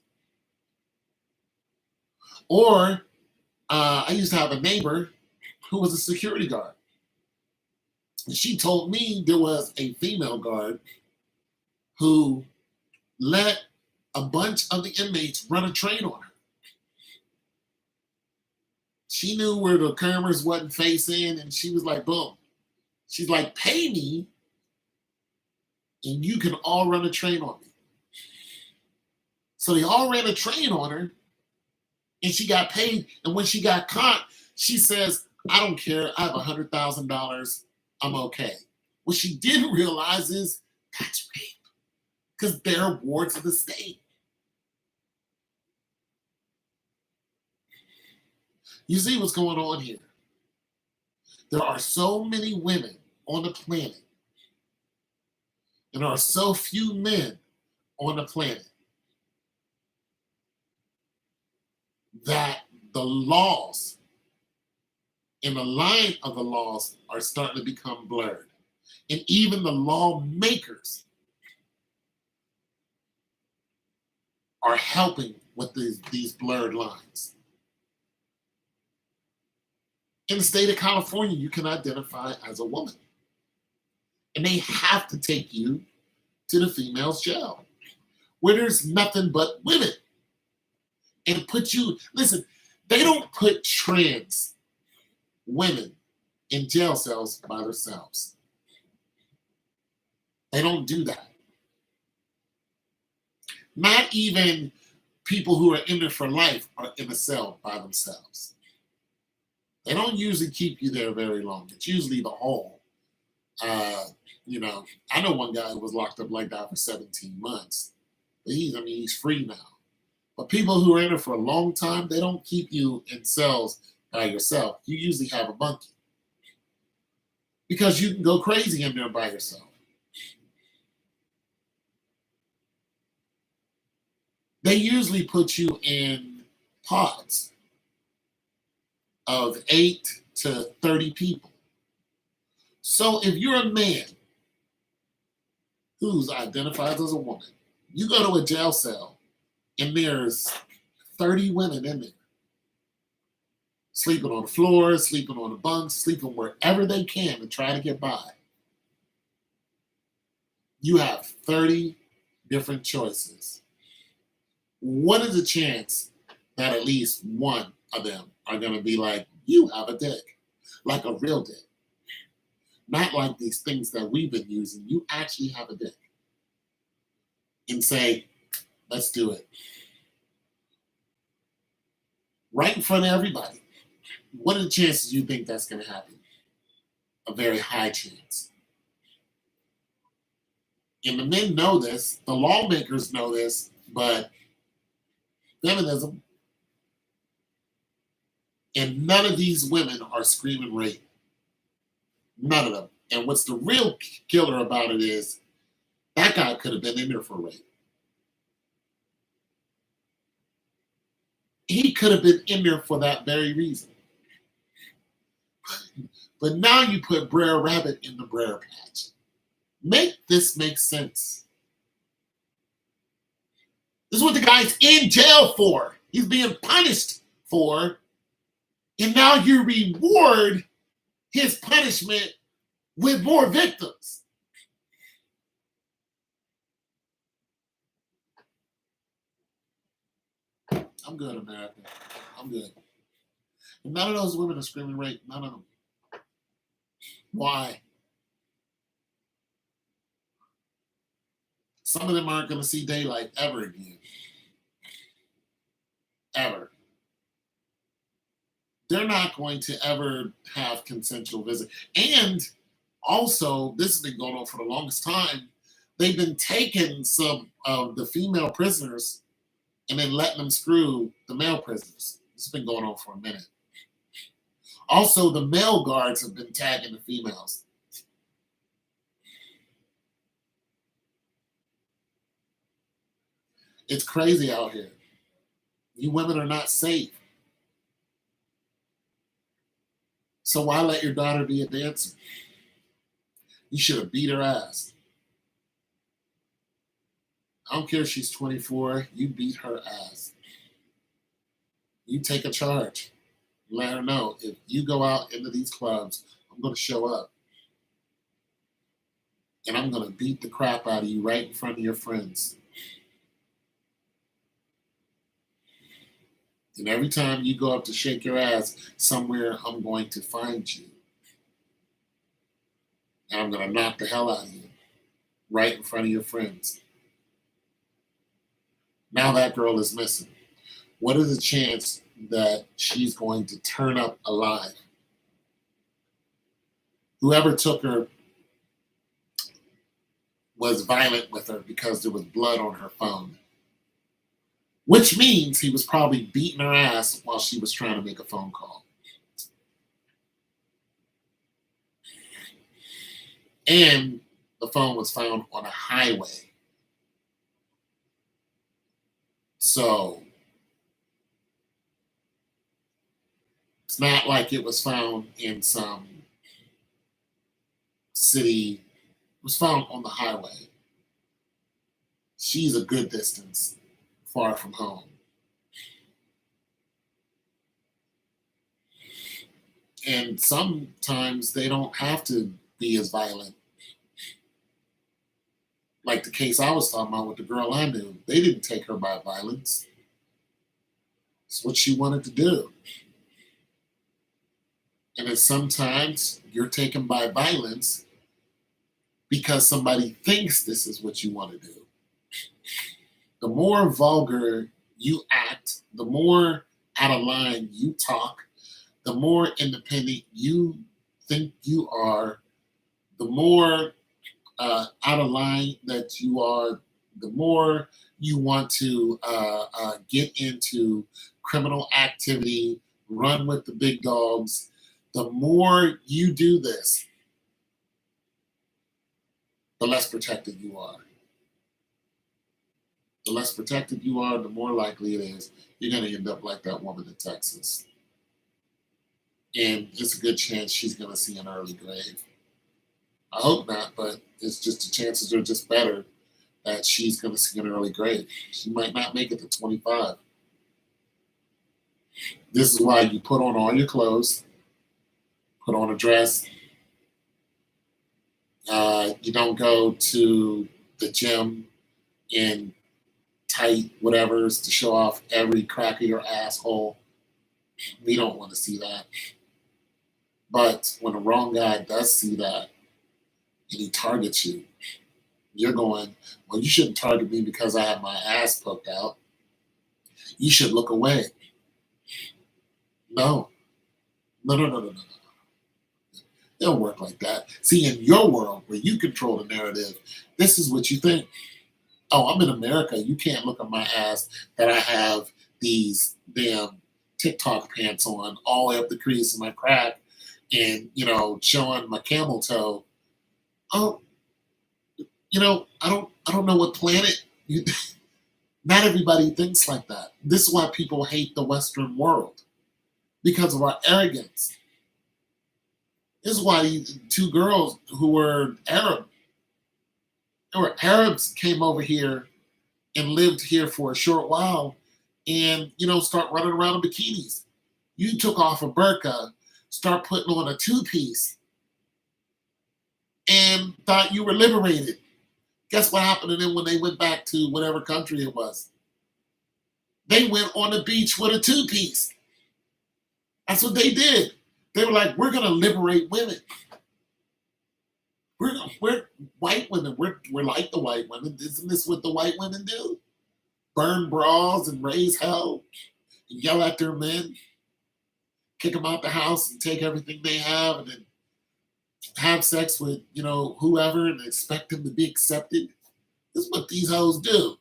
Or I used to have a neighbor who was a security guard. And she told me there was a female guard who let a bunch of the inmates run a train on her. She knew where the cameras wasn't facing, and she was like, boom. She's like, pay me, and you can all run a train on me. So they all ran a train on her, and she got paid. And when she got caught, she says, I don't care. I have $100,000. I'm okay. What she didn't realize is that's rape because they're wards of the state. You see what's going on here? There are so many women on the planet, and there are so few men on the planet that the laws and the line of the laws are starting to become blurred. And even the lawmakers are helping with these blurred lines. In the state of California, you can identify as a woman. And they have to take you to the female's jail, where there's nothing but women. And put you, listen, they don't put trans women in jail cells by themselves. They don't do that. Not even people who are in there for life are in a cell by themselves. They don't usually keep you there very long. It's usually the whole. I know one guy who was locked up like that for 17 months. But he's free now. But people who are in it for a long time, they don't keep you in cells by yourself. You usually have a bunkie. Because you can go crazy in there by yourself. They usually put you in pods of 8 to 30 people. So if you're a man who's identified as a woman, you go to a jail cell and there's 30 women in there, sleeping on the floor, sleeping on the bunks, sleeping wherever they can to try to get by. You have 30 different choices. What is the chance that at least one of them are going to be like, you have a dick, like a real dick? Not like these things that we've been using. You actually have a dick. And say, let's do it. Right in front of everybody. What are the chances you think that's going to happen? A very high chance. And the men know this, the lawmakers know this, but feminism, and none of these women are screaming rape. None of them. And what's the real killer about it is that guy could have been in there for rape. He could have been in there for that very reason. But now you put Brer Rabbit in the Brer Patch. Make this make sense. This is what the guy's in jail for. He's being punished for. And now you reward his punishment with more victims. I'm good, America. I'm good. And none of those women are screaming rape. None of them. Why? Some of them aren't going to see daylight ever again. Ever. They're not going to ever have consensual visit. And also, this has been going on for the longest time, they've been taking some of the female prisoners and then letting them screw the male prisoners. It's been going on for a minute. Also, the male guards have been tagging the females. It's crazy out here. You women are not safe. So why let your daughter be a dancer? You should have beat her ass. I don't care if she's 24. You beat her ass. You take a charge. Let her know, if you go out into these clubs, I'm going to show up. And I'm going to beat the crap out of you right in front of your friends. And every time you go up to shake your ass somewhere, I'm going to find you. And I'm going to knock the hell out of you right in front of your friends. Now that girl is missing. What is the chance that she's going to turn up alive? Whoever took her was violent with her because there was blood on her phone. Which means he was probably beating her ass while she was trying to make a phone call. And the phone was found on a highway. So it's not like it was found in some city. It was found on the highway. She's a good distance far from home. And sometimes they don't have to be as violent. Like the case I was talking about with the girl I knew. They didn't take her by violence. It's what she wanted to do. And then sometimes you're taken by violence because somebody thinks this is what you want to do. The more vulgar you act, the more out of line you talk, the more independent you think you are, the more out of line that you are, the more you want to get into criminal activity, run with the big dogs. The more you do this, the less protected you are. The less protected you are, the more likely it is you're going to end up like that woman in Texas. And it's a good chance she's going to see an early grave. I hope not, but it's just the chances are just better that she's going to see an early grave. She might not make it to 25. This is why you put on all your clothes, put on a dress. You don't go to the gym in tight whatevers to show off every crack of your asshole. We don't want to see that. But when the wrong guy does see that and he targets you, you're going, well, you shouldn't target me because I have my ass poked out. You should look away. No. No. It don't work like that. See, in your world where you control the narrative, this is what you think. Oh, I'm in America. You can't look at my ass that I have these damn TikTok pants on all the way up the crease of my crack and, showing my camel toe. Oh, I don't know what planet you. Not everybody thinks like that. This is why people hate the Western world, because of our arrogance. This is why these two girls who were Arabs came over here and lived here for a short while and, start running around in bikinis. You took off a burqa, start putting on a two-piece, and thought you were liberated. Guess what happened to them when they went back to whatever country it was? They went on the beach with a two-piece. That's what they did. They were like, we're going to liberate women. We're white women. We're like the white women. Isn't this what the white women do? Burn bras and raise hell and yell at their men, kick them out the house and take everything they have and then have sex with, whoever and expect them to be accepted. This is what these hoes do.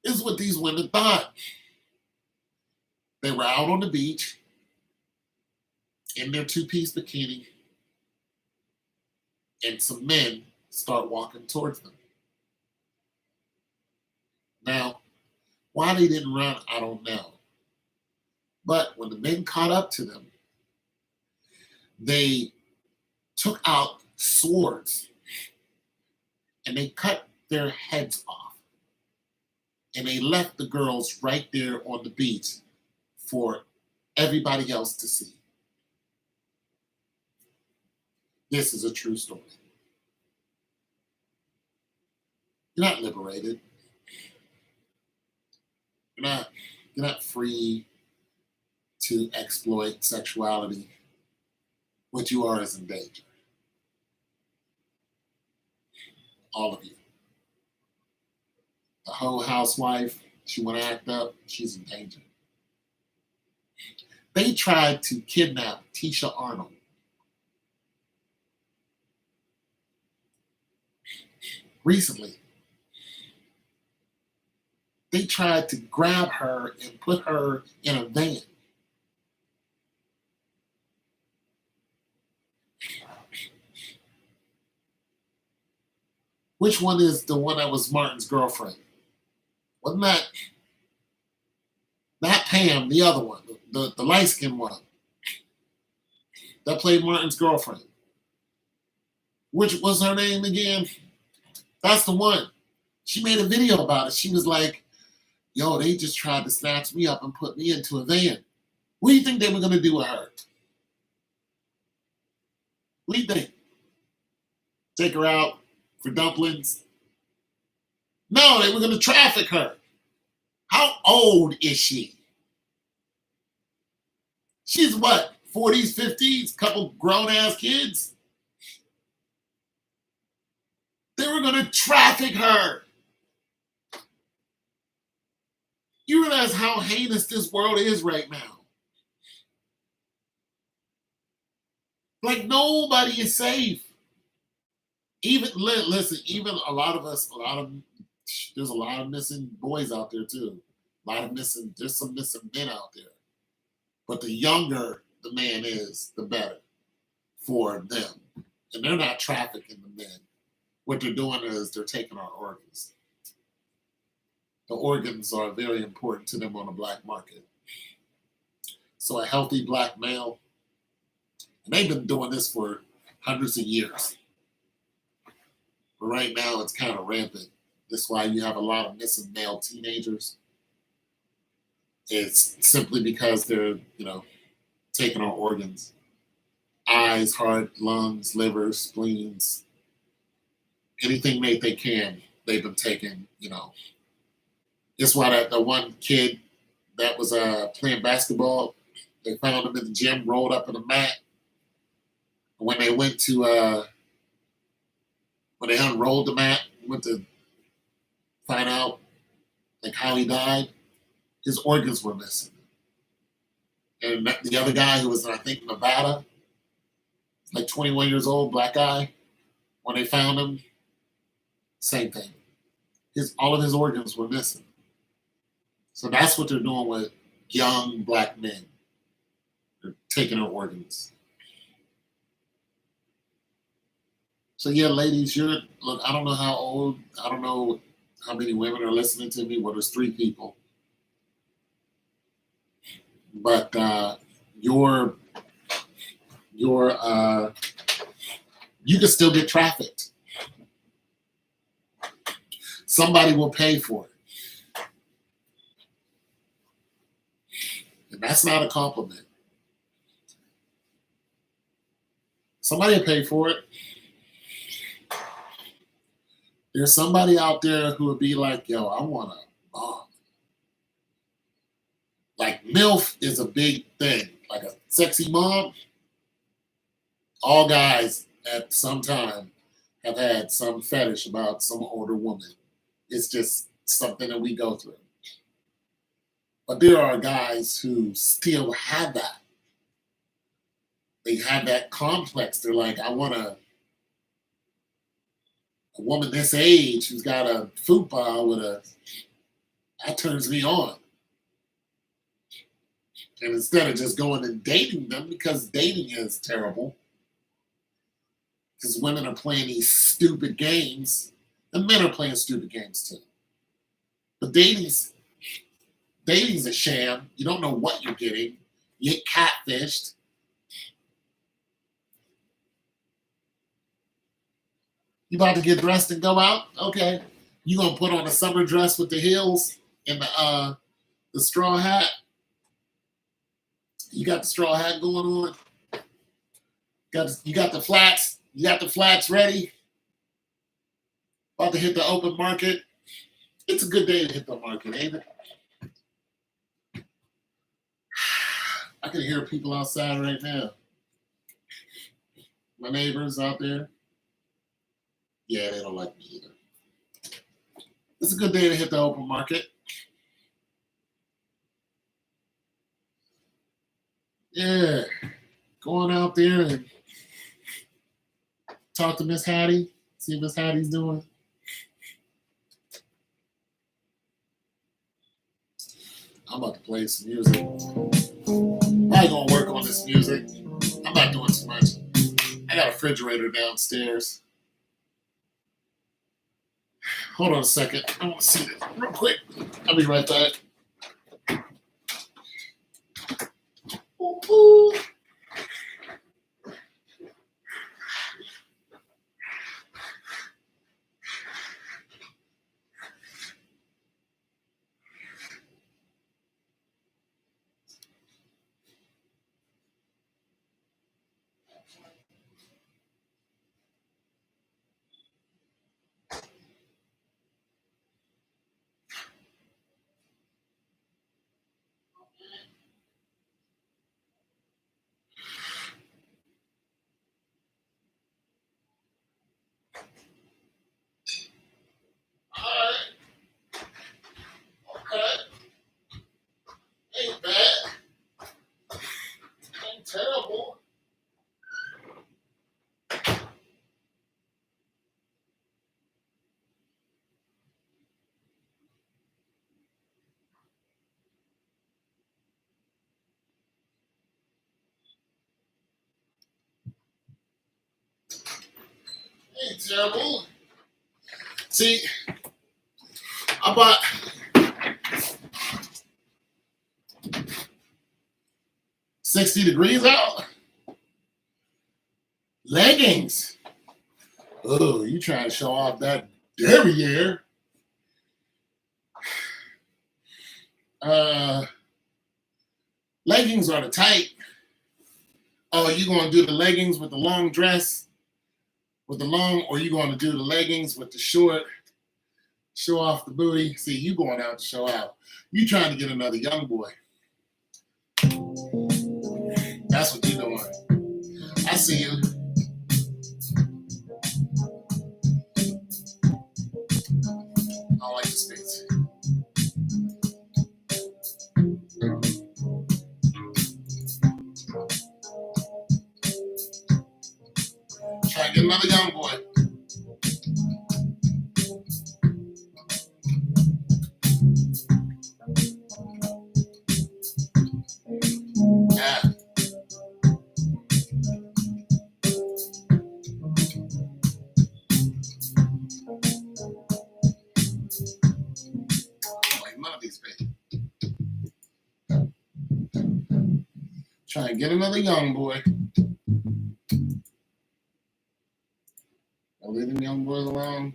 This is what these women thought. They were out on the beach in their two-piece bikini, and some men start walking towards them. Now, why they didn't run, I don't know. But when the men caught up to them, they took out swords and they cut their heads off. And they left the girls right there on the beach for everybody else to see. This is a true story. You're not liberated. You're not free to exploit sexuality. What you are is in danger. All of you. The whole housewife, she want to act up, she's in danger. They tried to kidnap Tisha Arnold. Recently, they tried to grab her and put her in a van. Which one is the one that was Martin's girlfriend? Wasn't that not Pam, the other one, the light-skinned one that played Martin's girlfriend? Which was her name again? That's the one. She made a video about it. She was like, yo, they just tried to snatch me up and put me into a van. What do you think they were going to do with her? What do you think? Take her out for dumplings? No, they were going to traffic her. How old is she? She's what, 40s, 50s? Couple grown-ass kids? They were going to traffic her. You realize how heinous this world is right now? Like, nobody is safe. Even, listen, even a lot of us, there's a lot of missing boys out there too. There's some missing men out there. But the younger the man is, the better for them. And they're not trafficking the men. What they're doing is they're taking our organs. The organs are very important to them on the black market. So a healthy black male, and they've been doing this for hundreds of years. But right now it's kind of rampant. That's why you have a lot of missing male teenagers. It's simply because they're, taking our organs. Eyes, heart, lungs, liver, spleens, anything they can, they've been taking, That's why the one kid that was playing basketball, they found him in the gym rolled up in a mat. When they went to, when they unrolled the mat, went to find out how he died, his organs were missing. And the other guy who was in, I think, Nevada, 21 years old, black guy, when they found him, same thing. All of his organs were missing. So that's what they're doing with young black men. They're taking their organs. So yeah, ladies, look, I don't know how old, I don't know how many women are listening to me. Well, there's 3 people. But you can still get trafficked. Somebody will pay for it. And that's not a compliment. Somebody will pay for it. There's somebody out there who would be like, yo, I want a bomb. MILF is a big thing. Like a sexy mom. All guys at some time have had some fetish about some older woman. It's just something that we go through. But there are guys who still have that. They have that complex. They're like, I want A woman this age who's got a fupa with that turns me on. And instead of just going and dating them, because dating is terrible, because women are playing these stupid games, and men are playing stupid games too. But dating's a sham. You don't know what you're getting. You get catfished. You about to get dressed and go out? Okay. You gonna put on a summer dress with the heels and the straw hat? You got the straw hat going on? You got the flats? You got the flats ready? About to hit the open market? It's a good day to hit the market, ain't it? I can hear people outside right now. My neighbors out there. Yeah, they don't like me either. It's a good day to hit the open market. Yeah. Going out there and talk to Miss Hattie. See what Miss Hattie's doing. I'm about to play some music. I'm gonna work on this music. I'm not doing too much. I got a refrigerator downstairs. Hold on a second. I want to see this real quick. I'll be right back. Ooh, ooh. Okay. Ain't bad. Ain't terrible. Ain't terrible. See, I bought 60 degrees out. Leggings. Oh, you trying to show off that derriere. Leggings are the tight. Oh, you gonna do the leggings with the long dress, with the long, or you gonna do the leggings with the short, show off the booty? See, you going out to show out. You trying to get another young boy. That's what you doing. I see you. I don't like the space. Try to get another young boy. Yeah. Like none of these babies. Try and get another young boy. I'll leave them young boys alone.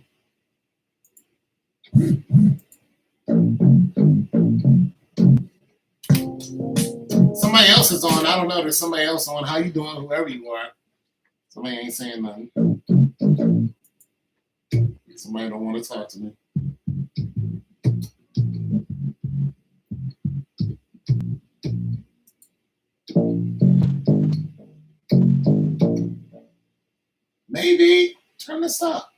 Somebody else is on. I don't know. There's somebody else on. How you doing? Whoever you are. Somebody ain't saying nothing. Somebody don't want to talk to me. Maybe turn this up.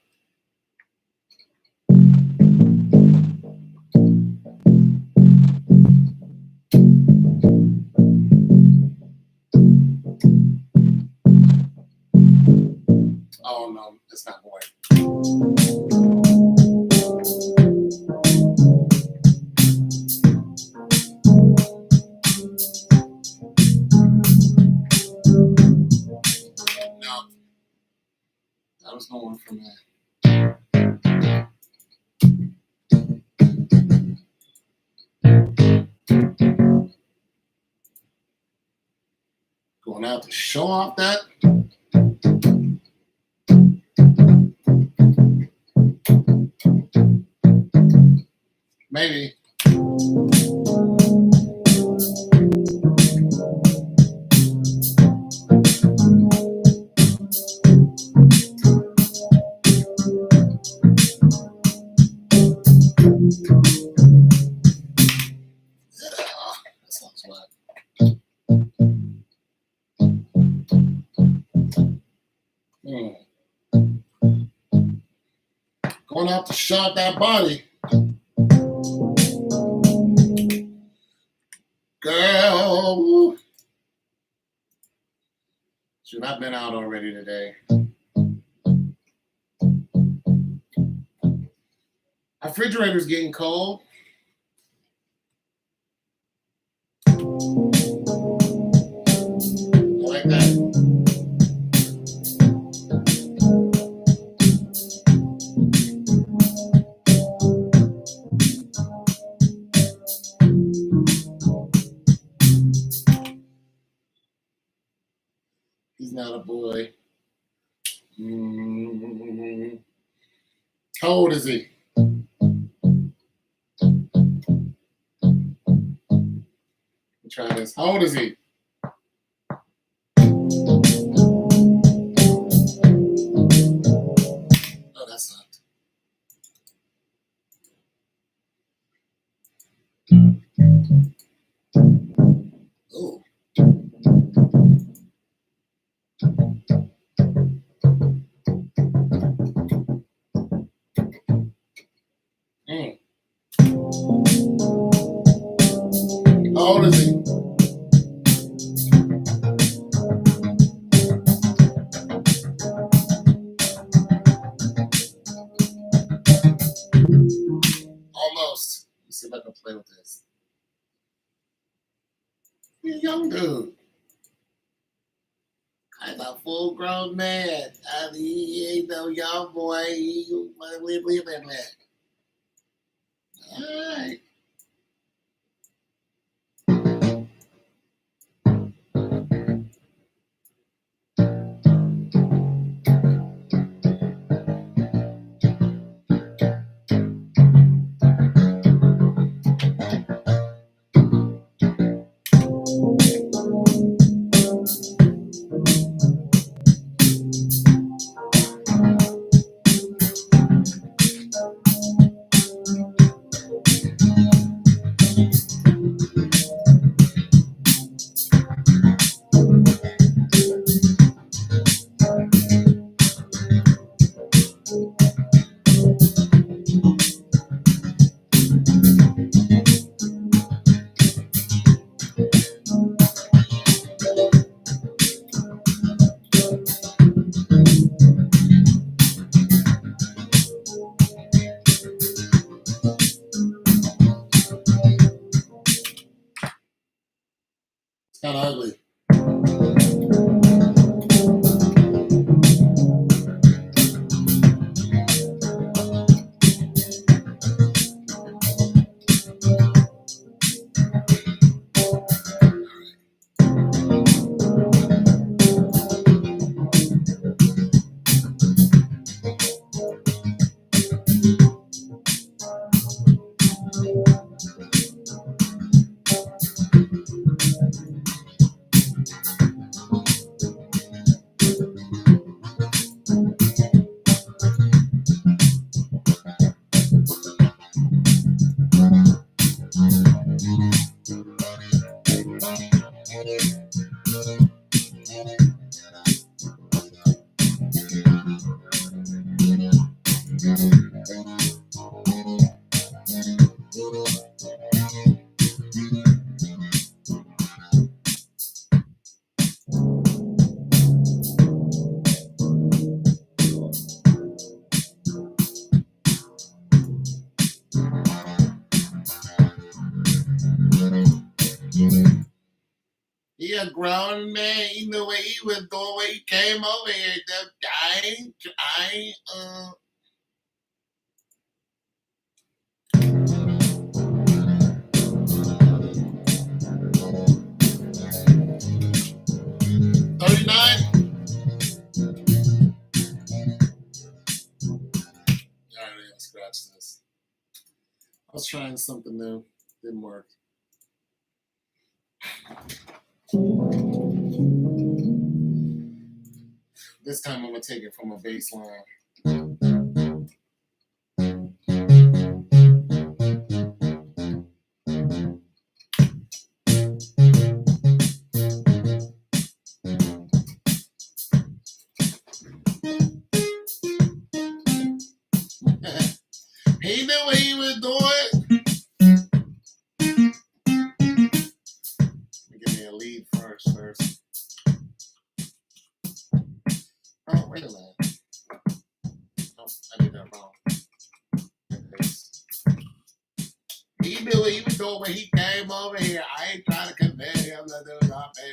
Oh no, it's not going. Going out to show off that. Maybe. That sounds whack. Going out to show off that body. Girl. Should I've been out already today. Our refrigerator's getting cold. I like that. He's not a boy. How old is he? Try this. How old is he? Oh, that sucked. Oh. How old is he? Almost. Let's see if I can play with this. He's a young dude. I'm a full-grown man. I mean, he ain't no young boy. All right. It's kind of ugly. He a grown man. He knew what he was doing when he came over here. was trying something new. Didn't work. This time I'm gonna take it from a bass line. He knew what he was doing. Give me a lead first. Oh, wait a minute. Oh, I did that wrong. He knew what he was doing when he came over here. I ain't trying to convey him to do nothing.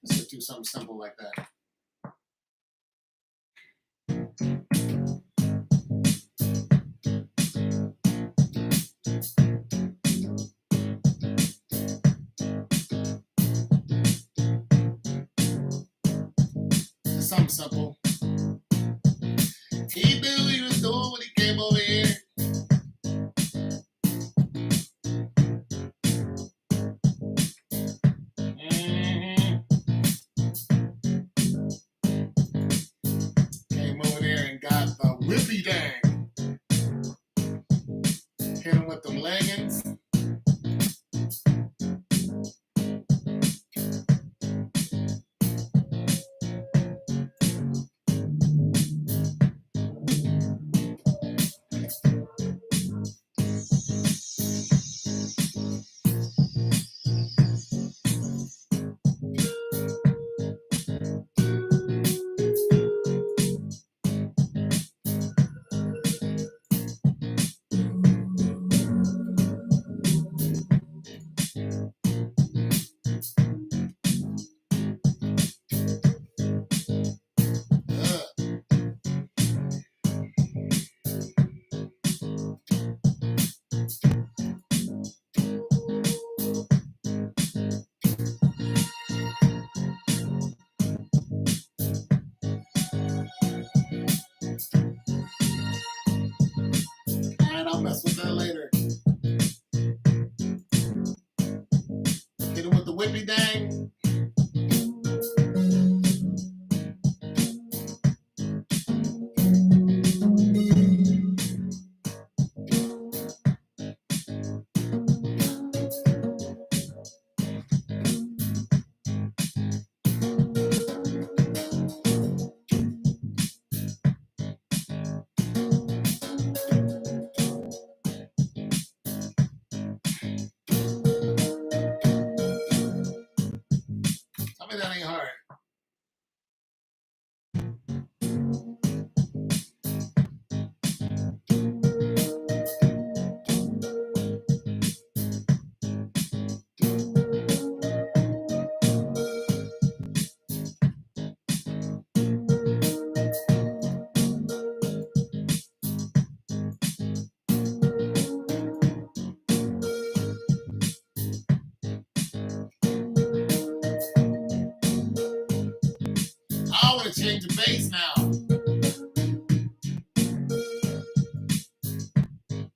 Let's do something simple like that. Something simple. He knew what he was doing when he came over here. Came over there and got the whippy dang. Hit him with the leggings. I'll mess with that later. Hit him with the whippy dang. Tell me that ain't hard. I want to change the bass now.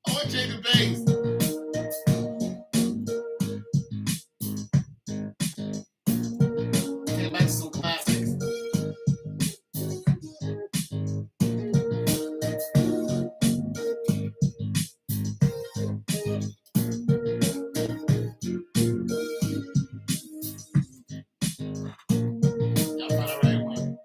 I want to change the bass. Okay, back to some classics. Y'all find the right one.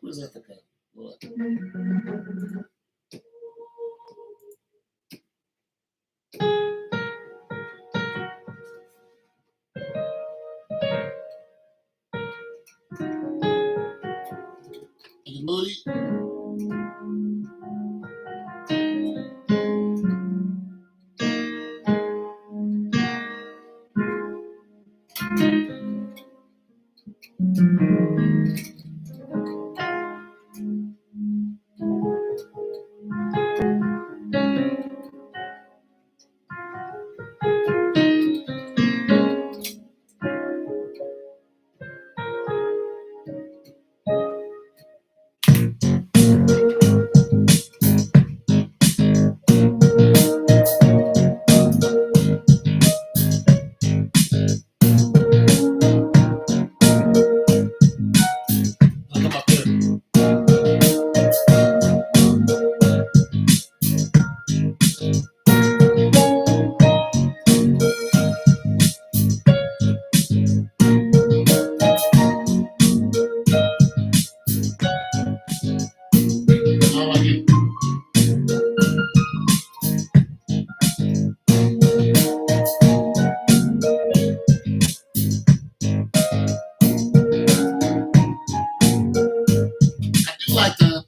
Where's Ethica? What? You moody? I'll come up here. I like it. I do like the.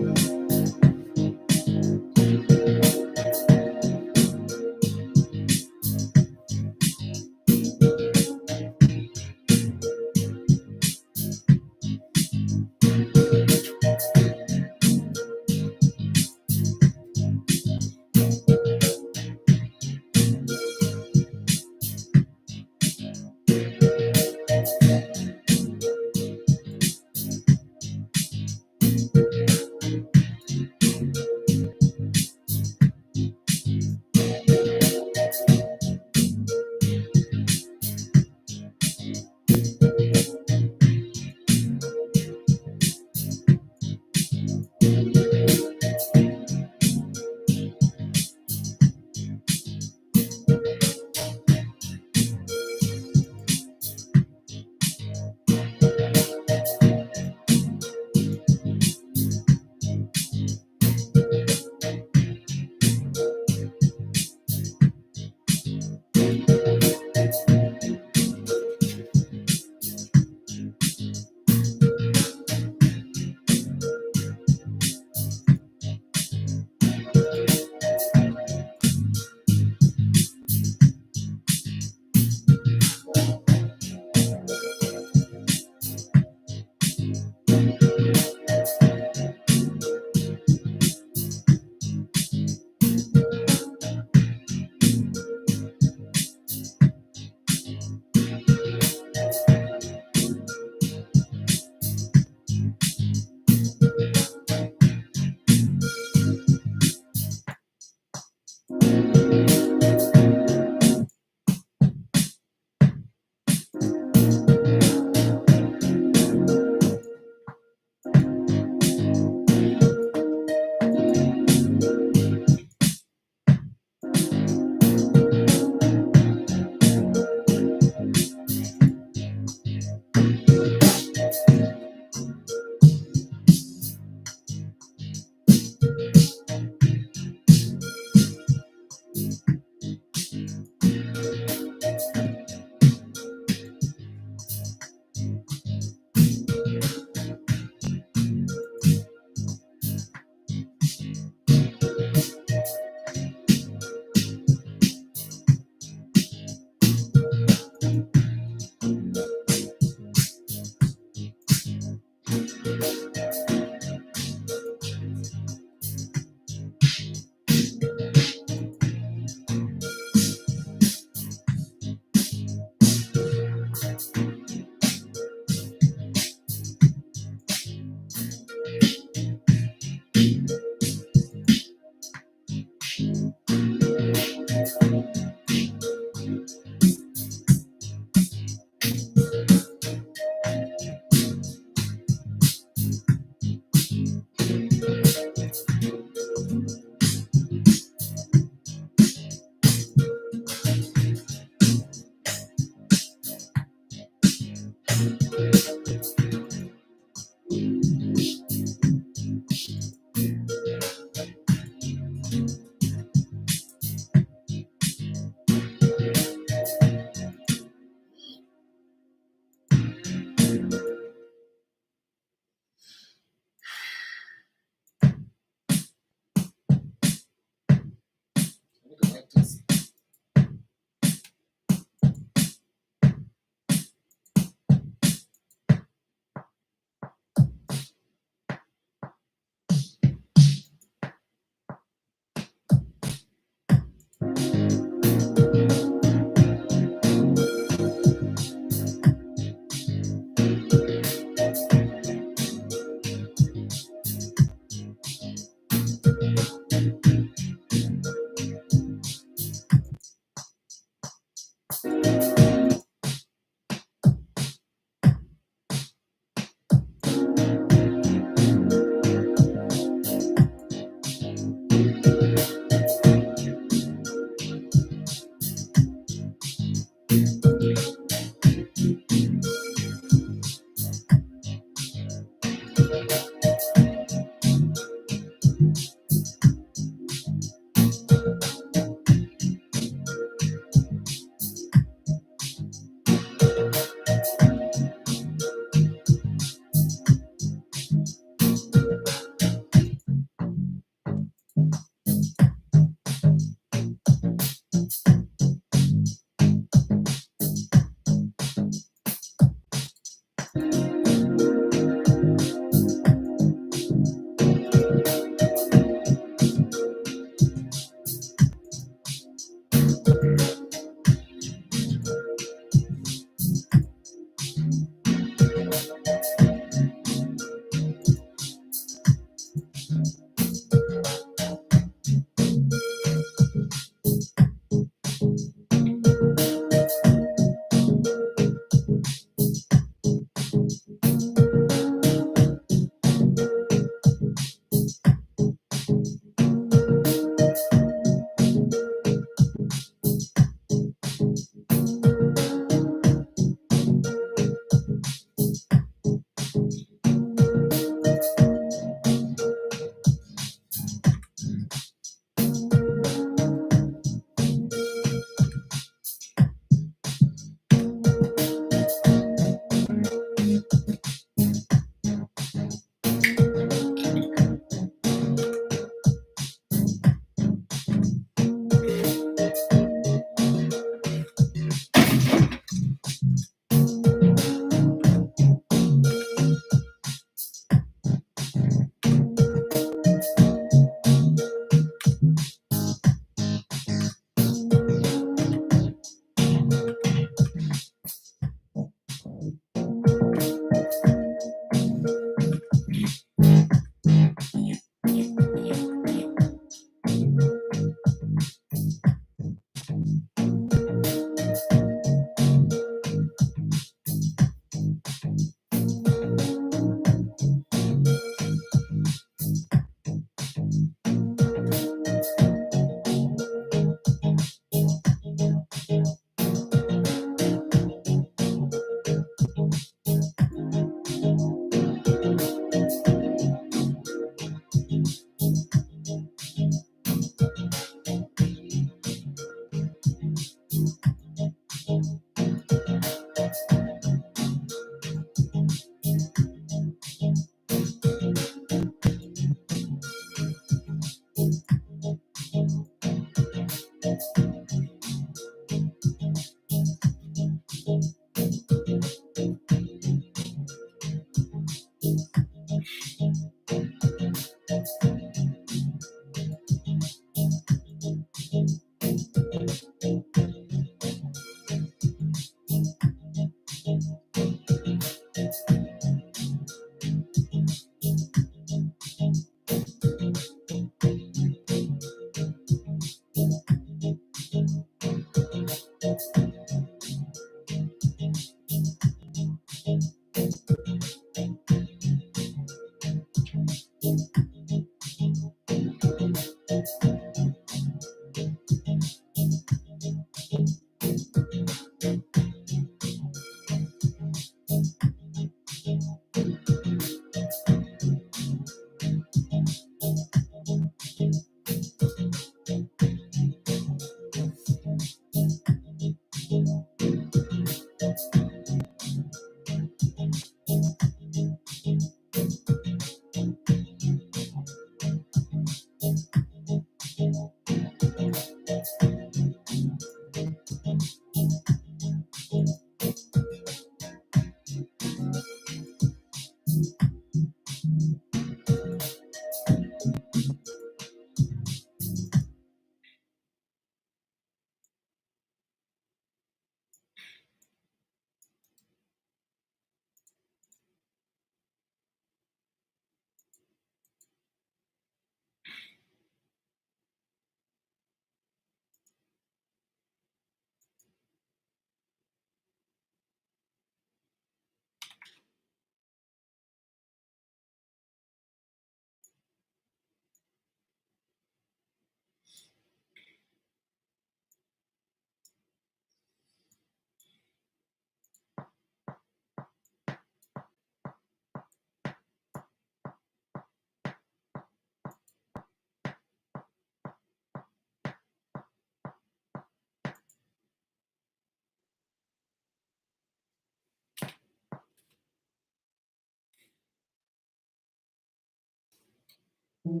Run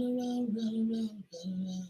around, run around, run around.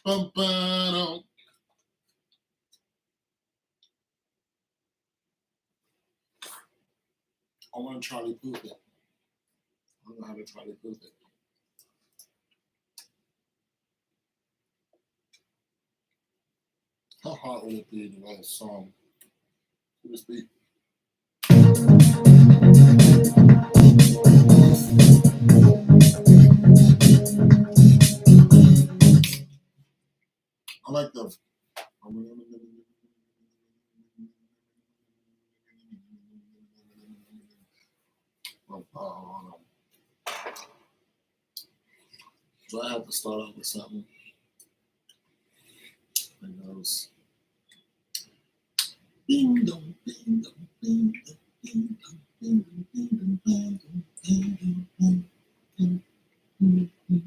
Bum, ba-dum. I want to Charlie Puth it. I don't know how to Charlie Puth it. How hard would it be to write a song to this beat? I like the. So I have to start off with something that goes. Ding dong, ding dong, ding dong, ding dong, ding dong, ding dong, ding dong, ding dong, ding dong.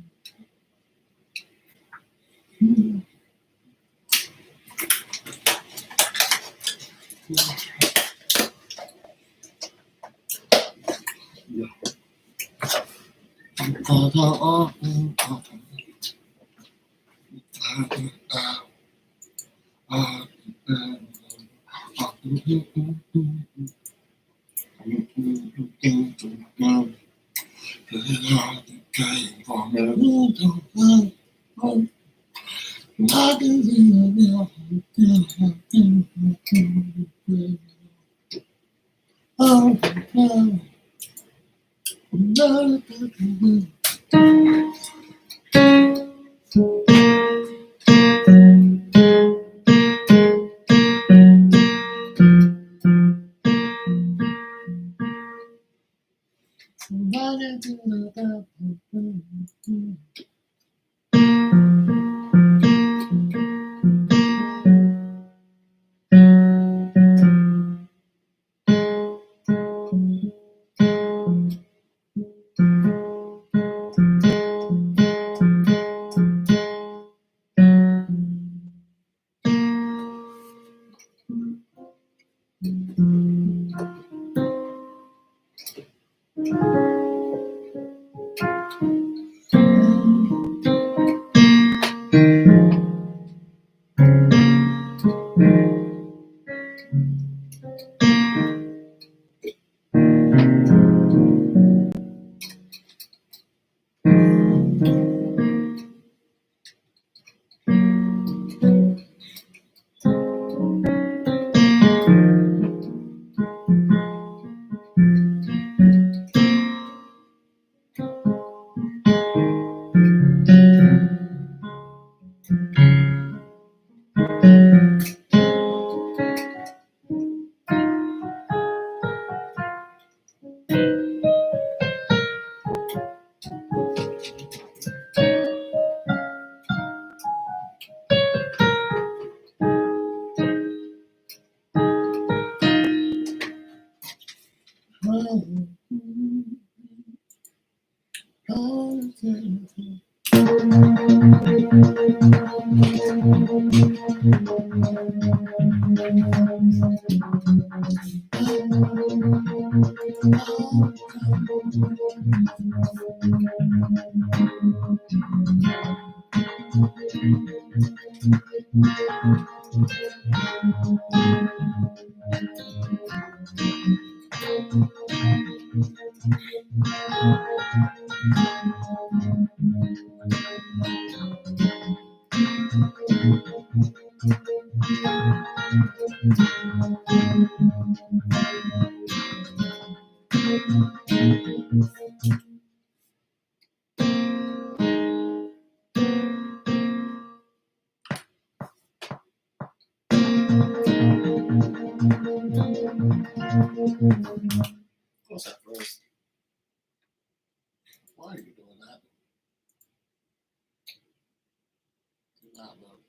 What's that first? Why are you doing that? Do not look.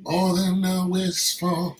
More than a wistful.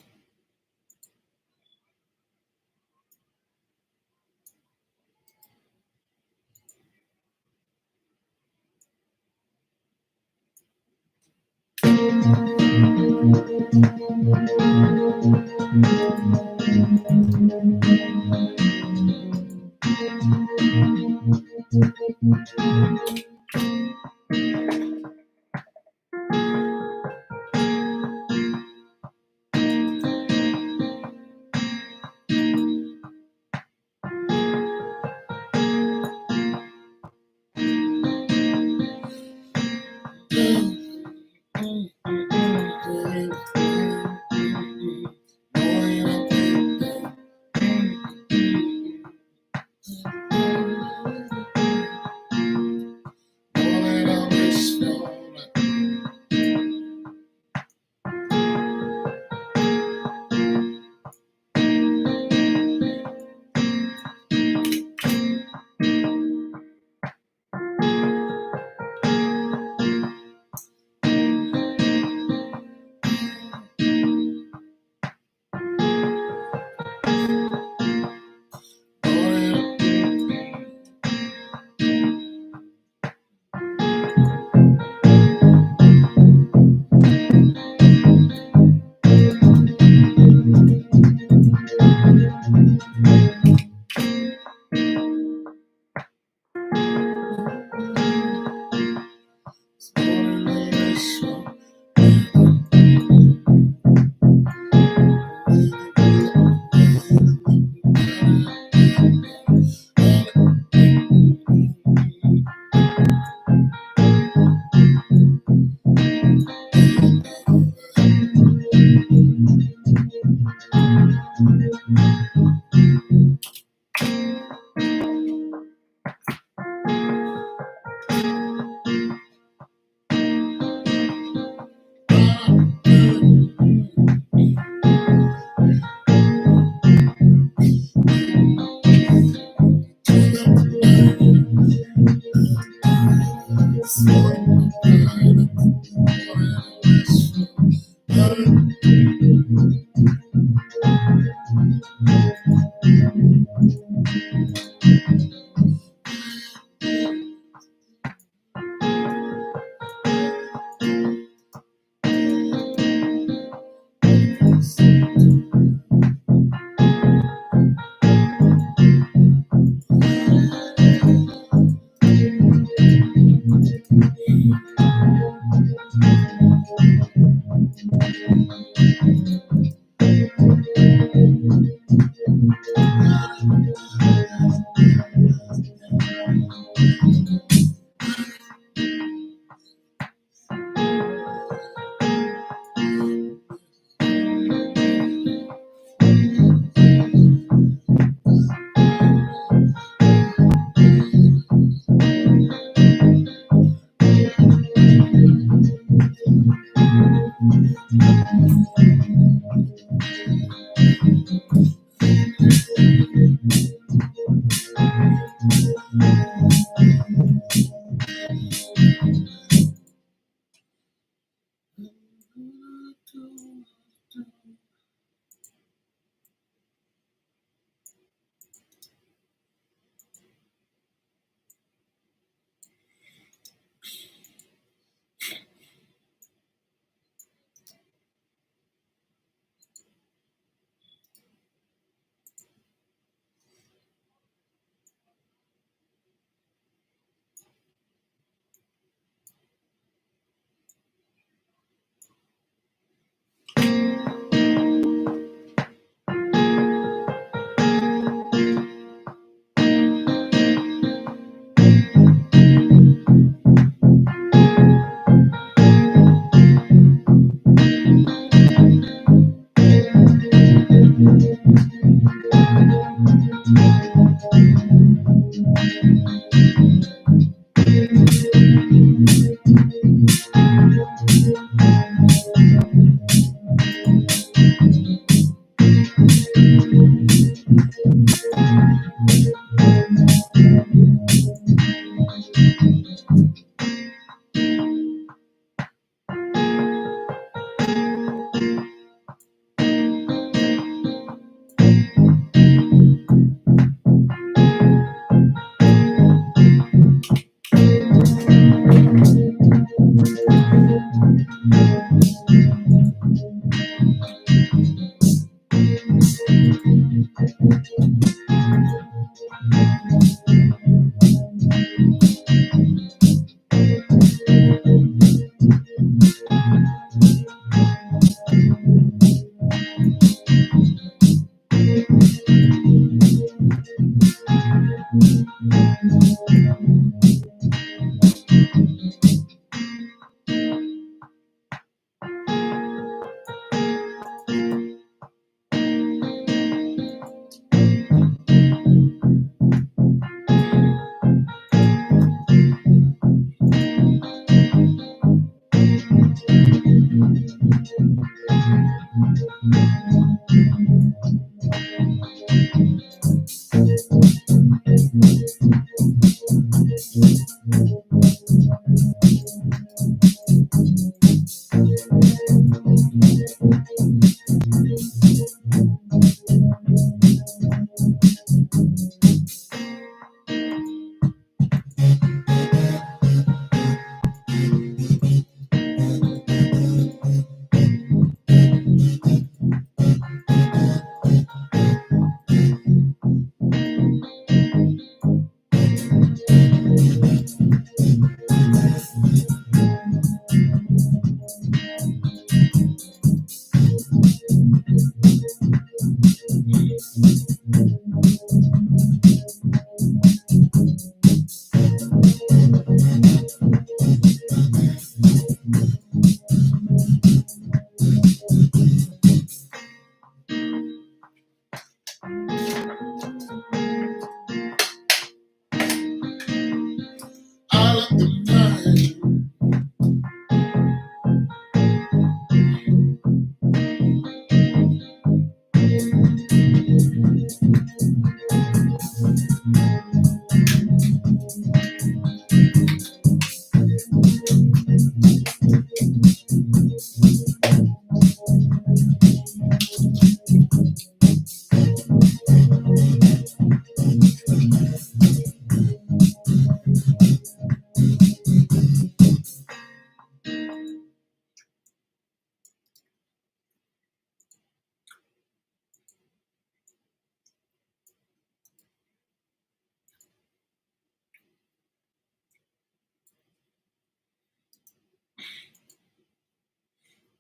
I love the night.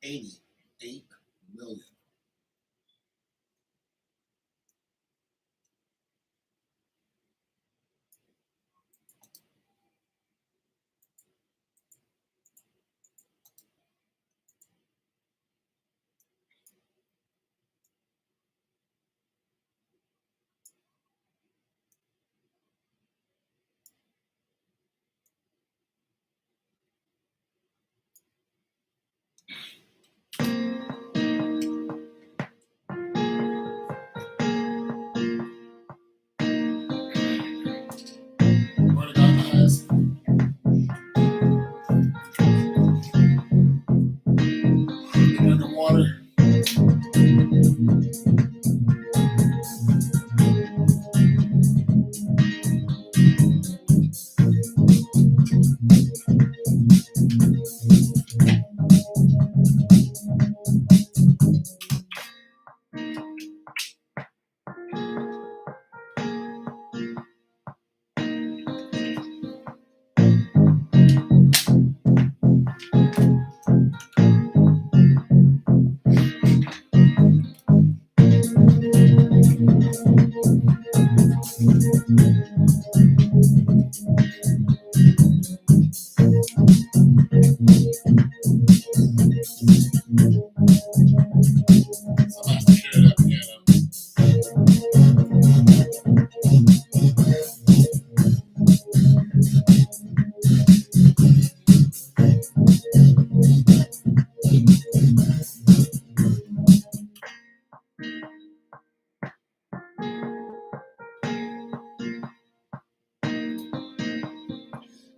88 million. Word of God, guys. Drinking water. Somebody share that piano.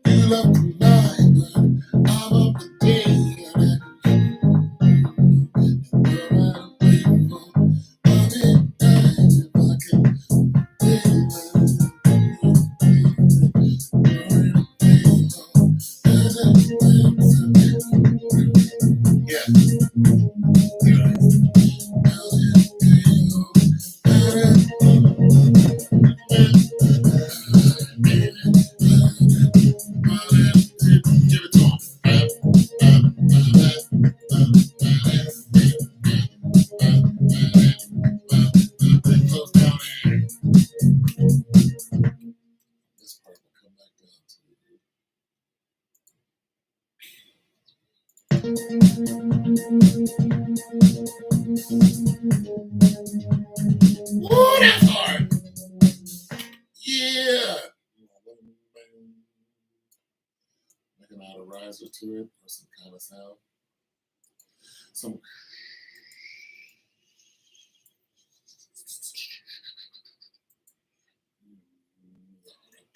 You love the night, but I'm up the day. Woo, that's hard. Yeah. Making out a riser to it or some kind of sound. Some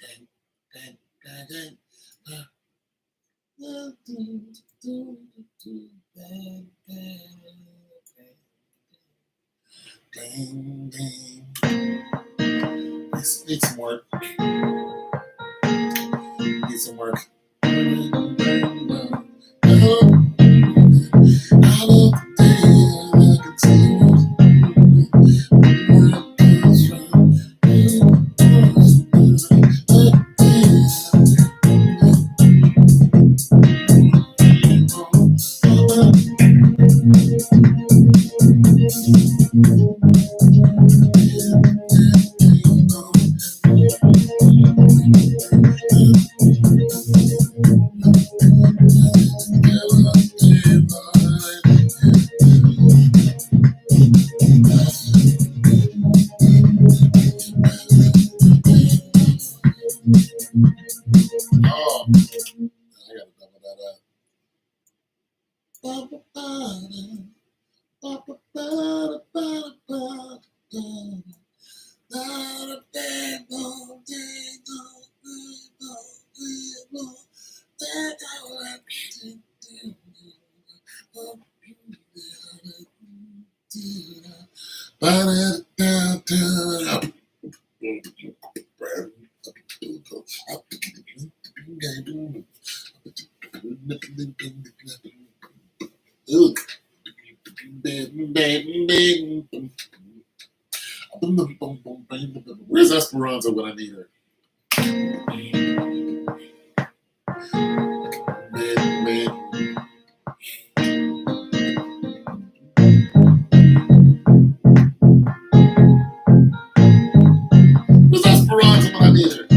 dang, dang, dang. Need some work. Need some work. Oh, I gotta double that up. Where's Esperanza when I need her? Where's Esperanza when I need her?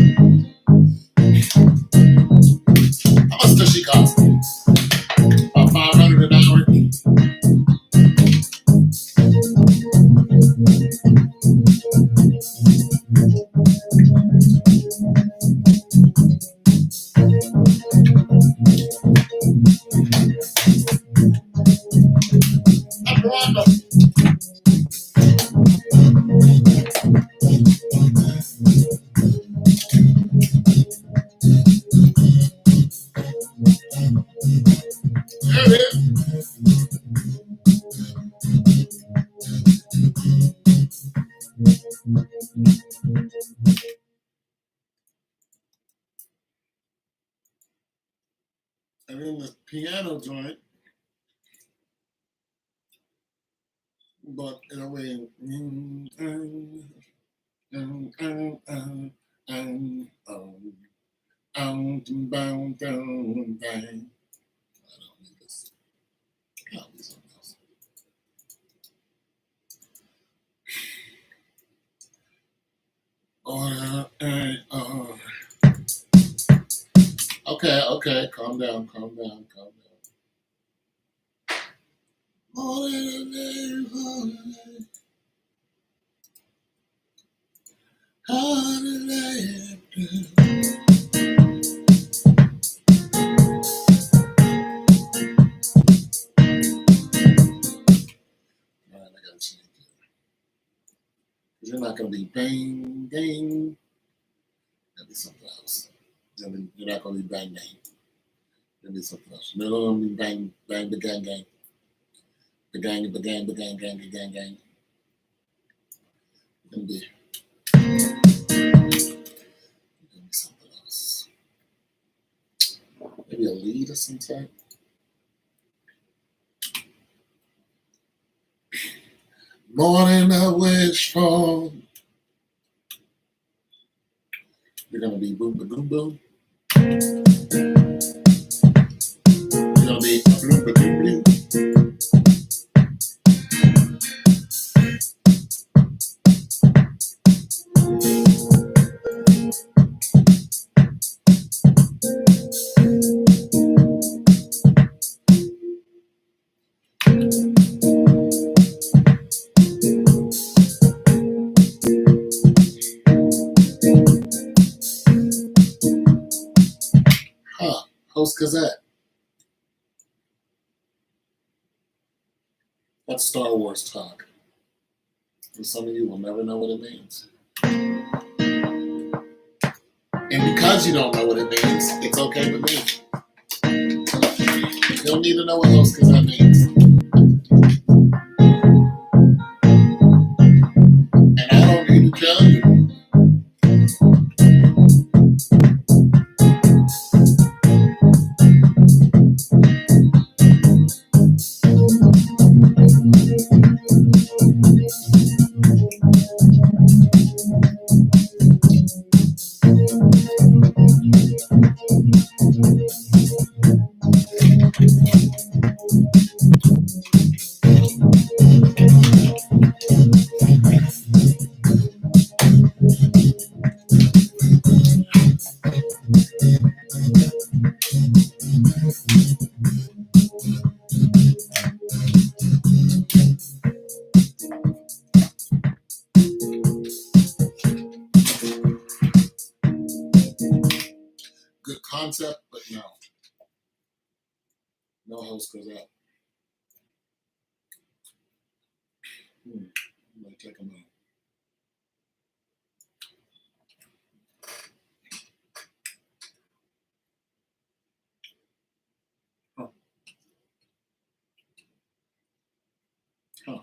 How much does she cost? About $500 an hour. Esperanza. There it is. And then the piano joint, but in a way, bang. I don't need this. I'll do something else. Okay, calm down. Alright, I gotta change it. You're not gonna be bang. That'll be something else. You're not gonna be bang. That'll be something else. You're not gonna be bang, the gang. The gang. It'll be something else. Maybe a lead or something. Morning I wish for. You're gonna be boom boom boom. You're gonna be boom boom boom. Host Gazette. That's Star Wars talk. And some of you will never know what it means. And because you don't know what it means, it's okay with me. You don't need to know what host because that means. And I don't need to tell you. Good concept, but no. No host goes out. I'm gonna take a minute. Huh. Huh.